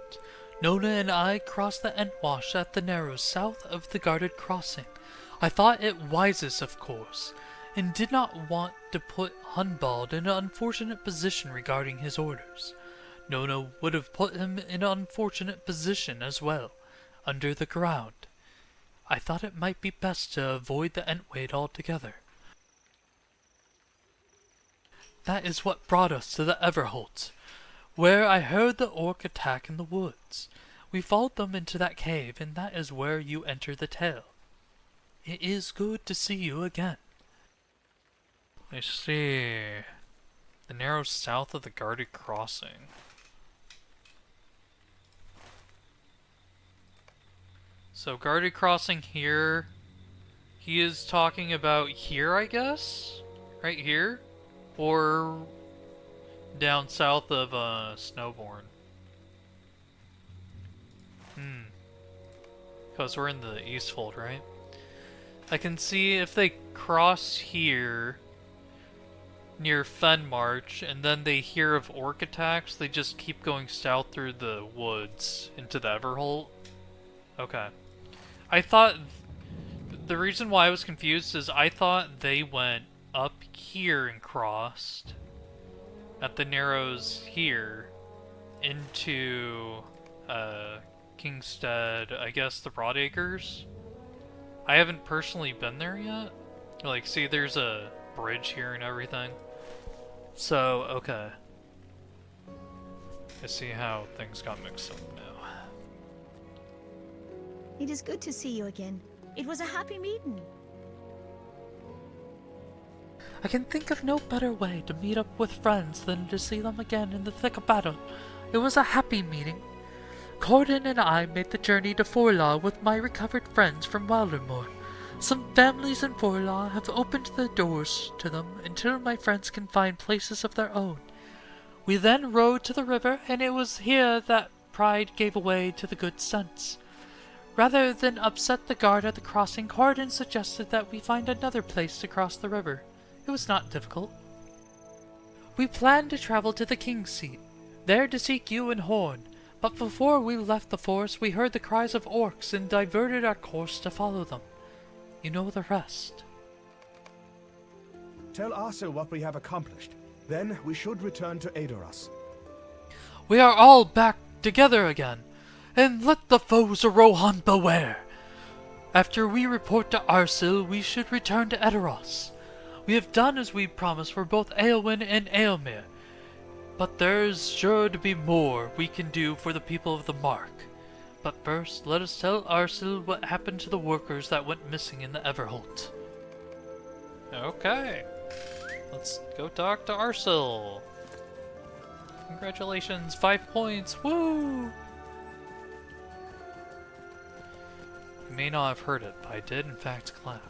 Nona and I crossed the Entwash at the Narrows south of the guarded crossing. I thought it wisest, of course. and did not want to put Hunbald in an unfortunate position regarding his orders. Nona would have put him in an unfortunate position as well, under the ground. I thought it might be best to avoid the Entwade altogether. That is what brought us to the Everholt, where I heard the orc attack in the woods. We followed them into that cave, and that is where you enter the tale. It is good to see you again. I see. The narrow south of the guarded crossing. So guarded crossing here. He is talking about here, I guess? Right here? Or down south of Snowborn. Because we're in the Eastfold, right? I can see if they cross here near Fenmarch and then they hear of orc attacks, they just keep going south through the woods into the Everholt. Okay. I thought the reason why I was confused is I thought they went up here and crossed at the Narrows here into Kingstead, I guess the Broadacres. I haven't personally been there yet. Like, see, there's a bridge here and everything. So, okay. I see how things got mixed up now. It is good to see you again. It was a happy meeting. I can think of no better way to meet up with friends than to see them again in the thick of battle. It was a happy meeting. Corden and I made the journey to Forlaw with my recovered friends from Wildermore. Some families in Forlaw have opened the doors to them until my friends can find places of their own. We then rode to the river, and it was here that pride gave way to the good sense. Rather than upset the guard at the crossing, Corden suggested that we find another place to cross the river. It was not difficult. We planned to travel to the King's Seat, there to seek you and Horn, but before we left the forest we heard the cries of orcs and diverted our course to follow them. You know the rest. Tell Arso what we have accomplished. Then we should return to Aedoras. We are all back together again, and let the foes of Rohan beware. After we report to Arsil, we should return to Aedoras. We have done as we promised for both Eowyn and Eomer, but there's sure to be more we can do for the people of the Mark. But first, let us tell Arsil what happened to the workers that went missing in the Everholt. Okay. Let's go talk to Arsil. Congratulations, 5 points, woo! You may not have heard it, but I did in fact clap.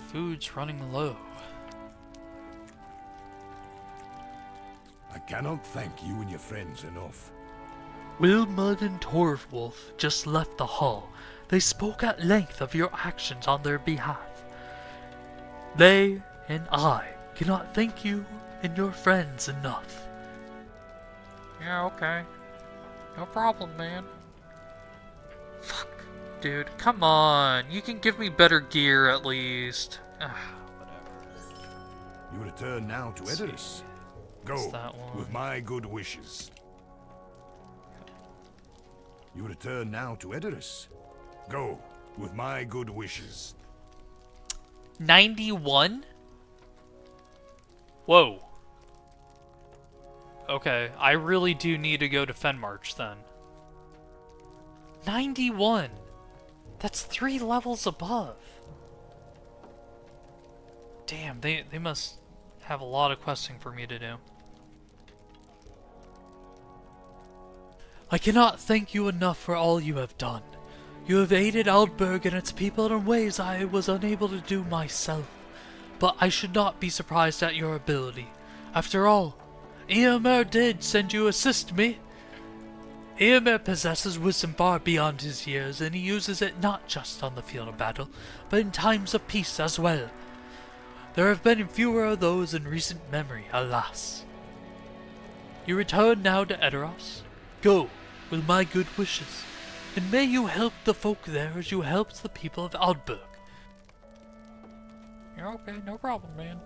Food's running low. I cannot thank you and your friends enough. Wilmud and Torvwolf just left the hall. They spoke at length of your actions on their behalf. They and I cannot thank you and your friends enough. Yeah, okay. No problem, man. Fuck, dude, come on. You can give me better gear at least. Whatever. You return now to Edoras. Go, with my good wishes. You return now to Edoras. Go, with my good wishes. 91? Whoa. Okay, I really do need to go to Fenmarch then. 91! That's 3 levels above. Damn, they must have a lot of questing for me to do. I cannot thank you enough for all you have done. You have aided Aldburg and its people in ways I was unable to do myself. But I should not be surprised at your ability. After all, Eomer did send you assist me. Eomer possesses wisdom far beyond his years, and he uses it not just on the field of battle, but in times of peace as well. There have been fewer of those in recent memory, alas. You return now to Edoras? Go, with my good wishes, and may you help the folk there as you helped the people of Aldburg. You're okay, no problem, man.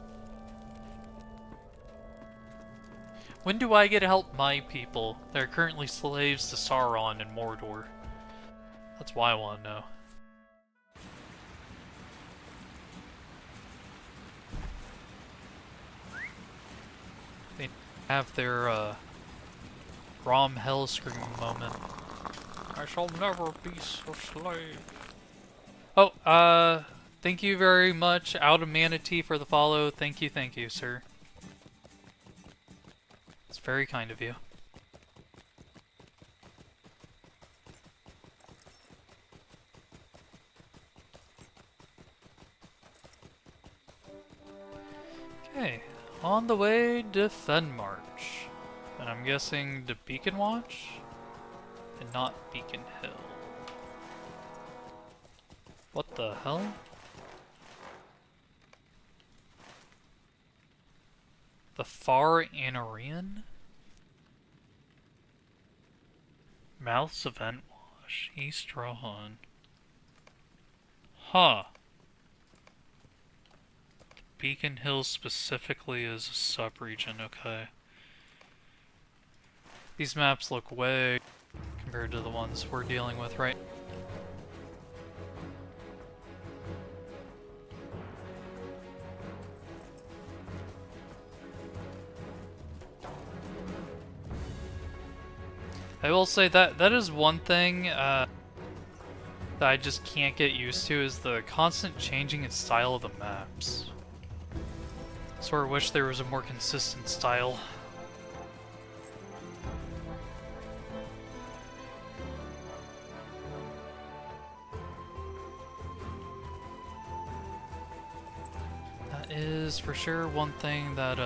When do I get to help my people that are currently slaves to Sauron and Mordor? That's why I want to know. They have their, Rom Hellscream moment. I shall never be a slave. Oh, thank you very much, Out of Manatee, for the follow. Thank you, sir. It's very kind of you. Okay, on the way to Fenmarch. And I'm guessing to Beacon Watch? And not Beacon Hill. What the hell? The Far Anarian? Mouths of Entwash, East Rohan. Huh. Beacon Hill specifically is a sub-region, okay. These maps look way compared to the ones we're dealing with right now. I will say that is one thing that I just can't get used to is the constant changing in style of the maps. Sort of wish there was a more consistent style. That is for sure one thing that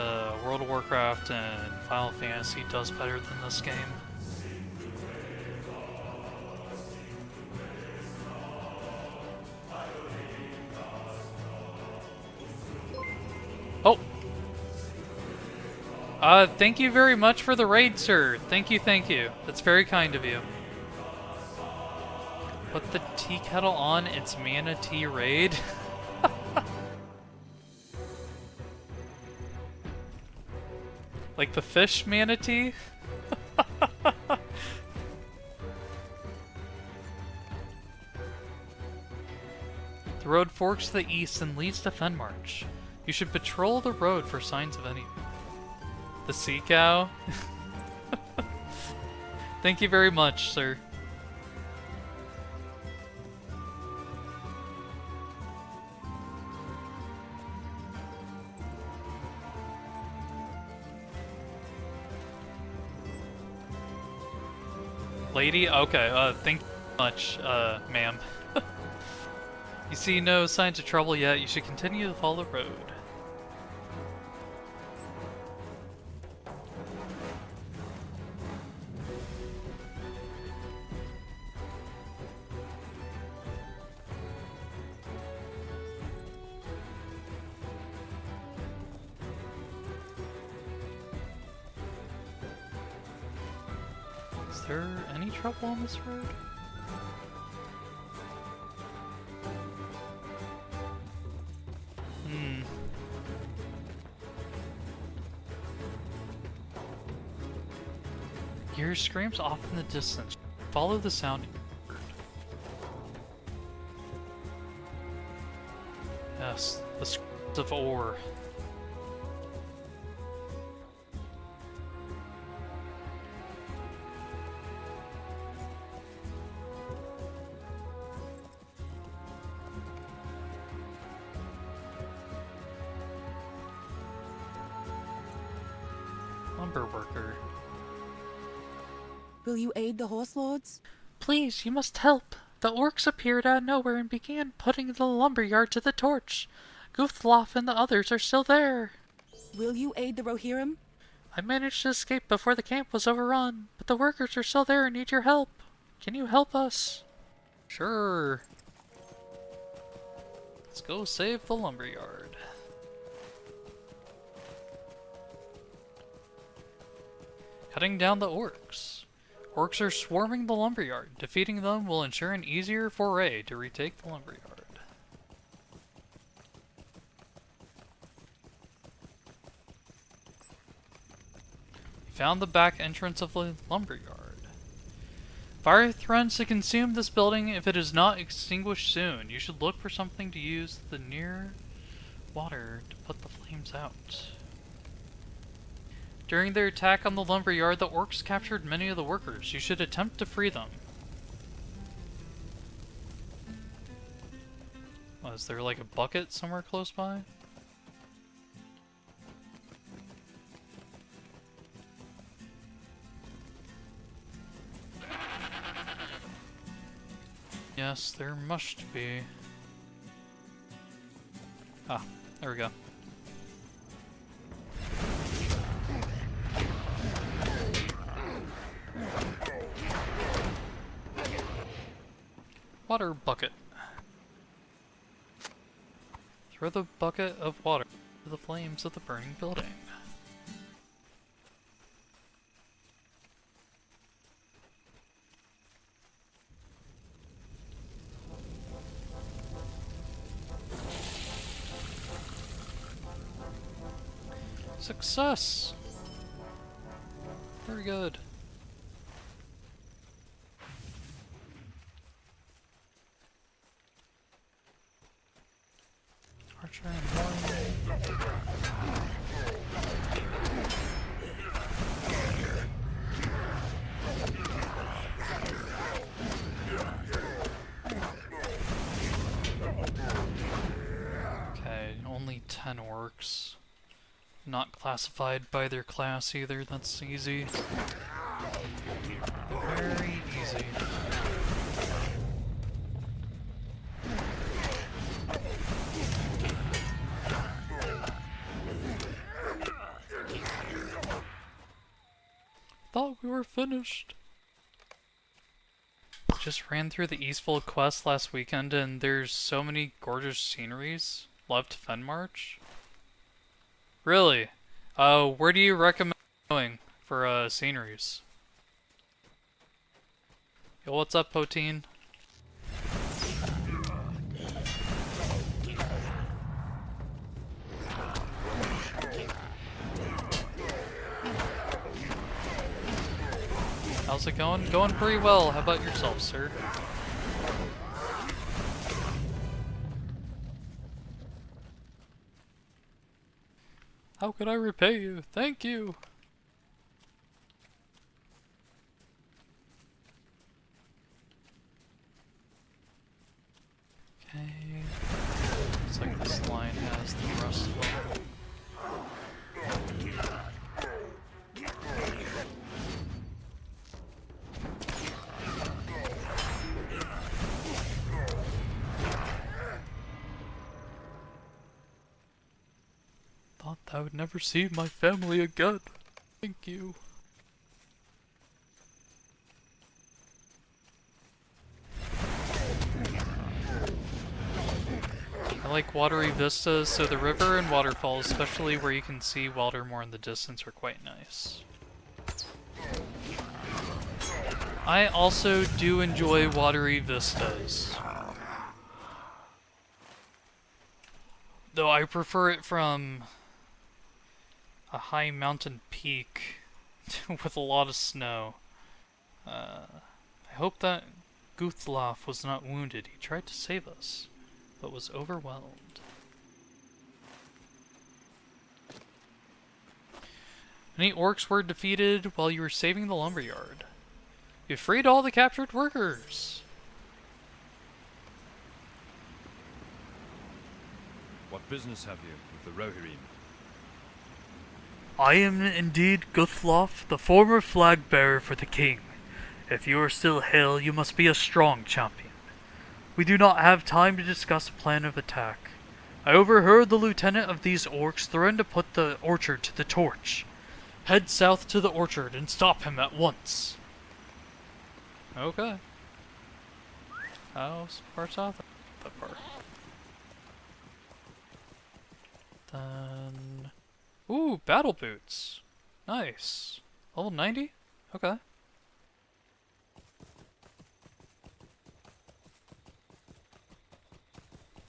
World of Warcraft and Final Fantasy does better than this game. Oh! Thank you very much for the raid, sir. Thank you. That's very kind of you. Put the tea kettle on, it's Manatee raid. Like the fish manatee? The road forks to the east and leads to Fenmarch. You should patrol the road for signs of any... The sea cow? Thank you very much, sir. Lady? Okay, thank you very much, ma'am. You see no signs of trouble yet, you should continue to follow the road. Is there any trouble on this road? Gear screams off in the distance. Follow the sound. Yes, the screams of ore. Lumber worker. Will you aid the horse lords? Please, you must help. The orcs appeared out of nowhere and began putting the lumberyard to the torch. Guthloff and the others are still there. Will you aid the Rohirrim? I managed to escape before the camp was overrun, but the workers are still there and need your help. Can you help us? Sure. Let's go save the lumberyard. Cutting down the orcs. Orcs are swarming the lumberyard. Defeating them will ensure an easier foray to retake the lumberyard. Found the back entrance of the lumberyard. Fire threatens to consume this building if it is not extinguished soon. You should look for something to use the near water to put the flames out. During their attack on the lumberyard, the orcs captured many of the workers. You should attempt to free them. Is there like a bucket somewhere close by? Yes, there must be. Ah, there we go. Water bucket. Throw the bucket of water to the flames of the burning building. Success! Very good. Archer and one. Okay, only 10 orcs. Not classified by their class either, that's easy. Very easy. Thought we were finished. Just ran through the Eastfold quest last weekend and there's so many gorgeous sceneries. Loved Fenmarch. Really? Where do you recommend going for sceneries? Yo, what's up, Poteen? How's it going? Going pretty well. How about yourself, sir? How could I repay you? Thank you! Okay. Looks like this line has the rest of them. Thought I would never see my family again. Thank you. I like watery vistas, so the river and waterfalls, especially where you can see water more in the distance, are quite nice. I also do enjoy watery vistas. Though I prefer it from a high mountain peak with a lot of snow. I hope that Guthlaf was not wounded. He tried to save us, but was overwhelmed. Many orcs were defeated while you were saving the lumberyard. You freed all the captured workers. What business have you with the Rohirrim? I am indeed Guthlaf, the former flag bearer for the king. If you are still hale, you must be a strong champion. We do not have time to discuss a plan of attack. I overheard the lieutenant of these orcs threaten to put the orchard to the torch. Head south to the orchard and stop him at once. Okay. How far south? That part. Then... Ooh, battle boots. Nice. Level 90? Okay.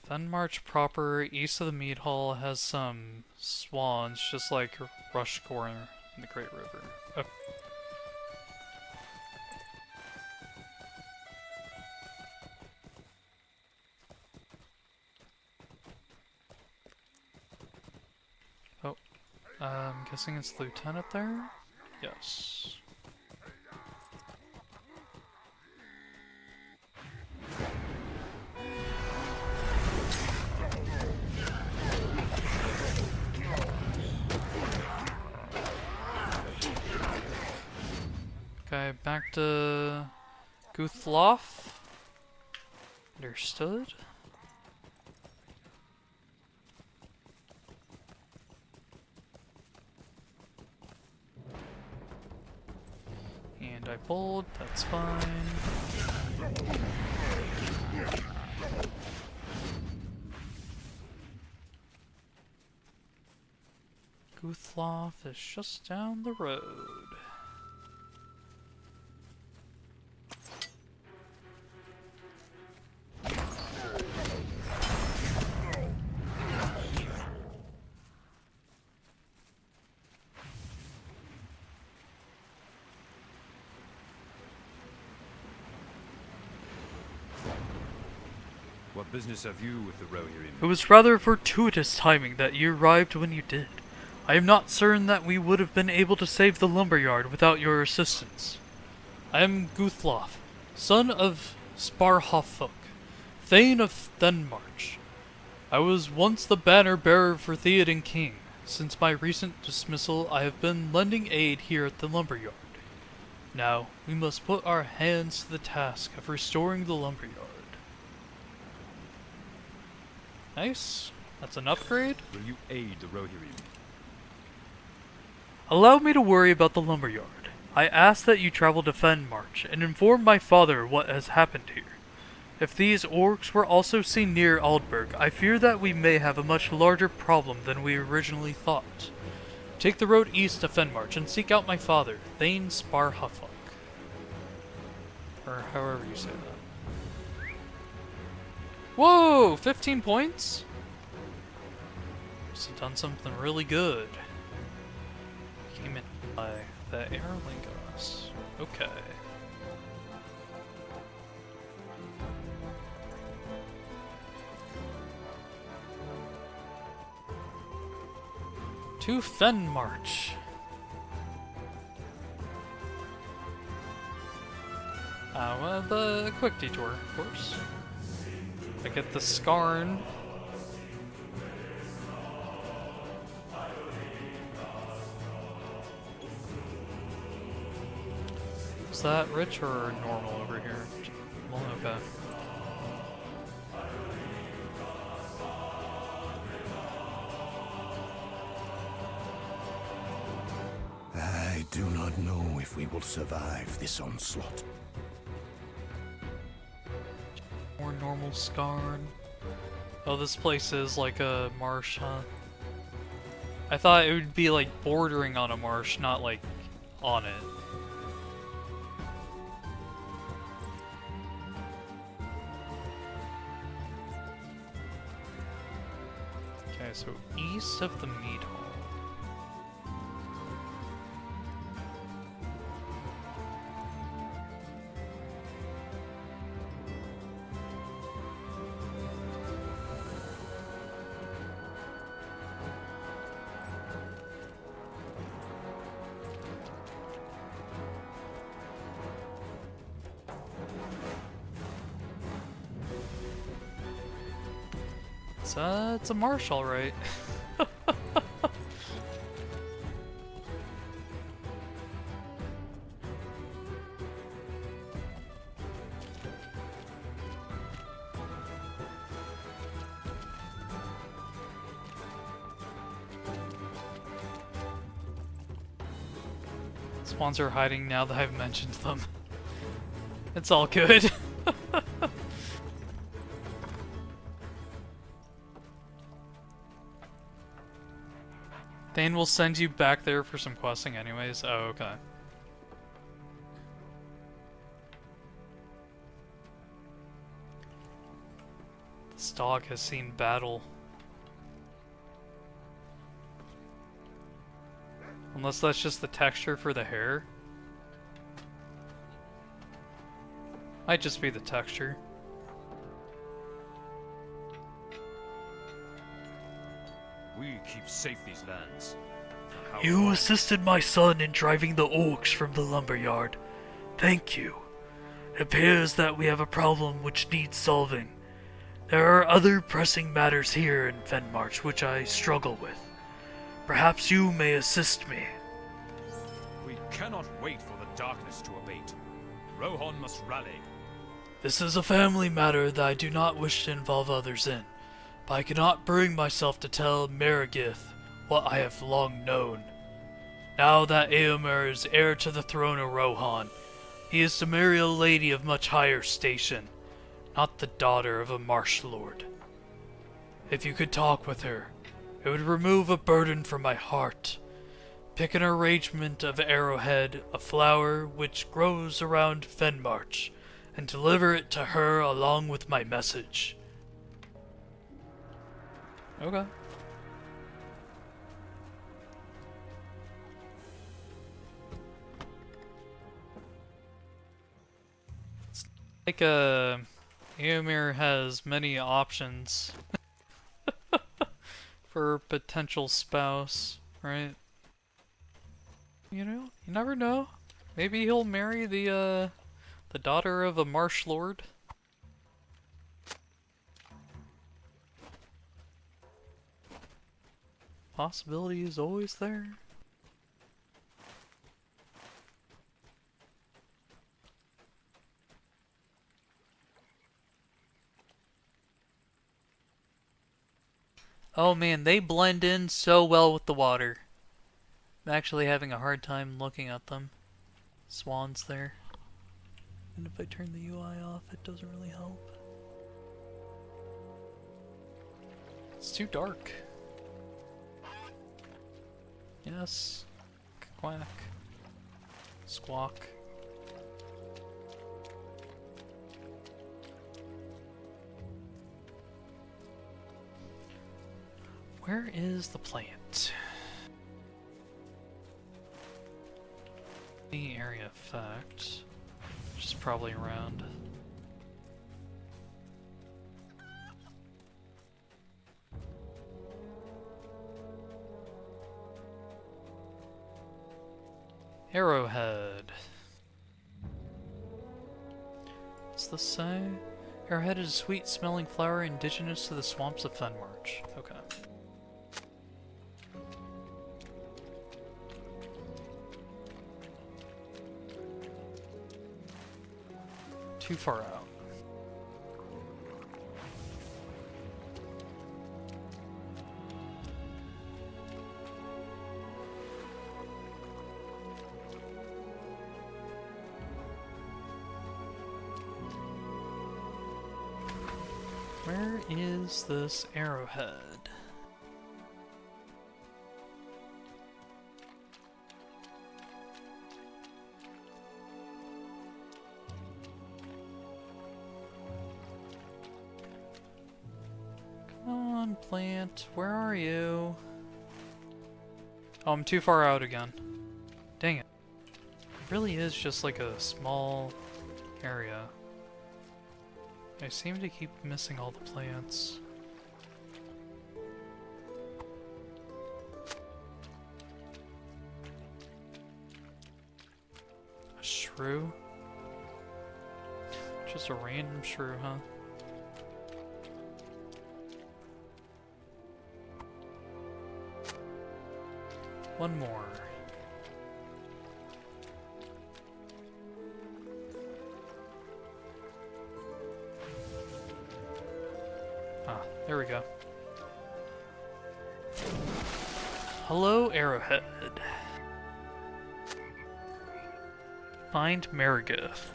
Fenmarch proper, east of the mead hall, has some swans, just like Rushcore in the Great River. Oh. I'm guessing it's the lieutenant there? Yes. Okay, back to Guthloff. Understood. And I pulled, that's fine. Guthloff is just down the road. What business have you with the Rohirrim? It was rather fortuitous timing that you arrived when you did. I am not certain that we would have been able to save the lumberyard without your assistance. I am Guthloff, son of Sparhofuk, Thane of Thenmarch. I was once the banner bearer for Theoden King. Since my recent dismissal, I have been lending aid here at the lumberyard. Now, we must put our hands to the task of restoring the lumberyard. Nice. That's an upgrade. Will you aid the Rohirrim? Allow me to worry about the lumberyard. I ask that you travel to Fenmarch and inform my father what has happened here. If these orcs were also seen near Aldburg, I fear that we may have a much larger problem than we originally thought. Take the road east to Fenmarch and seek out my father, Thane Sparhofuk. Or however you say that. Whoa! 15 points? Must have done something really good. Came in by the Aerolingos. Okay. To Fenmarch. Well, the quick detour, of course. I get the Skarn. Is that rich or normal over here? Well, okay. I do not know if we will survive this onslaught. More normal Skarn. Oh, this place is like a marsh, huh? I thought it would be like bordering on a marsh, not like on it. Okay, so east of the mead hall. It's a marsh, all right. Swans are hiding now that I've mentioned them. It's all good. Thane will send you back there for some questing anyways. Oh, okay. This dog has seen battle. Unless that's just the texture for the hair. Might just be the texture. We keep safe these lands. How You long? assisted my son in driving the orcs from the lumberyard. Thank you. It appears that we have a problem which needs solving. There are other pressing matters here in Fenmarch which I struggle with. Perhaps you may assist me. We cannot wait for the darkness to abate. Rohan must rally. This is a family matter that I do not wish to involve others in, but I cannot bring myself to tell Meregith what I have long known. Now that Eomer is heir to the throne of Rohan, he is to marry a lady of much higher station, not the daughter of a marsh lord. If you could talk with her, it would remove a burden from my heart. Pick an arrangement of arrowhead, a flower which grows around Fenmarch, and deliver it to her along with my message. Okay. It's like Eomer has many options for potential spouse, right? You know, you never know. Maybe he'll marry the daughter of a marsh lord. Possibility is always there. Oh man, they blend in so well with the water. I'm actually having a hard time looking at them. Swans there. And if I turn the UI off, it doesn't really help. It's too dark. Yes. Quack. Squawk. Where is the plant? The area effect, which is probably around. Arrowhead. What's this say? Arrowhead is a sweet-smelling flower indigenous to the swamps of Fenmarch. Okay. Too far out. Where is this arrowhead? Come on, plant. Where are you? Oh, I'm too far out again. Dang it. It really is just like a small area. I seem to keep missing all the plants. A shrew? Just a random shrew, huh? One more. Ah, there we go. Hello, Arrowhead. find Marigith.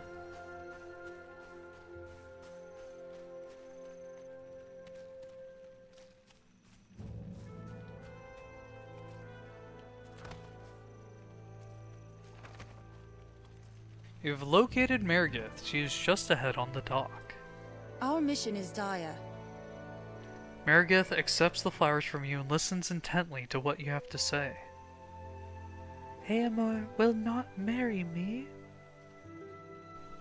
You've located Marigith. She is just ahead on the dock. Our mission is dire. Marigith accepts the flowers from you and listens intently to what you have to say. Eamor will not marry me.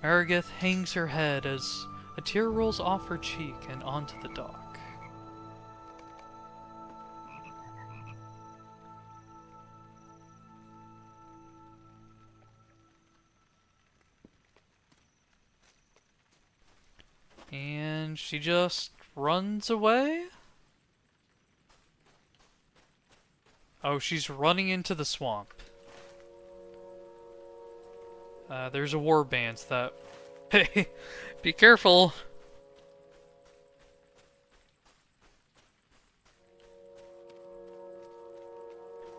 Marigith hangs her head as a tear rolls off her cheek and onto the dock. And she just runs away? Oh, she's running into the swamp. There's a warband that... Hey, be careful!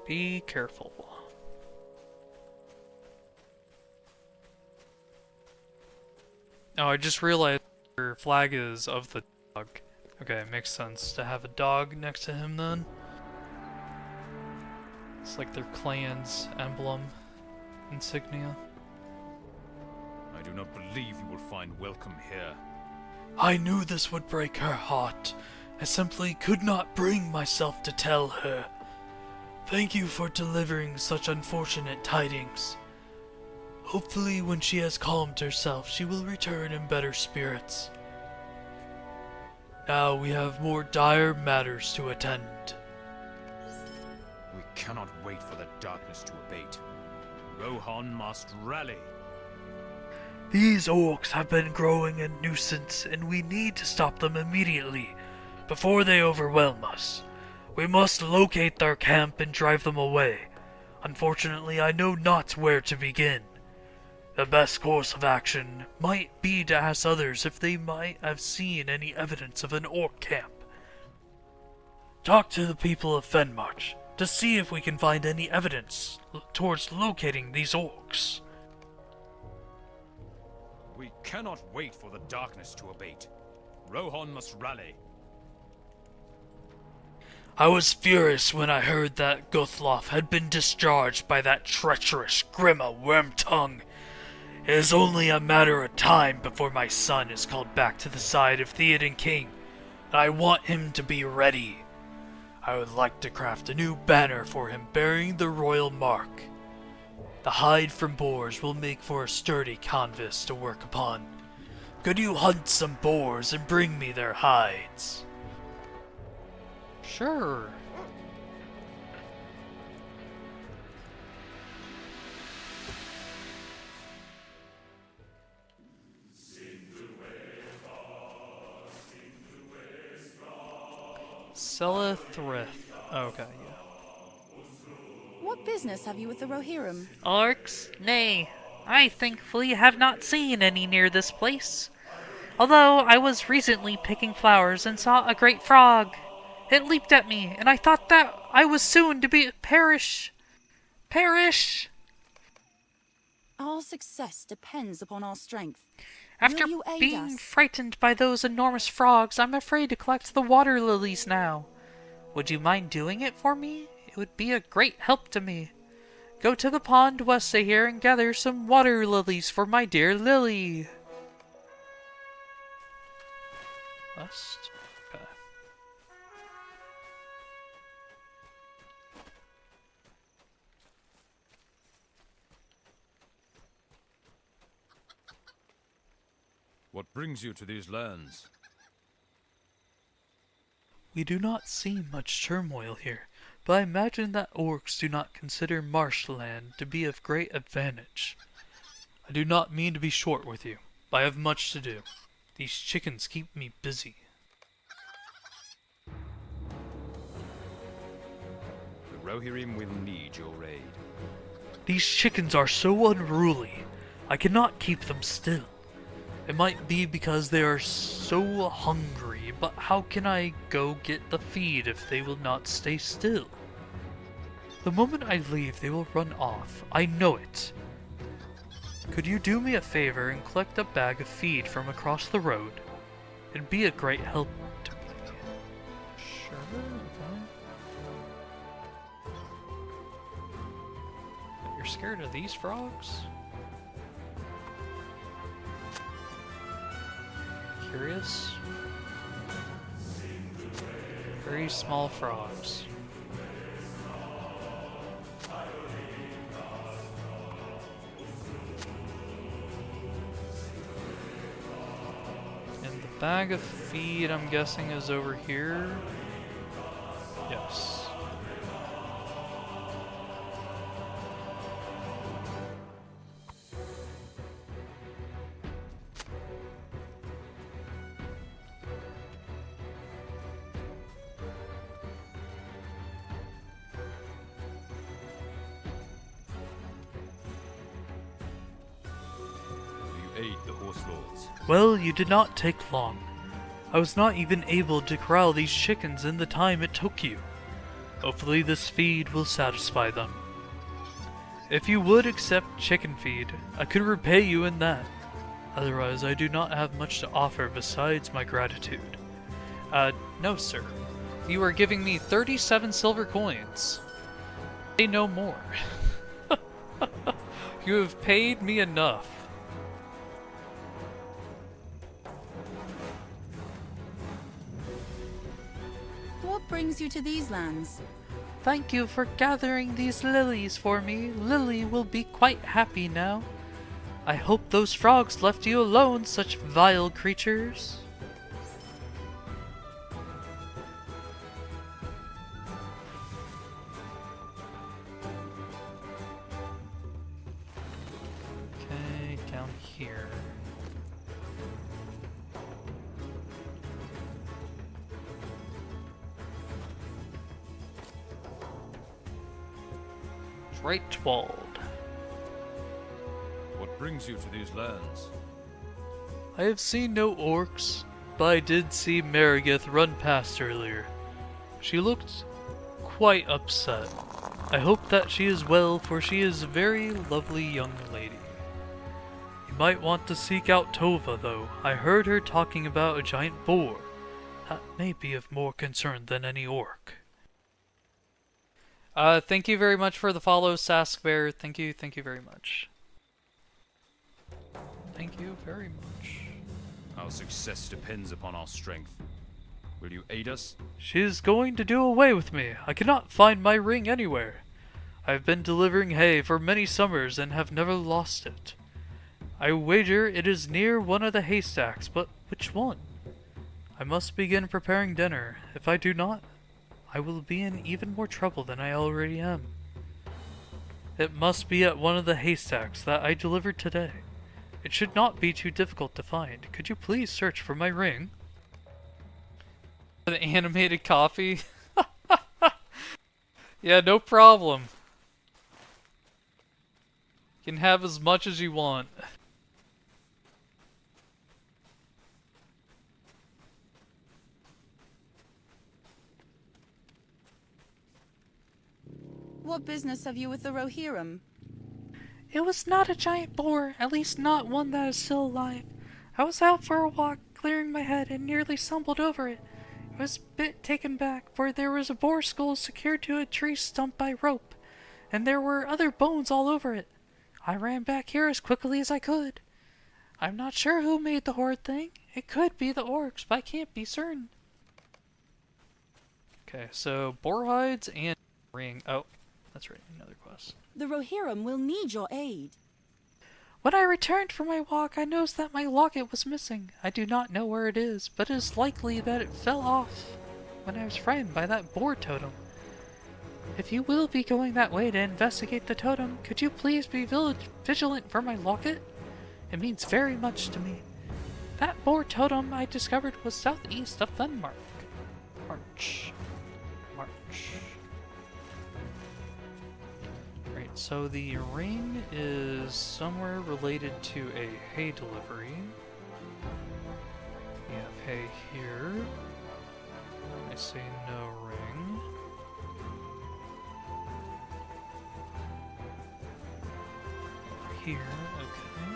Be careful. Oh, I just realized her flag is of the dog. Okay, it makes sense to have a dog next to him then. It's like their clan's emblem, insignia. I do not believe you will find welcome here. I knew this would break her heart. I simply could not bring myself to tell her. Thank you for delivering such unfortunate tidings. Hopefully when she has calmed herself, she will return in better spirits. Now we have more dire matters to attend. We cannot wait for the darkness to abate. Rohan must rally. These orcs have been growing a nuisance, and we need to stop them immediately, before they overwhelm us. We must locate their camp and drive them away. Unfortunately, I know not where to begin. The best course of action might be to ask others if they might have seen any evidence of an orc camp. Talk to the people of Fenmarch to see if we can find any evidence towards locating these orcs. We cannot wait for the darkness to abate. Rohan must rally. I was furious when I heard that Guthlof had been discharged by that treacherous Grima Wormtongue. It is only a matter of time before my son is called back to the side of Theoden King, and I want him to be ready. I would like to craft a new banner for him bearing the royal mark. The hide from boars will make for a sturdy canvas to work upon. Could you hunt some boars and bring me their hides? Sure. Sellethrith. Okay, yeah. What business have you with the Rohirrim? Orcs? Nay, I thankfully have not seen any near this place. Although I was recently picking flowers and saw a great frog. It leaped at me, and I thought that I was soon to be perish. Our success depends upon our strength. After Will you aid being us? frightened by those enormous frogs, I'm afraid to collect the water lilies now. Would you mind doing it for me? It would be a great help to me. Go to the pond west of here and gather some water lilies for my dear Lily. West? Okay. What brings you to these lands? We do not see much turmoil here, but I imagine that orcs do not consider marshland to be of great advantage. I do not mean to be short with you, but I have much to do. These chickens keep me busy. The Rohirrim will need your aid. These chickens are so unruly. I cannot keep them still. It might be because they are so hungry, but how can I go get the feed if they will not stay still? The moment I leave, they will run off. I know it. Could you do me a favor and collect a bag of feed from across the road? It'd be a great help to me. Sure, okay. You're scared of these frogs? Curious? Very small frogs. And the bag of feed, I'm guessing, is over here. Yes. Aid the horse lords. Well, you did not take long. I was not even able to corral these chickens in the time it took you. Hopefully this feed will satisfy them. If you would accept chicken feed, I could repay you in that. Otherwise, I do not have much to offer besides my gratitude. No, sir. You are giving me 37 silver coins. Say no more. You have paid me enough. What brings you to these lands? Thank you for gathering these lilies for me. Lily will be quite happy now. I hope those frogs left you alone, such vile creatures. Okay, down here. Reitwald. What brings you to these lands? I have seen no orcs, but I did see Marigith run past earlier. She looked quite upset. I hope that she is well, for she is a very lovely young lady. You might want to seek out Tova, though. I heard her talking about a giant boar. That may be of more concern than any orc. Thank you very much for the follow, Saskbear. Thank you very much. Thank you very much. Our success depends upon our strength. Will you aid us? She is going to do away with me. I cannot find my ring anywhere. I have been delivering hay for many summers and have never lost it. I wager it is near one of the haystacks, but which one? I must begin preparing dinner. If I do not, I will be in even more trouble than I already am. It must be at one of the haystacks that I delivered today. It should not be too difficult to find. Could you please search for my ring? An animated copy? Yeah, no problem. You can have as much as you want. What business have you with the Rohirrim? It was not a giant boar, at least not one that is still alive. I was out for a walk, clearing my head, and nearly stumbled over it. I was a bit taken back, for there was a boar skull secured to a tree stump by rope, and there were other bones all over it. I ran back here as quickly as I could. I'm not sure who made the horrid thing. It could be the orcs, but I can't be certain. Okay, so boar hides and ring. Oh, that's right, another quest. The Rohirrim will need your aid. When I returned from my walk, I noticed that my locket was missing. I do not know where it is, but it is likely that it fell off when I was frightened by that boar totem. If you will be going that way to investigate the totem, could you please be vigilant for my locket? It means very much to me. That boar totem I discovered was southeast of Denmark. March. Right, so the ring is somewhere related to a hay delivery. We have hay here. I see no ring. Over here, okay.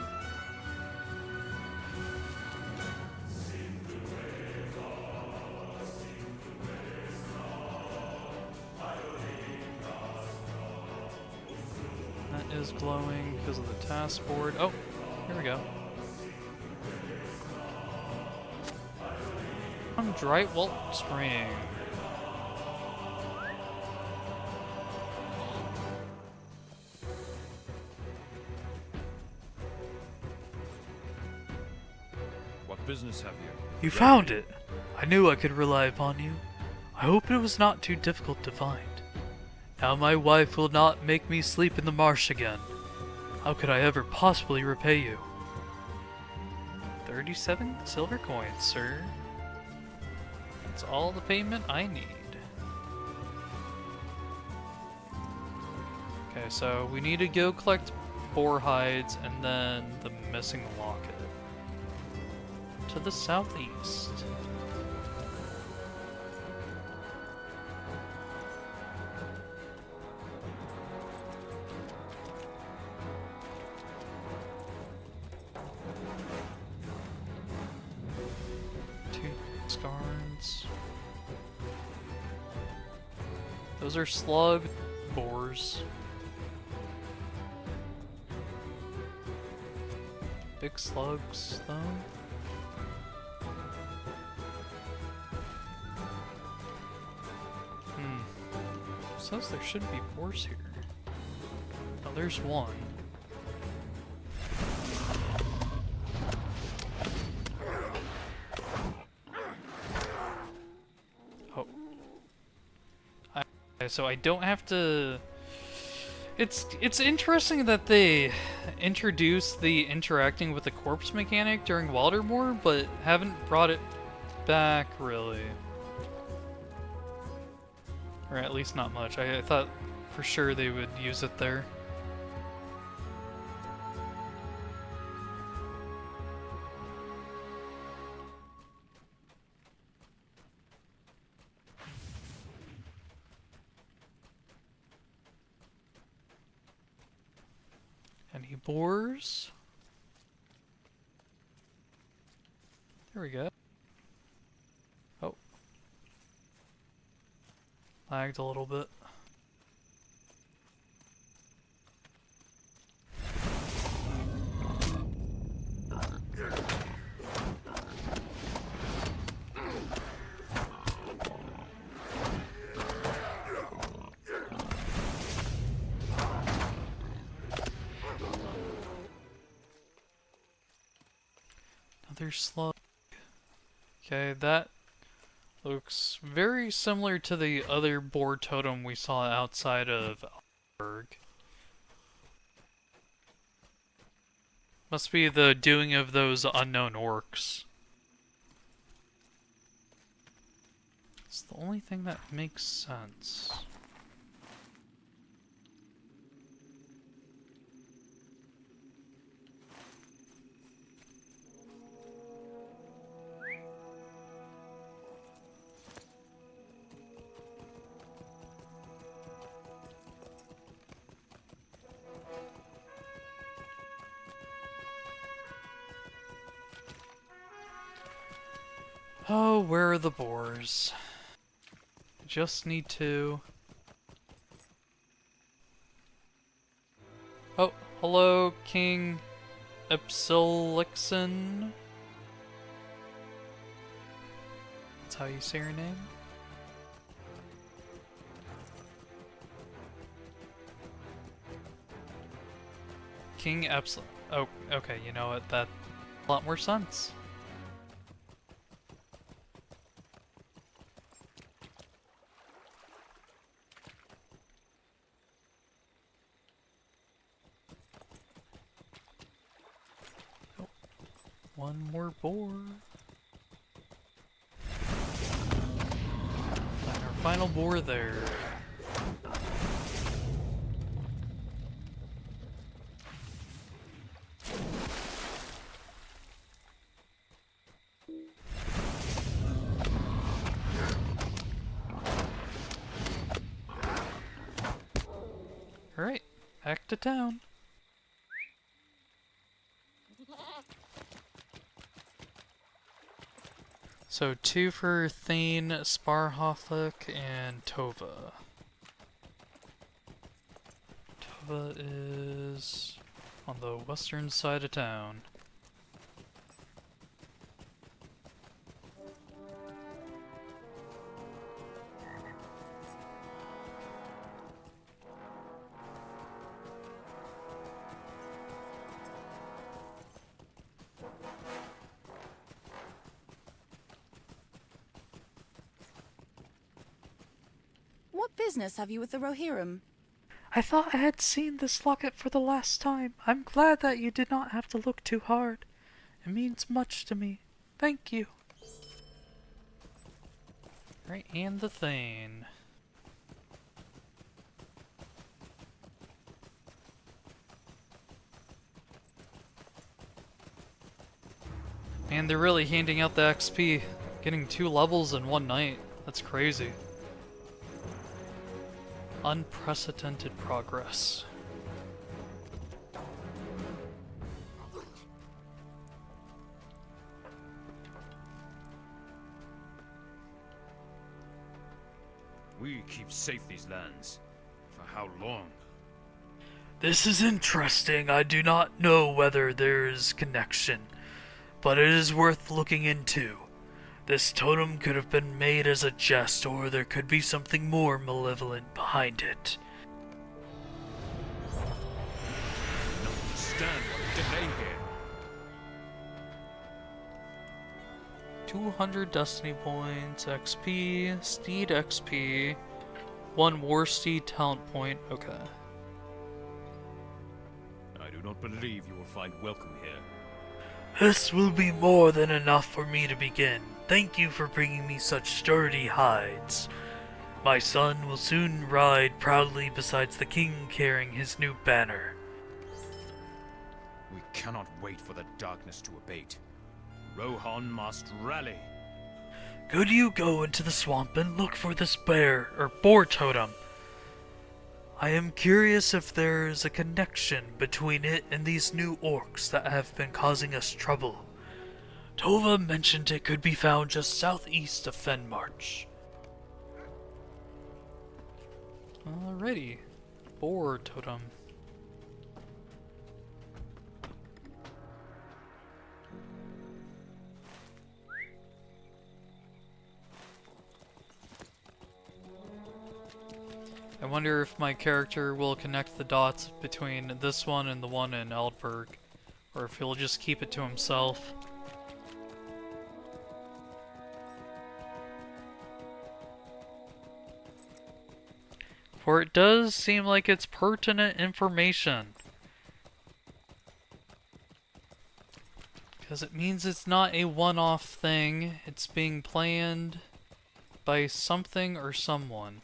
is glowing because of the task board. Oh, here we go. Drywalt Spring. What business have you? You found it! I knew I could rely upon you. I hope it was not too difficult to find. Now my wife will not make me sleep in the marsh again. How could I ever possibly repay you? 37 silver coins, sir. That's all the payment I need. Okay, so we need to go collect boar hides and then the missing locket. To the southeast. Scarns. Those are slug boars. Big slugs, though. Says there should be boars here. Oh, there's one. So I don't have to... It's interesting that they introduced the interacting with the corpse mechanic during Wildermore, but haven't brought it back, really. Or at least not much. I thought for sure they would use it there. Any boars? There we go. Oh. Lagged a little bit. Another slug. Okay, that looks very similar to the other boar totem we saw outside of Alberg. Must be the doing of those unknown orcs. It's the only thing that makes sense. Oh, where are the boars? Just need to... Oh, hello, King Epsilixon. That's how you say your name? King Epsil... Oh, okay, you know what, that... a lot more sense. One more boar. And our final boar there. Alright, back to town. So 2 for Thane, Sparhothuk, and Tova. Tova is on the western side of town. What business have you with the Rohirrim? I thought I had seen this locket for the last time. I'm glad that you did not have to look too hard. It means much to me. Thank you. Right, and the Thane. Man, they're really handing out the XP. Getting 2 levels in one night. That's crazy. Unprecedented progress. We keep safe these lands. For how long? This is interesting. I do not know whether there is connection, but it is worth looking into. This totem could have been made as a jest, or there could be something more malevolent behind it. I don't understand what delay here. 200 destiny points, XP, steed XP, 1 war steed talent point, okay. I do not believe you will find welcome here. This will be more than enough for me to begin. Thank you for bringing me such sturdy hides. My son will soon ride proudly beside the king carrying his new banner. We cannot wait for the darkness to abate. Rohan must rally. Could you go into the swamp and look for this bear or boar totem? I am curious if there is a connection between it and these new orcs that have been causing us trouble. Tova mentioned it could be found just southeast of Fenmarch. Alrighty. Boar totem. I wonder if my character will connect the dots between this one and the one in Eldberg, or if he'll just keep it to himself. For it does seem like it's pertinent information. Because it means it's not a one-off thing, it's being planned by something or someone.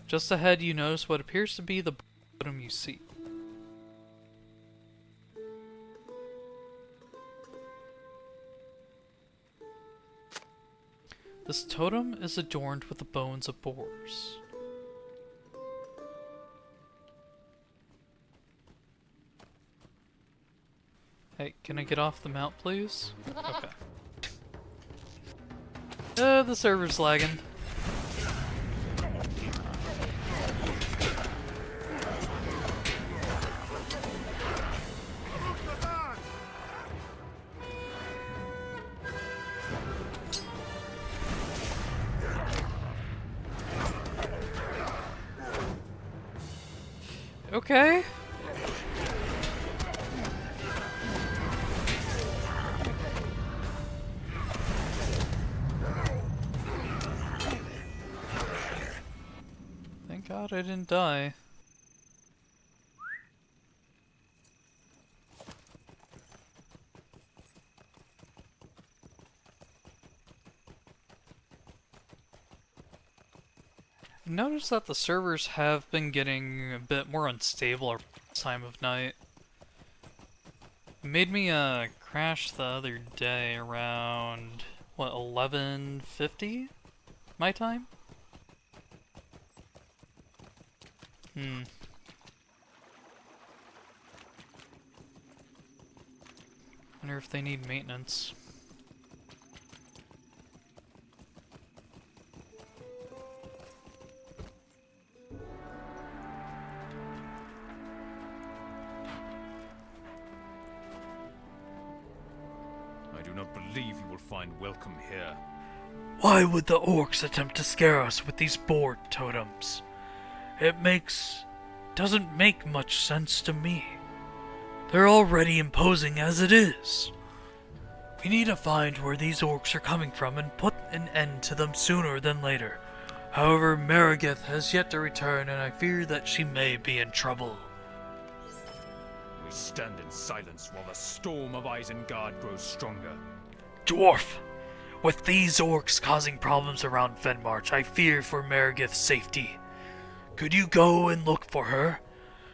Just ahead, you notice what appears to be the bottom you see. This totem is adorned with the bones of boars. Hey, can I get off the mount, please? Okay. The server's lagging. Okay. Thank God I didn't die. Notice that the servers have been getting a bit more unstable at this time of night. It made me crash the other day around what, 11:50 my time? Wonder if they need maintenance. believe you will find welcome here. Why would the orcs attempt to scare us with these board totems? Doesn't make much sense to me. They're already imposing as it is. We need to find where these orcs are coming from and put an end to them sooner than later. However, Maragith has yet to return, and I fear that she may be in trouble. We stand in silence while the storm of Isengard grows stronger. Dwarf! With these orcs causing problems around Fenmarch, I fear for Maragith's safety. Could you go and look for her?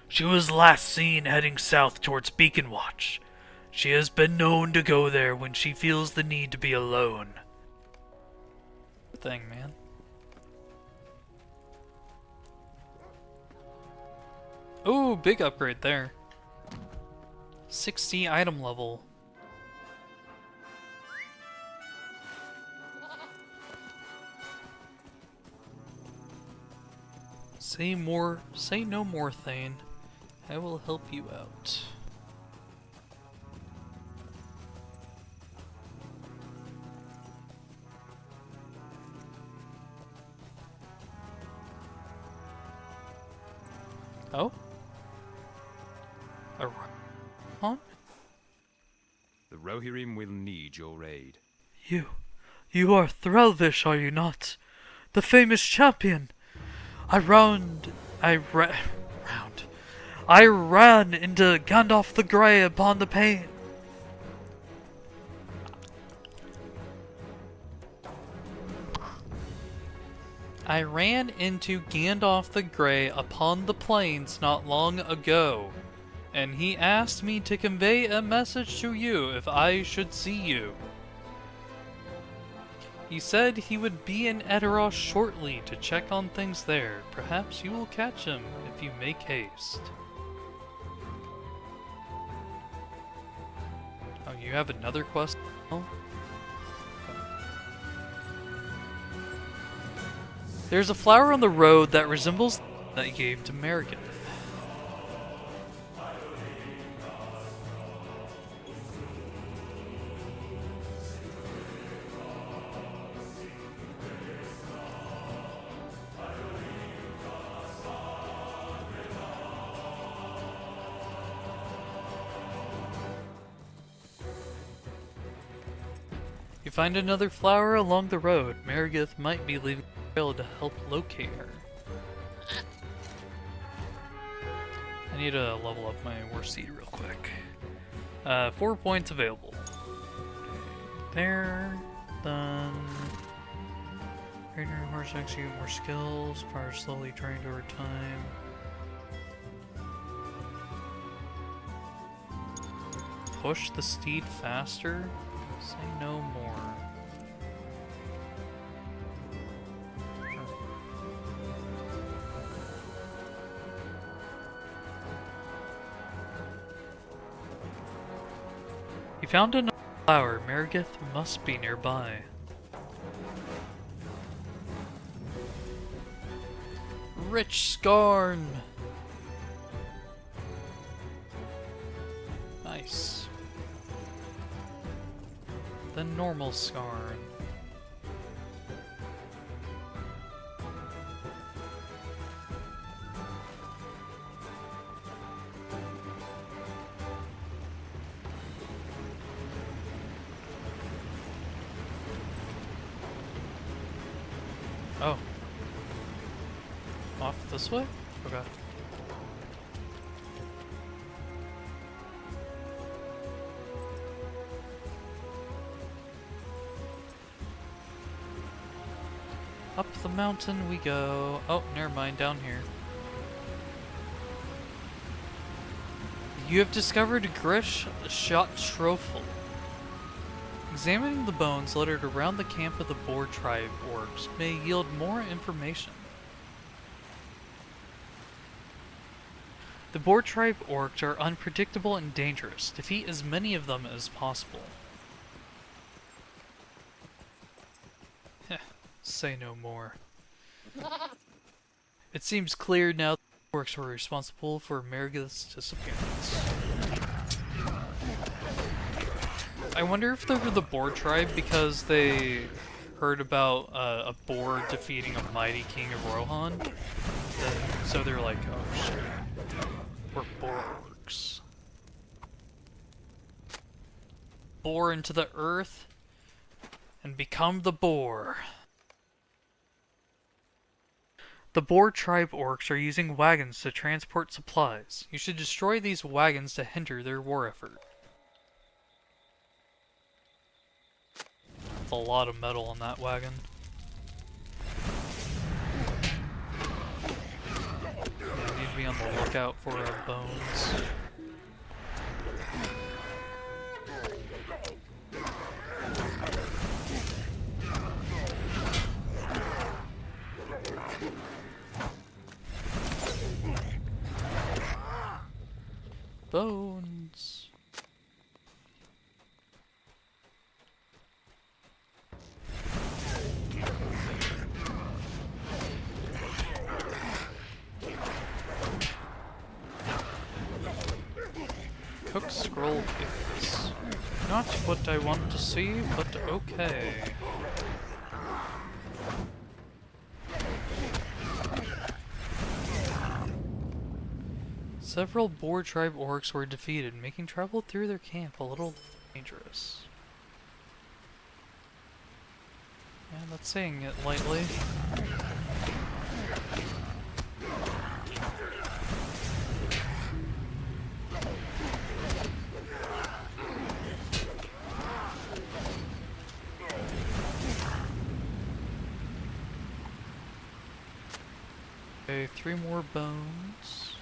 She was last seen heading south towards Beacon Watch. She has been known to go there when she feels the need to be alone. Thing, man. Ooh, big upgrade there. 60 item level. Say no more, Thane. I will help you out. Oh? A Rohan? The Rohirrim will need your aid. You are Threlvish, are you not? The famous champion! I ran into Gandalf the Grey upon the plain. I ran into Gandalf the Grey upon the plains not long ago, and he asked me to convey a message to you if I should see you. He said he would be in Edoras shortly to check on things there. Perhaps you will catch him if you make haste. Oh, you have another quest? Oh. There's a flower on the road that resembles that you gave to Maragith. You find another flower along the road. Maragith might be leaving a trail to help locate her. I need to level up my war seed real quick. 4 points available. There. Done. Trainer horse execute more skills. Power slowly trained over time. Push the steed faster. Say no more. You found another flower. Maragith must be nearby. Rich Scarn! Nice. The normal Scarn. Oh. Off this way? Okay. Up the mountain we go. Oh, never mind, down here. You have discovered Grish Shot Trofel. Examining the bones littered around the camp of the Boar tribe orcs may yield more information. The Boar tribe orcs are unpredictable and dangerous. Defeat as many of them as possible. Say no more. It seems clear now that the orcs were responsible for Maragith's disappearance. I wonder if they're the Boar tribe because they heard about a boar defeating a mighty king of Rohan. So they're like, oh shit, we're boar orcs. Bore into the earth and become the boar. The Boar tribe orcs are using wagons to transport supplies. You should destroy these wagons to hinder their war effort. That's a lot of metal on that wagon. I need to be on the lookout for bones. Bones. Cook scroll gifts. Not what I want to see, but okay. Several Boar tribe orcs were defeated, making travel through their camp a little dangerous. Yeah, that's saying it lightly. Okay, 3 more bones.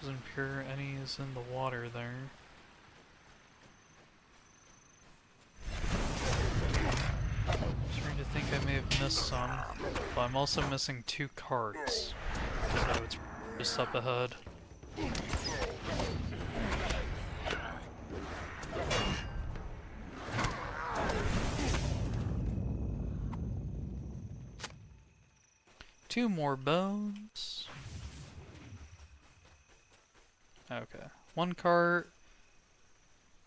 Doesn't appear any is in the water there. Trying to think I may have missed some, but I'm also missing 2 carts. So it's just up ahead. Two more bones. Okay. 1 cart,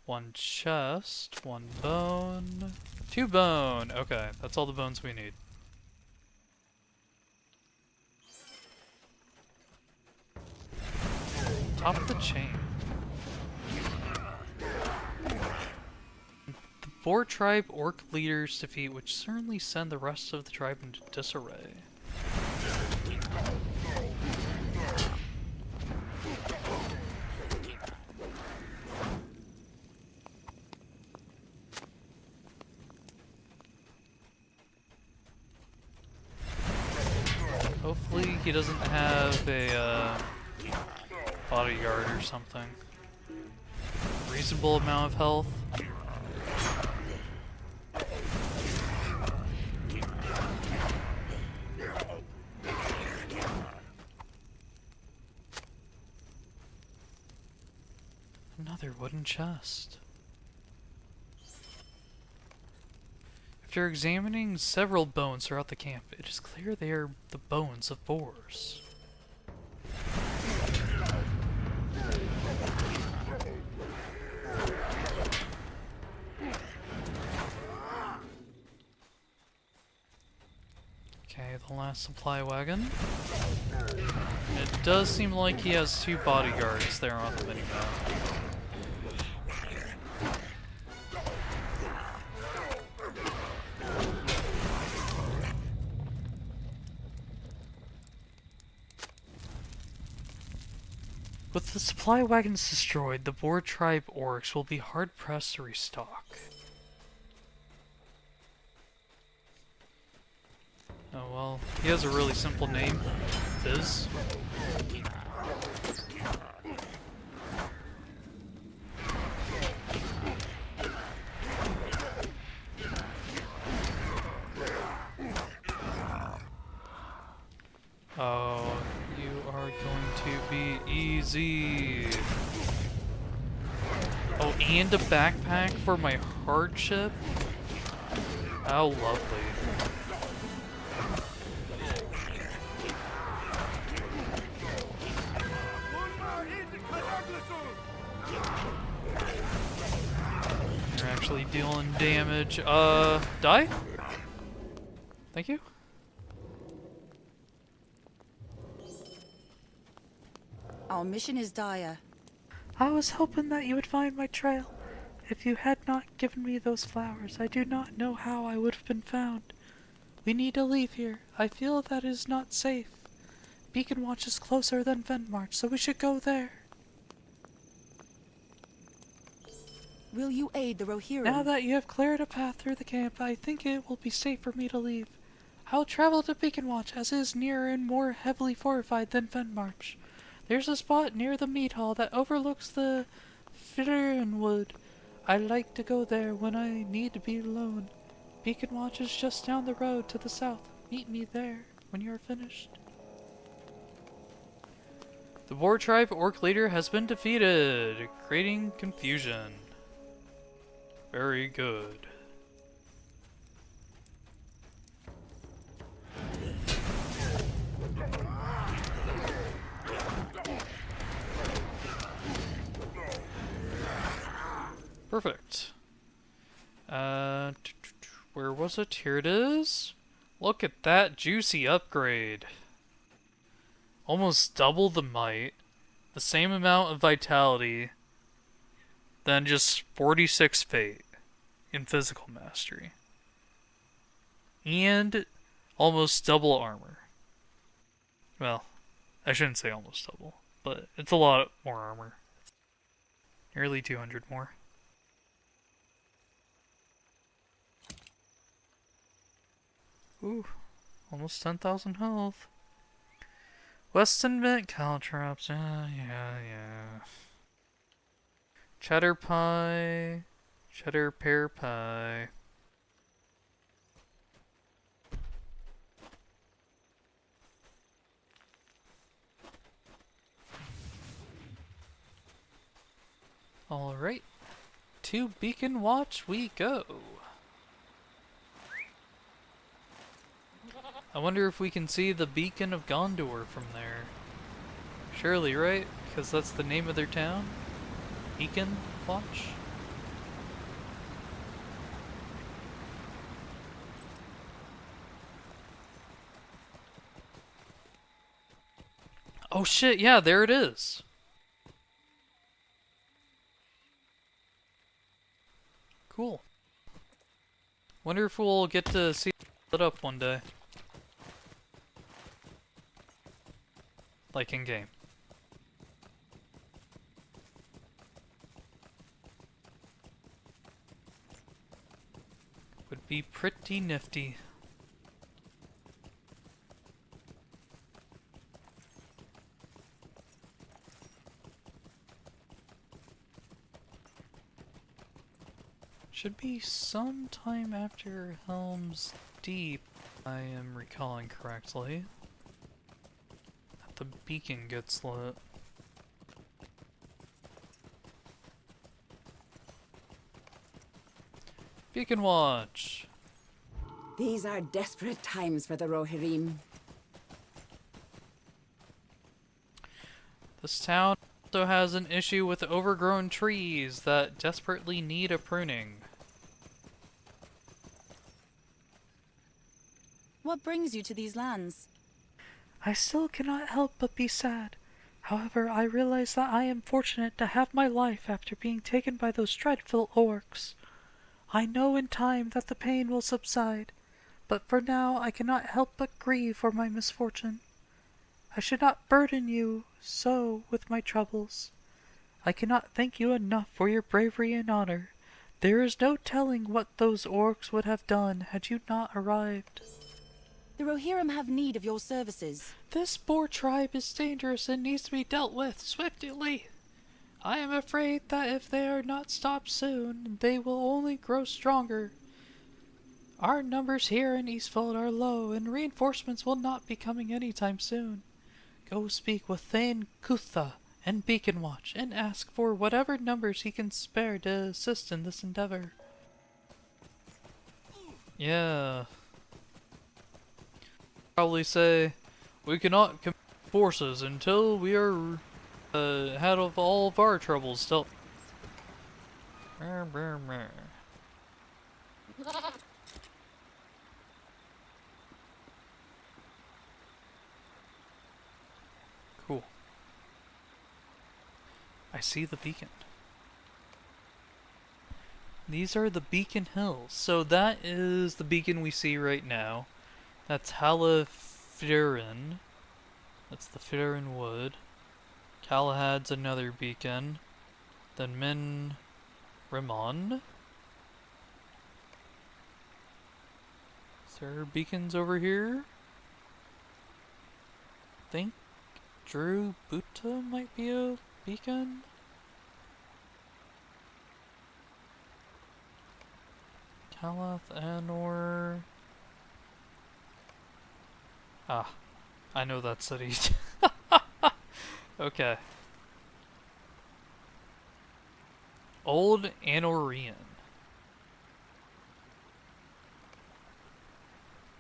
1 chest, 1 bone, 2 bone. Okay, that's all the bones we need. Top of the chain. The Boar tribe orc leaders defeat, which certainly send the rest of the tribe into disarray. Hopefully he doesn't have a bodyguard or something. Reasonable amount of health. Another wooden chest. After examining several bones throughout the camp, it is clear they are the bones of boars. Okay, the last supply wagon. It does seem like he has 2 bodyguards there on the minimap. With the supply wagons destroyed, the Boar tribe orcs will be hard-pressed to restock. Oh well, he has a really simple name. Fizz. Oh, you are going to be easy. Oh, and a backpack for my hardship? How lovely. You're actually dealing damage. Die? Thank you. Our mission is dire. I was hoping that you would find my trail. If you had not given me those flowers, I do not know how I would have been found. We need to leave here. I feel that it is not safe. Beacon Watch is closer than Ventmarch, so we should go there. Will you aid the Rohirrim? Now that you have cleared a path through the camp, I think it will be safe for me to leave. I'll travel to Beacon Watch, as it is nearer and more heavily fortified than Ventmarch. There's a spot near the mead hall that overlooks the Wood. I like to go there when I need to be alone. Beacon Watch is just down the road to the south. Meet me there when you are finished. The Boar Tribe Orc leader has been defeated, creating confusion. Very good. Perfect. Where was it? Here it is. Look at that juicy upgrade. Almost double the might, the same amount of vitality, then just 46 fate in physical mastery. And almost double armor. Well, I shouldn't say almost double, but it's a lot more armor. Nearly 200 more. Ooh, almost 10,000 health. Weston Mint Caltrops, yeah. Cheddar pie, cheddar pear pie. Alright, to Beacon Watch we go. I wonder if we can see the Beacon of Gondor from there. Surely, right? Because that's the name of their town? Beacon Watch? Oh shit, yeah, there it is! Cool. Wonder if we'll get to see it up one day. Like in game. Would be pretty nifty. Should be sometime after Helm's Deep, I am recalling correctly. The beacon gets lit. Beacon Watch! These are desperate times for the Rohirrim. This town also has an issue with overgrown trees that desperately need a pruning. What brings you to these lands? I still cannot help but be sad. However, I realize that I am fortunate to have my life after being taken by those dreadful orcs. I know in time that the pain will subside, but for now I cannot help but grieve for my misfortune. I should not burden you so with my troubles. I cannot thank you enough for your bravery and honor. There is no telling what those orcs would have done had you not arrived. The Rohirrim have need of your services. This boar tribe is dangerous and needs to be dealt with swiftly. I am afraid that if they are not stopped soon, they will only grow stronger. Our numbers here in Eastfold are low, and reinforcements will not be coming anytime soon. Go speak with Thane Kutha and Beacon Watch, and ask for whatever numbers he can spare to assist in this endeavor. Yeah. Probably say, we cannot commit forces until we are ahead of all of our troubles dealt. Cool. I see the beacon. These are the beacon hills. So that is the beacon we see right now. That's Halafirin. That's the Firin Wood. Calahad's another beacon. Then Min Rimon. Is there beacons over here? I think Drew Buta might be a beacon. Kalath Anor. Ah, I know that city. Okay. Old Anorian.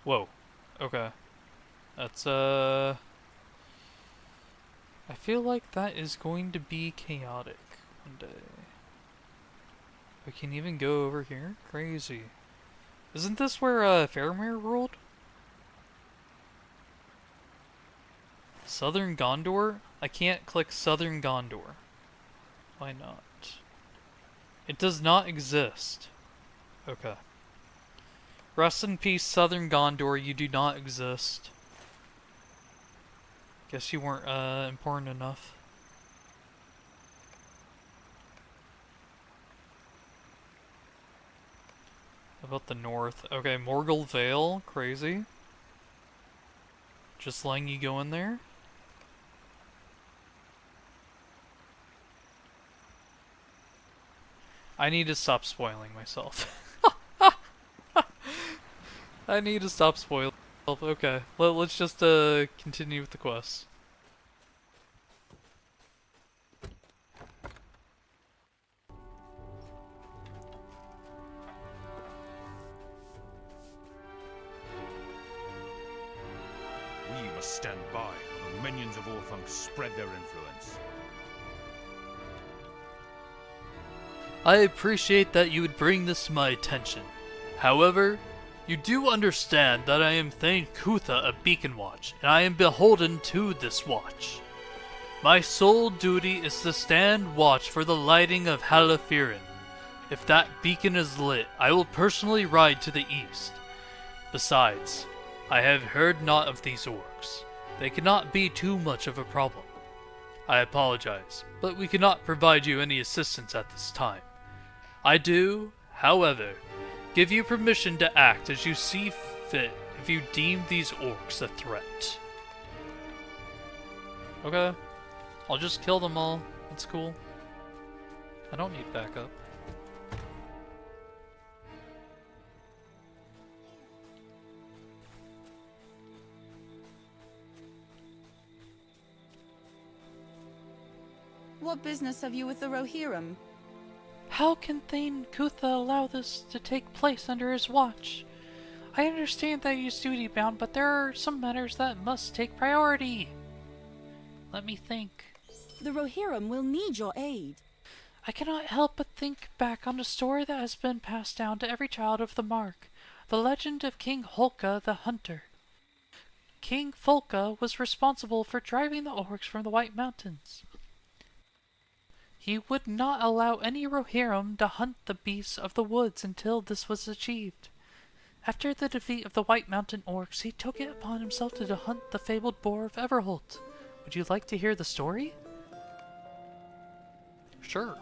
Whoa. Okay. That's, I feel like that is going to be chaotic one day. We can even go over here? Crazy. Isn't this where, Faramir ruled? Southern Gondor? I can't click Southern Gondor. Why not? It does not exist. Okay. Rest in peace, Southern Gondor, you do not exist. Guess you weren't, important enough. How about the north? Okay, Morgul Vale, crazy. Just letting you go in there. I need to stop spoiling myself. I need to stop spoiling myself. Okay, let's just continue with the quest. We must stand by while the minions of Orthanc spread their influence. I appreciate that you would bring this to my attention. However, you do understand that I am Thane Kutha of Beacon Watch, and I am beholden to this watch. My sole duty is to stand watch for the lighting of Halafirin. If that beacon is lit, I will personally ride to the east. Besides, I have heard naught of these orcs. They cannot be too much of a problem. I apologize, but we cannot provide you any assistance at this time. I do, however, give you permission to act as you see fit if you deem these orcs a threat. Okay, I'll just kill them all. That's cool. I don't need backup. What business have you with the Rohirrim? How can Thane Kutha allow this to take place under his watch? I understand that he's duty-bound, but there are some matters that must take priority. Let me think. The Rohirrim will need your aid. I cannot help but think back on a story that has been passed down to every child of the Mark, the legend of King Holka the Hunter. King Folka was responsible for driving the orcs from the White Mountains. He would not allow any Rohirrim to hunt the beasts of the woods until this was achieved. After the defeat of the White Mountain orcs, he took it upon himself to hunt the fabled boar of Everholt. Would you like to hear the story? Sure.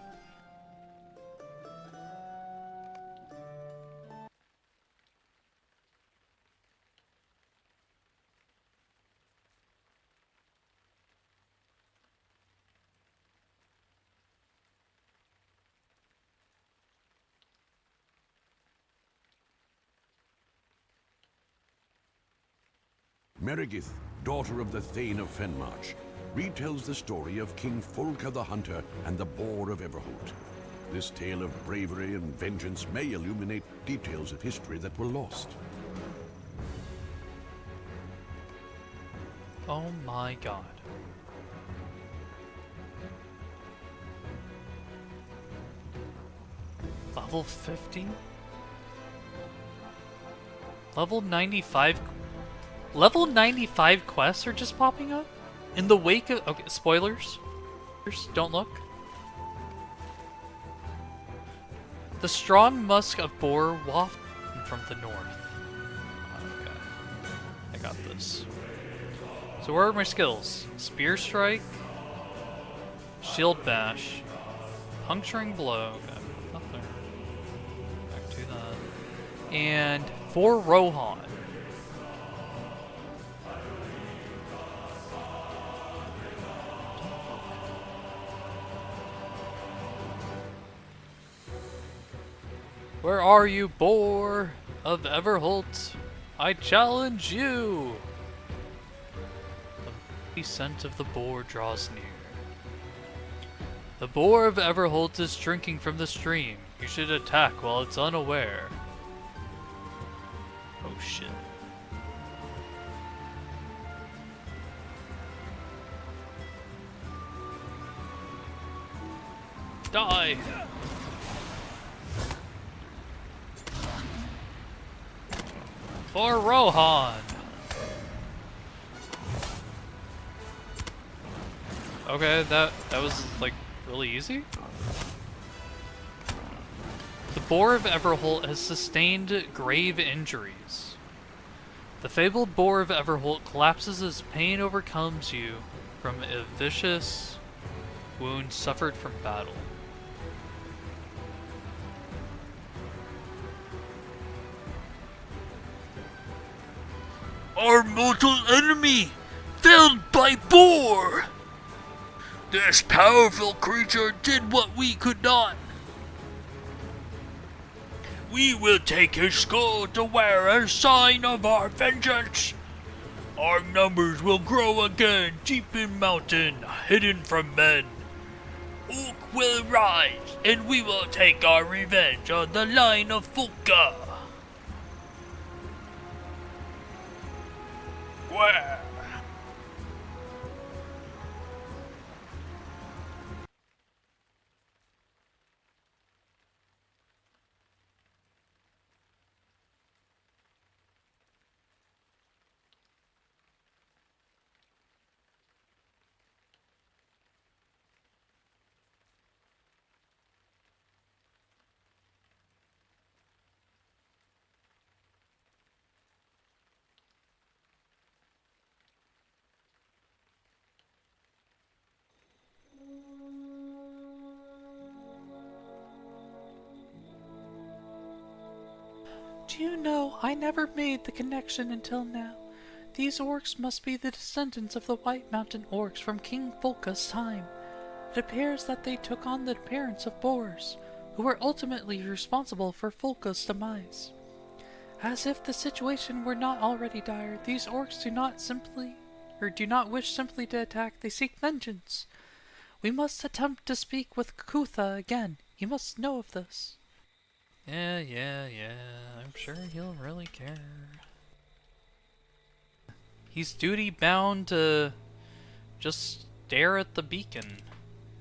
Merigith, daughter of the Thane of Fenmarch, retells the story of King Folka the Hunter and the Boar of Everholt. This tale of bravery and vengeance may illuminate details of history that were lost. Oh my god. Level 50? Level 95... Level 95 quests are just popping up? In the wake of... Okay, spoilers. Don't look. The strong musk of boar waft from the north. Okay. I got this. So where are my skills? Spear strike, shield bash, puncturing blow. Okay, nothing. Back to that. And for Rohan. Where are you, boar of Everholt? I challenge you! The scent of the boar draws near. The boar of Everholt is drinking from the stream. You should attack while it's unaware. Oh shit. Die! For Rohan! Okay, that was, like, really easy? The boar of Everholt has sustained grave injuries. The fabled boar of Everholt collapses as pain overcomes you from a vicious wound suffered from battle. Our mortal enemy, felled by boar! This powerful creature did what we could not. We will take his skull to wear as sign of our vengeance. Our numbers will grow again deep in mountain, hidden from men. Oak will rise, and we will take our revenge on the line of Fulka. Where? Do you know, I never made the connection until now. These orcs must be the descendants of the White Mountain orcs from King Folka's time. It appears that they took on the appearance of boars, who were ultimately responsible for Folka's demise. As if the situation were not already dire, these orcs do not wish simply to attack, they seek vengeance. We must attempt to speak with Kutha again. He must know of this. Yeah. I'm sure he'll really care. He's duty bound to just stare at the beacon.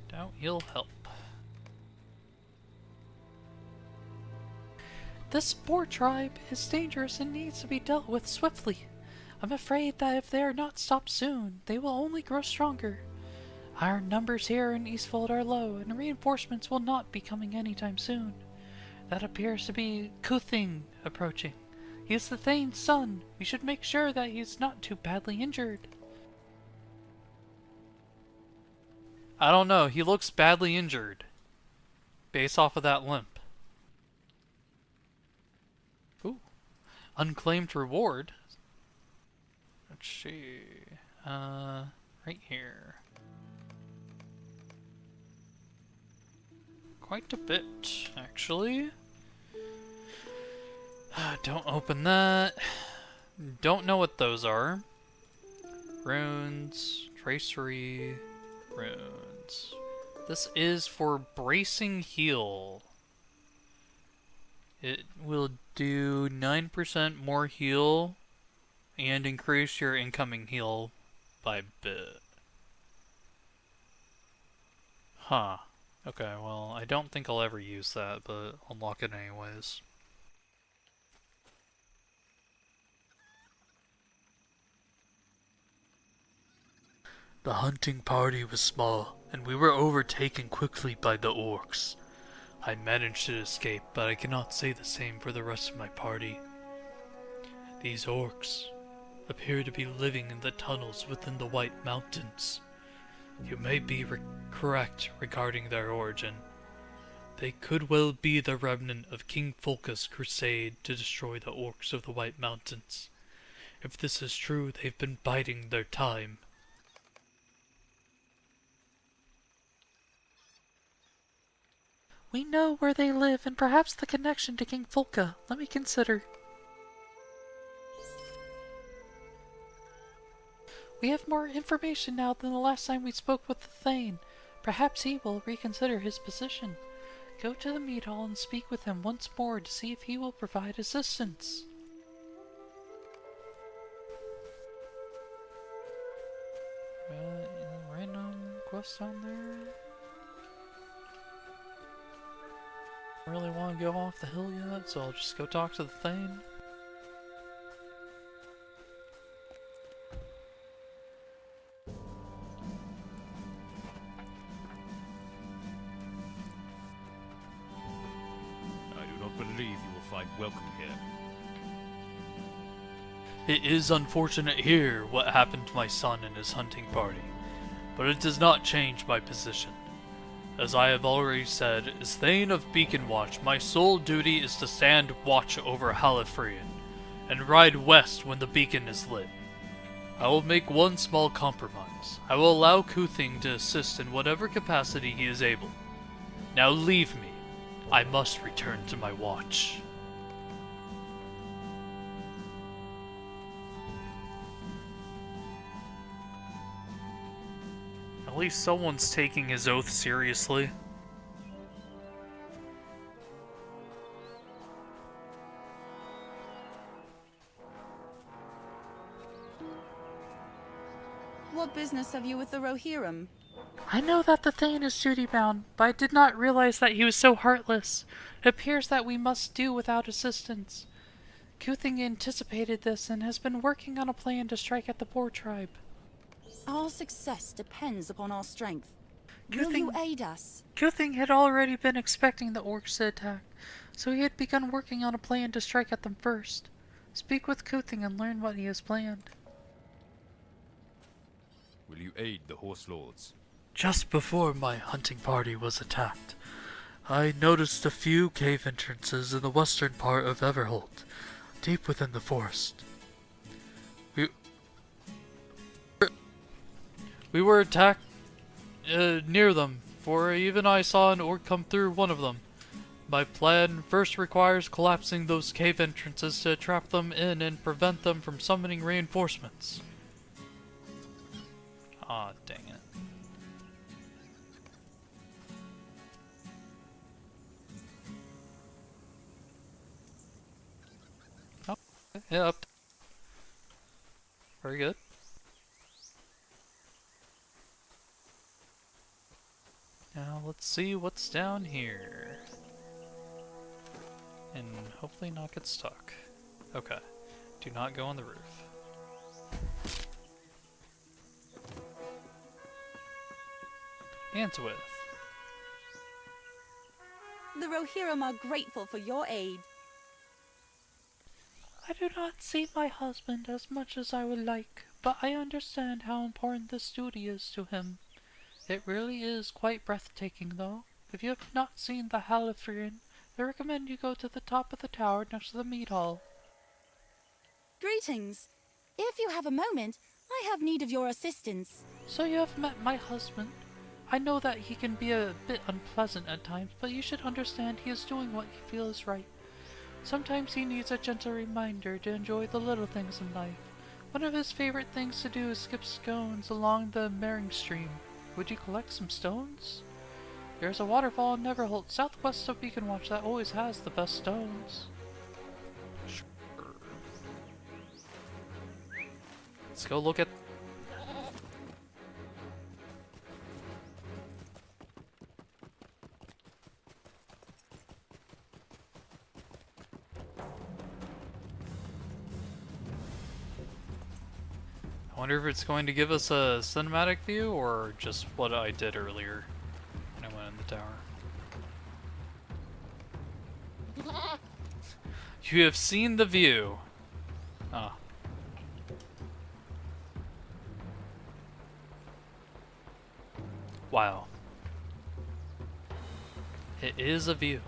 Doubt he'll help. This boar tribe is dangerous and needs to be dealt with swiftly. I'm afraid that if they are not stopped soon, they will only grow stronger. Our numbers here in Eastfold are low, and reinforcements will not be coming anytime soon. That appears to be Kuthing approaching. He is the Thane's son. We should make sure that he is not too badly injured. I don't know, he looks badly injured. Based off of that limp. Ooh. Unclaimed reward. Let's see. Right here. Quite a bit, actually. Don't open that. Don't know what those are. Runes, tracery, runes. This is for bracing heal. It will do 9% more heal and increase your incoming heal by a bit. Huh. Okay, well, I don't think I'll ever use that, but I'll lock it anyways. The hunting party was small, and we were overtaken quickly by the orcs. I managed to escape, but I cannot say the same for the rest of my party. These orcs appear to be living in the tunnels within the White Mountains. You may be correct regarding their origin. They could well be the remnant of King Folka's crusade to destroy the orcs of the White Mountains. If this is true, they've been biding their time. We know where they live and perhaps the connection to King Folka. Let me consider. We have more information now than the last time we spoke with the Thane. Perhaps he will reconsider his position. Go to the mead hall and speak with him once more to see if he will provide assistance. Random quest down there. I really want to go off the hill yet, so I'll just go talk to the Thane. I do not believe you will find welcome here. It is unfortunate here what happened to my son and his hunting party, but it does not change my position. As I have already said, as Thane of Beacon Watch, my sole duty is to stand watch over Halifrian, and ride west when the beacon is lit. I will make one small compromise. I will allow Kuthing to assist in whatever capacity he is able. Now leave me. I must return to my watch. At least someone's taking his oath seriously. What business have you with the Rohirrim? I know that the Thane is duty-bound, but I did not realize that he was so heartless. It appears that we must do without assistance. Kuthing anticipated this and has been working on a plan to strike at the poor tribe. Our success depends upon our strength. Will you aid us? Kuthing had already been expecting the orcs to attack, so he had begun working on a plan to strike at them first. Speak with Kuthing and learn what he has planned. Will you aid the Horse Lords? Just before my hunting party was attacked, I noticed a few cave entrances in the western part of Everholt, deep within the forest. We were attacked near them, for even I saw an orc come through one of them. My plan first requires collapsing those cave entrances to trap them in and prevent them from summoning reinforcements. Aw, dang it. Oh, yeah, up. Very good. Now let's see what's down here. And hopefully not get stuck. Okay. Do not go on the roof. Answith. The Rohirrim are grateful for your aid. I do not see my husband as much as I would like, but I understand how important this duty is to him. It really is quite breathtaking, though. If you have not seen the Halifrian, I recommend you go to the top of the tower next to the mead hall. Greetings. If you have a moment, I have need of your assistance. So you have met my husband. I know that he can be a bit unpleasant at times, but you should understand he is doing what he feels right. Sometimes he needs a gentle reminder to enjoy the little things in life. One of his favorite things to do is skip stones along the Mering stream. Would you collect some stones? There's a waterfall in Neverholt, southwest of Beacon Watch, that always has the best stones. Sure. Let's go look at... I Wonder if it's going to give us a cinematic view or just what I did earlier when I went in the tower. You have seen the view. Ah. Wow. It is a view.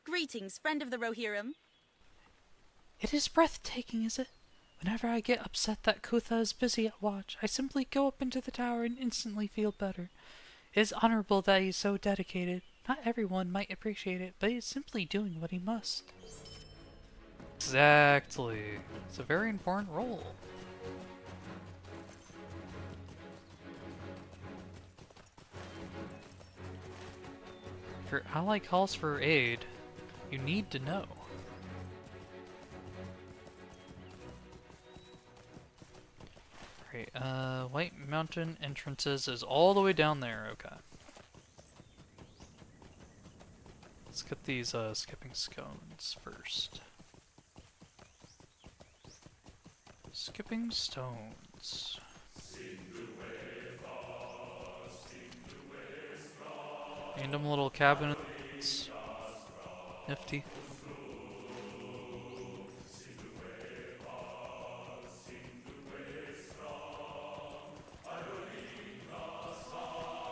Greetings, friend of the Rohirrim. It is breathtaking, is it? Whenever I get upset that Kutha is busy at watch, I simply go up into the tower and instantly feel better. It is honorable that he is so dedicated. Not everyone might appreciate it, but he is simply doing what he must. Exactly. It's a very important role. If your ally calls for aid, you need to know. Right, White Mountain entrances is all the way down there, okay. Let's get these skipping stones first. Skipping stones. Random little cabinets. Nifty.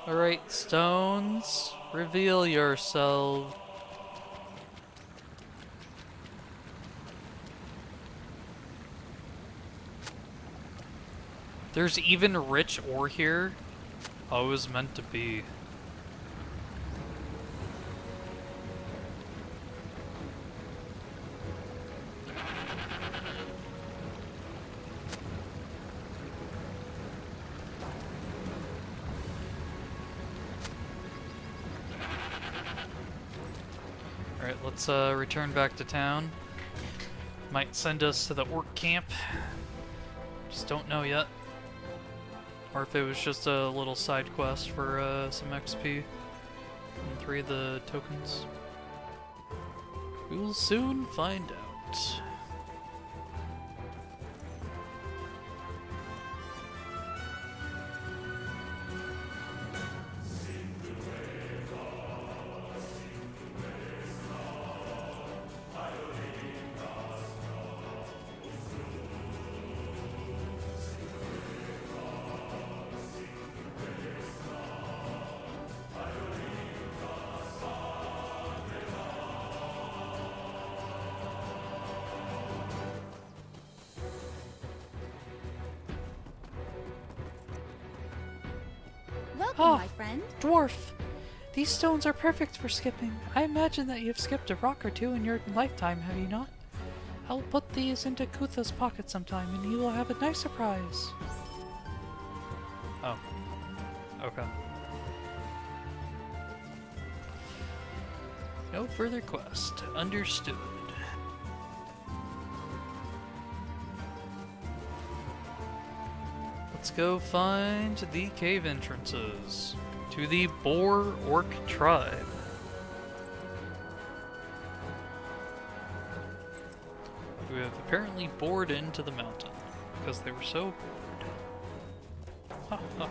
Alright, stones, reveal yourselves. There's even rich ore here. Oh, it was meant to be. Alright, let's return back to town. Might send us to the orc camp. Just don't know yet. Or if it was just a little side quest for some XP from 3 of the tokens. We will soon find out. Welcome, Ah, my friend. Dwarf! These stones are perfect for skipping. I imagine that you've skipped a rock or two in your lifetime, have you not? I'll put these into Kutha's pocket sometime, and he will have a nice surprise. Oh. Okay. No further quest. Understood. Let's go find the cave entrances to the Boar Orc tribe. Who have apparently bored into the mountain because they were so bored. Ha ha ha.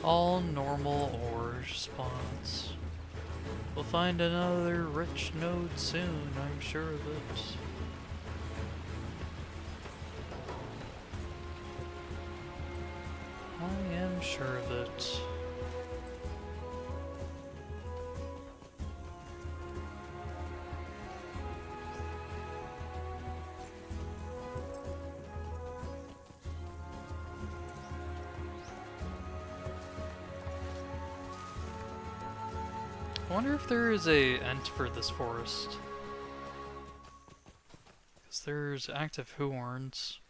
All normal ore spawns. We'll find another rich node soon, I'm sure of it. I am sure of it. I wonder if there is a ent for this forest. Because there's active horns.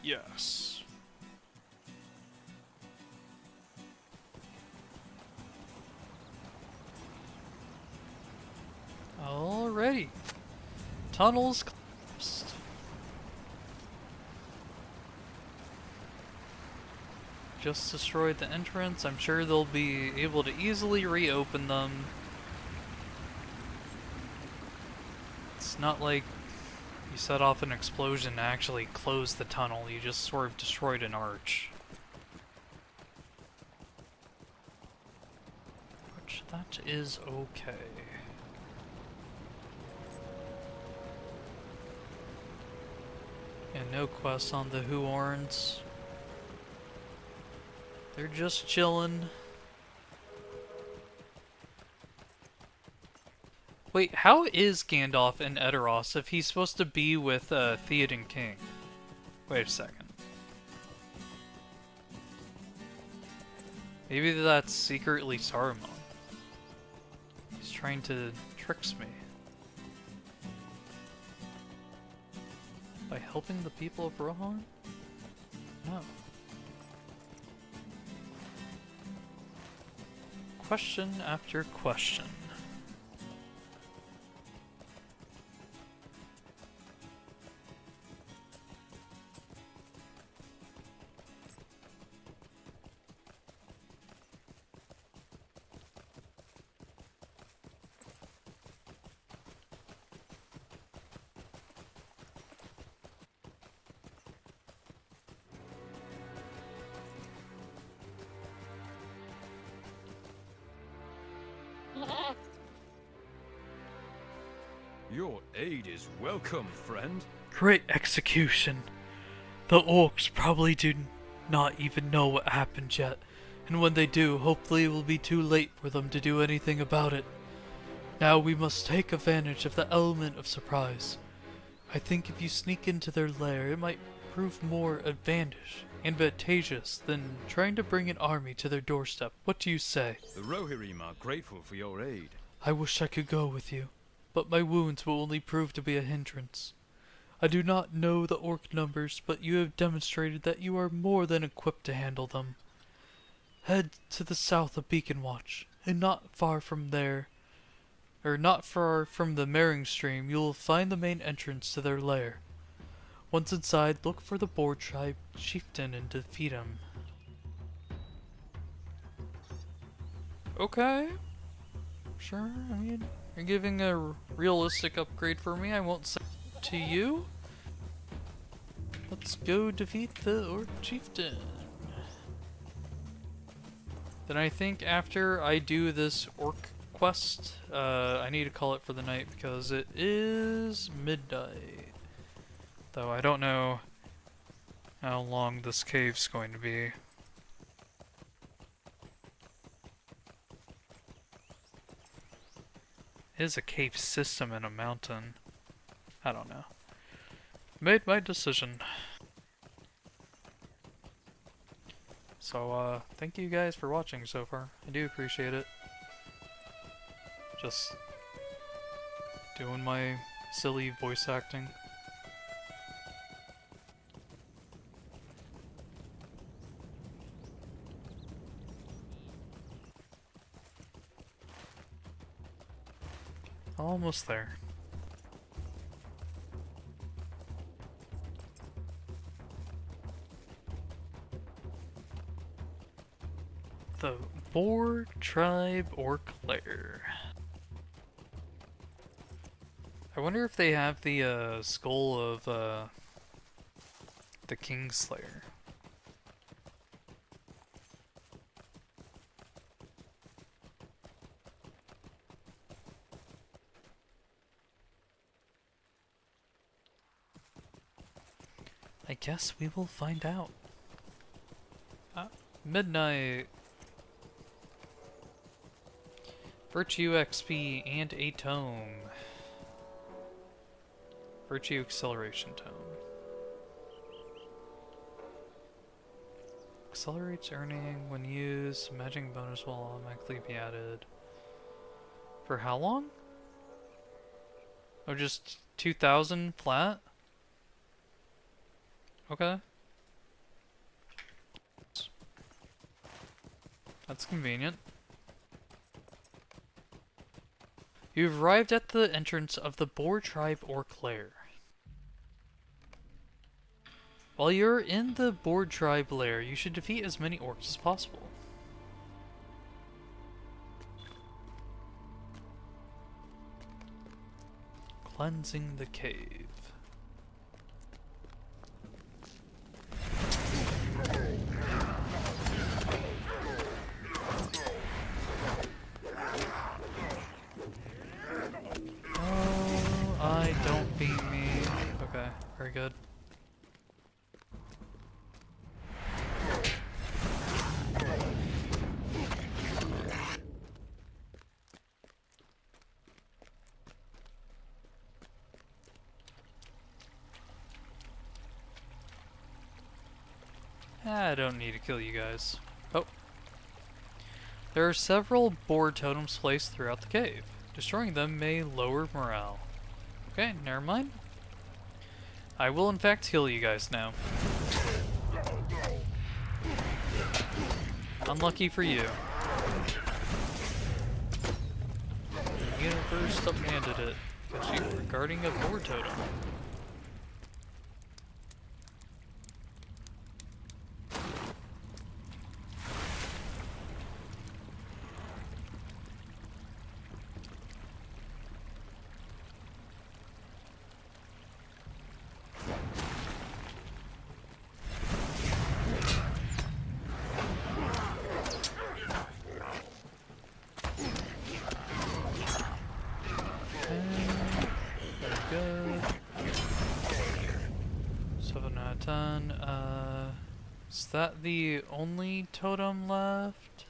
Yes. Alrighty. Tunnels collapsed. Just destroyed the entrance. I'm sure they'll be able to easily reopen them. It's not like you set off an explosion to actually close the tunnel, you just sort of destroyed an arch. Which, that is okay. And no quests on the Huorns. They're just chillin'. Wait, how is Gandalf in Edoras if he's supposed to be with Theoden King? Wait a second. Maybe that's secretly Saruman. He's trying to tricks me. By helping the people of Rohan? No. Question after question. Your aid is welcome, friend. Great execution. The orcs probably do not even know what happened yet, and when they do, hopefully it will be too late for them to do anything about it. Now we must take advantage of the element of surprise. I think if you sneak into their lair, it might prove more advantageous than trying to bring an army to their doorstep. What do you say? The Rohirrim are grateful for your aid. I wish I could go with you, but my wounds will only prove to be a hindrance. I do not know the orc numbers, but you have demonstrated that you are more than equipped to handle them. Head to the south of Beacon Watch, and not far from the Mering Stream, you will find the main entrance to their lair. Once inside, look for the Boar Tribe chieftain and defeat him. Okay. Sure, I mean, you're giving a realistic upgrade for me, I won't say to you. Let's go defeat the Orc Chieftain. Then I think after I do this Orc quest, I need to call it for the night because it is midnight. Though I don't know how long this cave's going to be. It is a cave system in a mountain. I don't know. Made my decision. So, thank you guys for watching so far. I do appreciate it. Just doing my silly voice acting. Almost there. The Boar Tribe Orc Lair. I wonder if they have the skull of the Kingslayer. I guess we will find out. Midnight. Virtue XP and a tome. Virtue Acceleration Tome. Accelerates earning when used. Magic bonus will automatically be added. For how long? Oh, just 2,000 flat? Okay. That's convenient. You've arrived at the entrance of the Boar Tribe Orc Lair. While you're in the Boar Tribe Lair, you should defeat as many orcs as possible. Cleansing the cave. Oh, I don't beat me. Okay, very good. I don't need to kill you guys. Oh. There are several boar totems placed throughout the cave. Destroying them may lower morale. Okay, never mind. I will in fact heal you guys now. Unlucky for you. The universe uphanded it because you were guarding a boar totem. Is that the only totem left?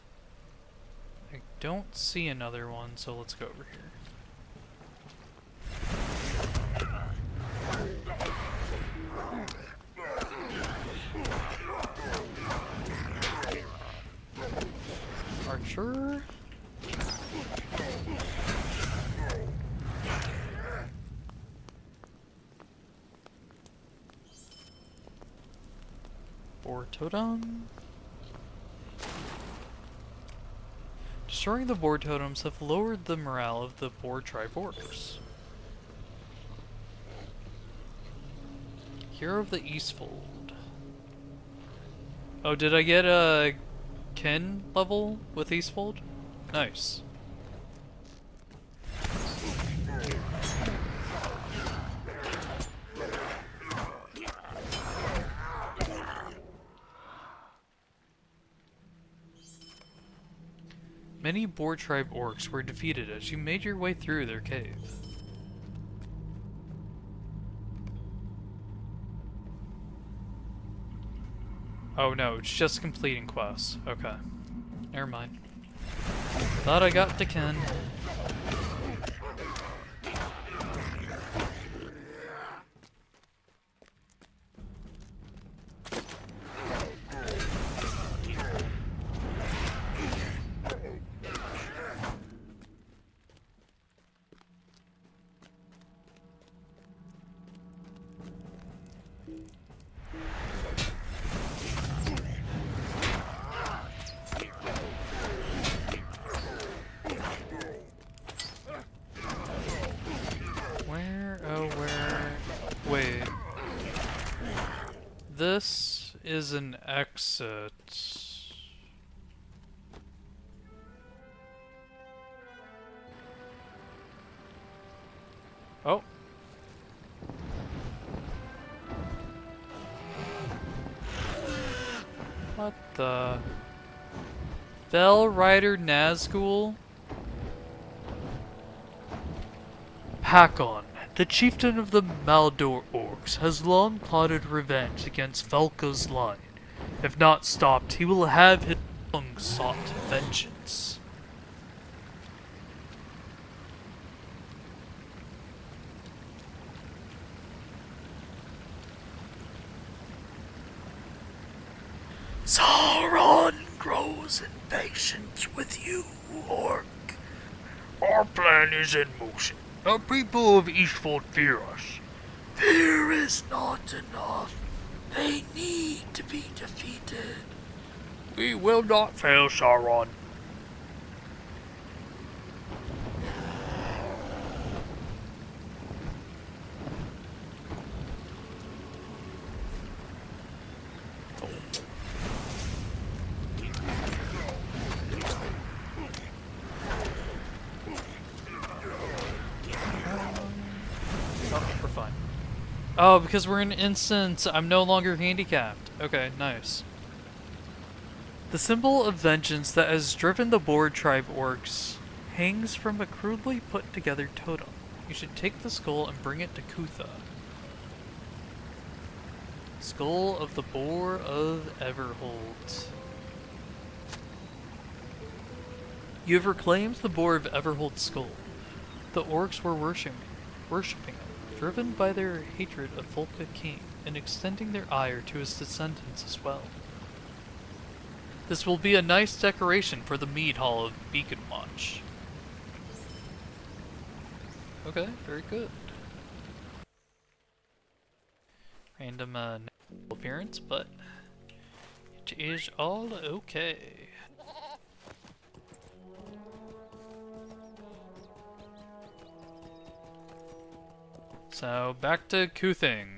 I don't see another one, so let's go over here. Archer? Boar totem. Destroying the boar totems have lowered the morale of the Boar Tribe orcs. Hero of the Eastfold. Oh, did I get a kin level with Eastfold? Nice. Many Boar Tribe orcs were defeated as you made your way through their cave. Oh no, it's just completing quests. Okay. Never mind. Thought I got to Ken. Wait. This is an exit. Oh. What the? Fell Rider Nazgul? Hakon, the chieftain of the Maldor Orcs, has long plotted revenge against Velka's line. If not stopped, he will have his long-sought vengeance. Sauron grows impatient with you, Orc. Our plan is in motion. The people of Eastfold fear us. Fear is not enough. They need to be defeated. We will not fail, Sauron. Oh, we're fine. Oh, because we're in instance, I'm no longer handicapped. Okay, nice. The symbol of vengeance that has driven the Boar tribe orcs hangs from a crudely put together totem. You should take the skull and bring it to Kutha. Skull of the Boar of Everhold. You have reclaimed the Boar of Everhold's skull. The orcs were worshipping it, driven by their hatred of Volca King, and extending their ire to his descendants as well. This will be a nice decoration for the mead hall of Beacon Watch. Okay, very good. Random appearance, but it is all okay. So, back to Kuthing.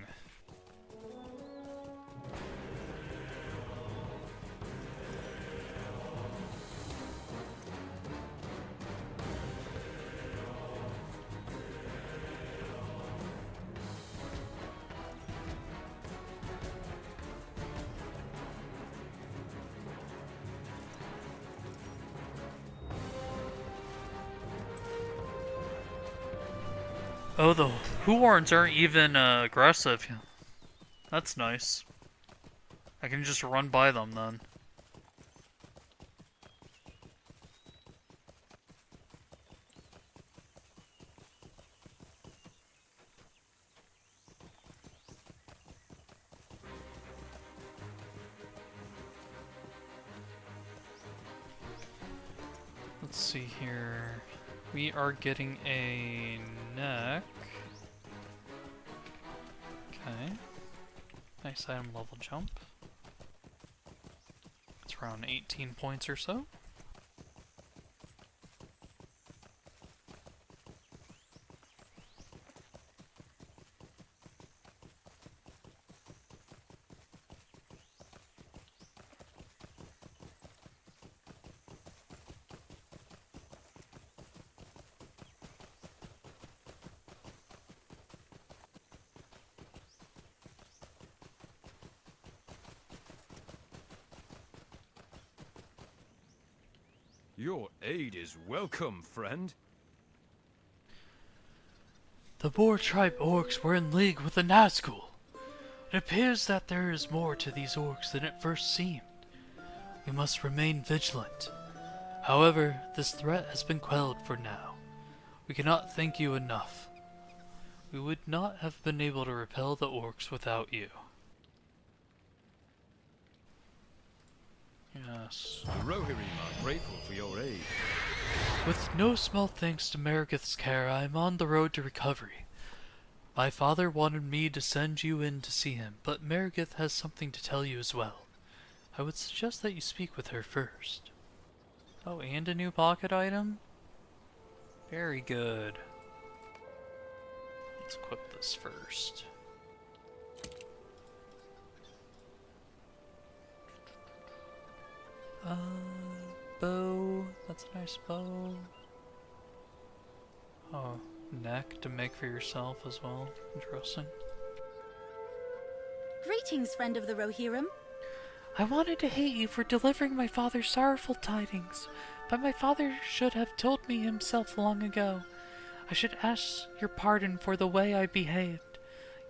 Oh, the Huorns aren't even aggressive. That's nice. I can just run by them then. Let's see here. We are getting a neck. Okay. Nice item level jump. It's around 18 points or so. Your aid is welcome, friend. The Boar tribe orcs were in league with the Nazgul. It appears that there is more to these orcs than it first seemed. We must remain vigilant. However, this threat has been quelled for now. We cannot thank you enough. We would not have been able to repel the orcs without you. Yes. The Rohirrim are grateful for your aid. With no small thanks to Margith's care, I am on the road to recovery. My father wanted me to send you in to see him, but Margith has something to tell you as well. I would suggest that you speak with her first. Oh, and a new pocket item? Very good. Let's equip this first. Bow. That's a nice bow. Oh, neck to make for yourself as well. Interesting. Greetings, friend of the Rohirrim. I wanted to hate you for delivering my father sorrowful tidings, but my father should have told me himself long ago. I should ask your pardon for the way I behaved.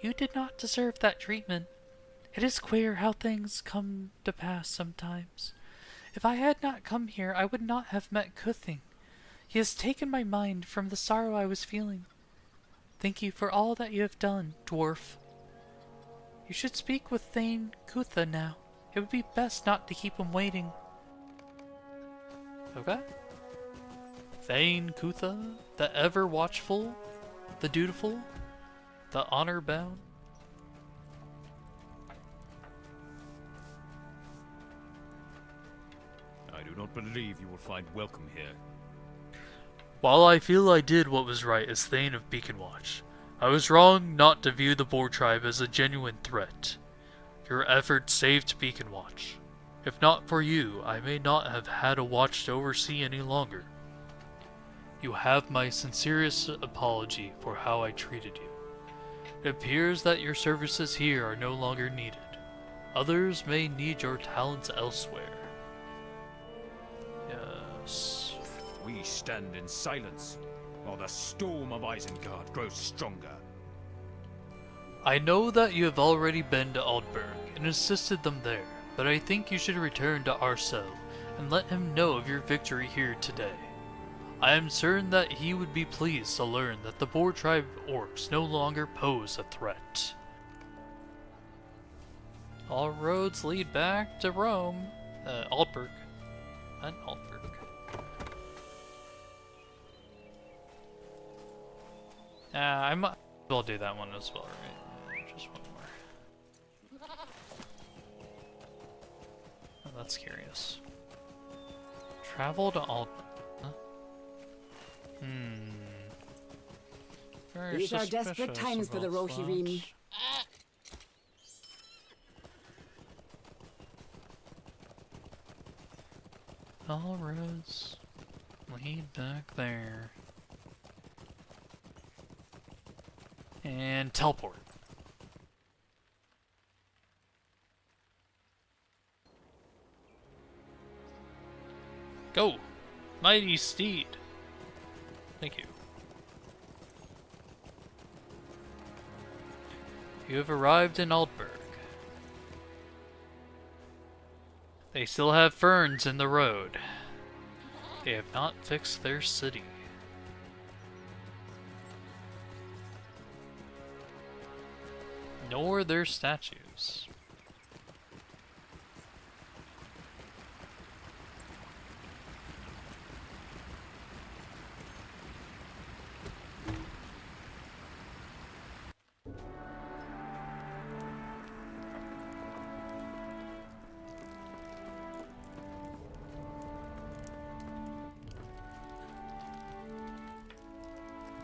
You did not deserve that treatment. It is queer how things come to pass sometimes. If I had not come here, I would not have met Kuthing. He has taken my mind from the sorrow I was feeling. Thank you for all that you have done, dwarf. You should speak with Thane Kutha now. It would be best not to keep him waiting. Okay. Thane Kutha, the ever watchful, the dutiful, the honor bound. I do not believe you will find welcome here. While I feel I did what was right as Thane of Beacon Watch, I was wrong not to view the Boar Tribe as a genuine threat. Your efforts saved Beacon Watch. If not for you, I may not have had a watch to oversee any longer. You have my sincerest apology for how I treated you. It appears that your services here are no longer needed. Others may need your talents elsewhere. Yes. We stand in silence, while the storm of Isengard grows stronger. I know that you have already been to Aldburg and assisted them there, but I think you should return to Arcel and let him know of your victory here today. I am certain that he would be pleased to learn that the Boar Tribe orcs no longer pose a threat. All roads lead back to Rome. Aldburg. And Aldburg. I might as well do that one as well, right? Just one more. Oh, that's curious. Travel to Aldburg. Very These are desperate suspicious times for the about Rohirrim. that. All roads lead back there. And teleport. Go! Mighty steed! Thank you. You have arrived in Aldburg. They still have ferns in the road. They have not fixed their city. Nor their statues.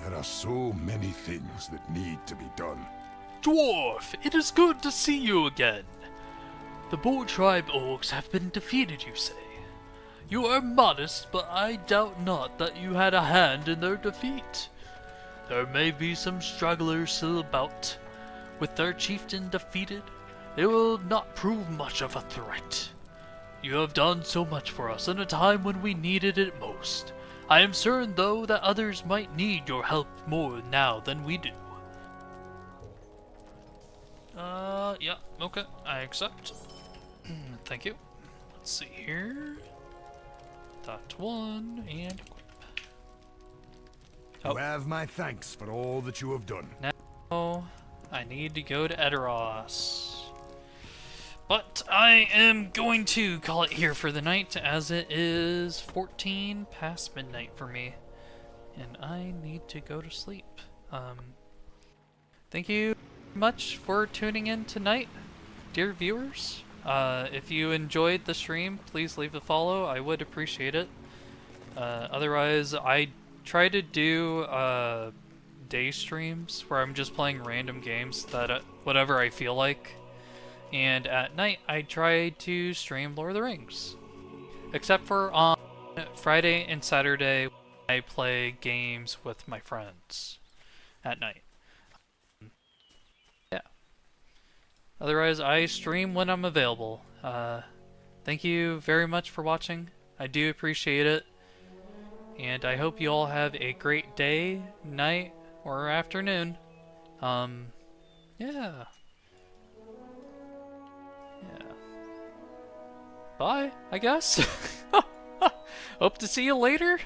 There are so many things that need to be done. Dwarf, it is good to see you again. The Boar Tribe orcs have been defeated, you say. You are modest, but I doubt not that you had a hand in their defeat. There may be some stragglers still about. With their chieftain defeated, they will not prove much of a threat. You have done so much for us in a time when we needed it most. I am certain, though, that others might need your help more now than we do. Yeah, okay, I accept. Thank you. Let's see here. Dot 1 and equip. You have my thanks for all that you have done. Now, I need to go to Edoras. But I am going to call it here for the night, as it is 14 past midnight for me. And I need to go to sleep. Thank you much for tuning in tonight, dear viewers. If you enjoyed the stream, please leave a follow. I would appreciate it. Otherwise, I try to do day streams where I'm just playing random games that whatever I feel like. And at night, I try to stream Lord of the Rings. Except for on Friday and Saturday, I play games with my friends at night. Yeah. Otherwise, I stream when I'm available. Thank you very much for watching. I do appreciate it. And I hope you all have a great day, night, or afternoon. Yeah. Bye, I guess. Hope to see you later.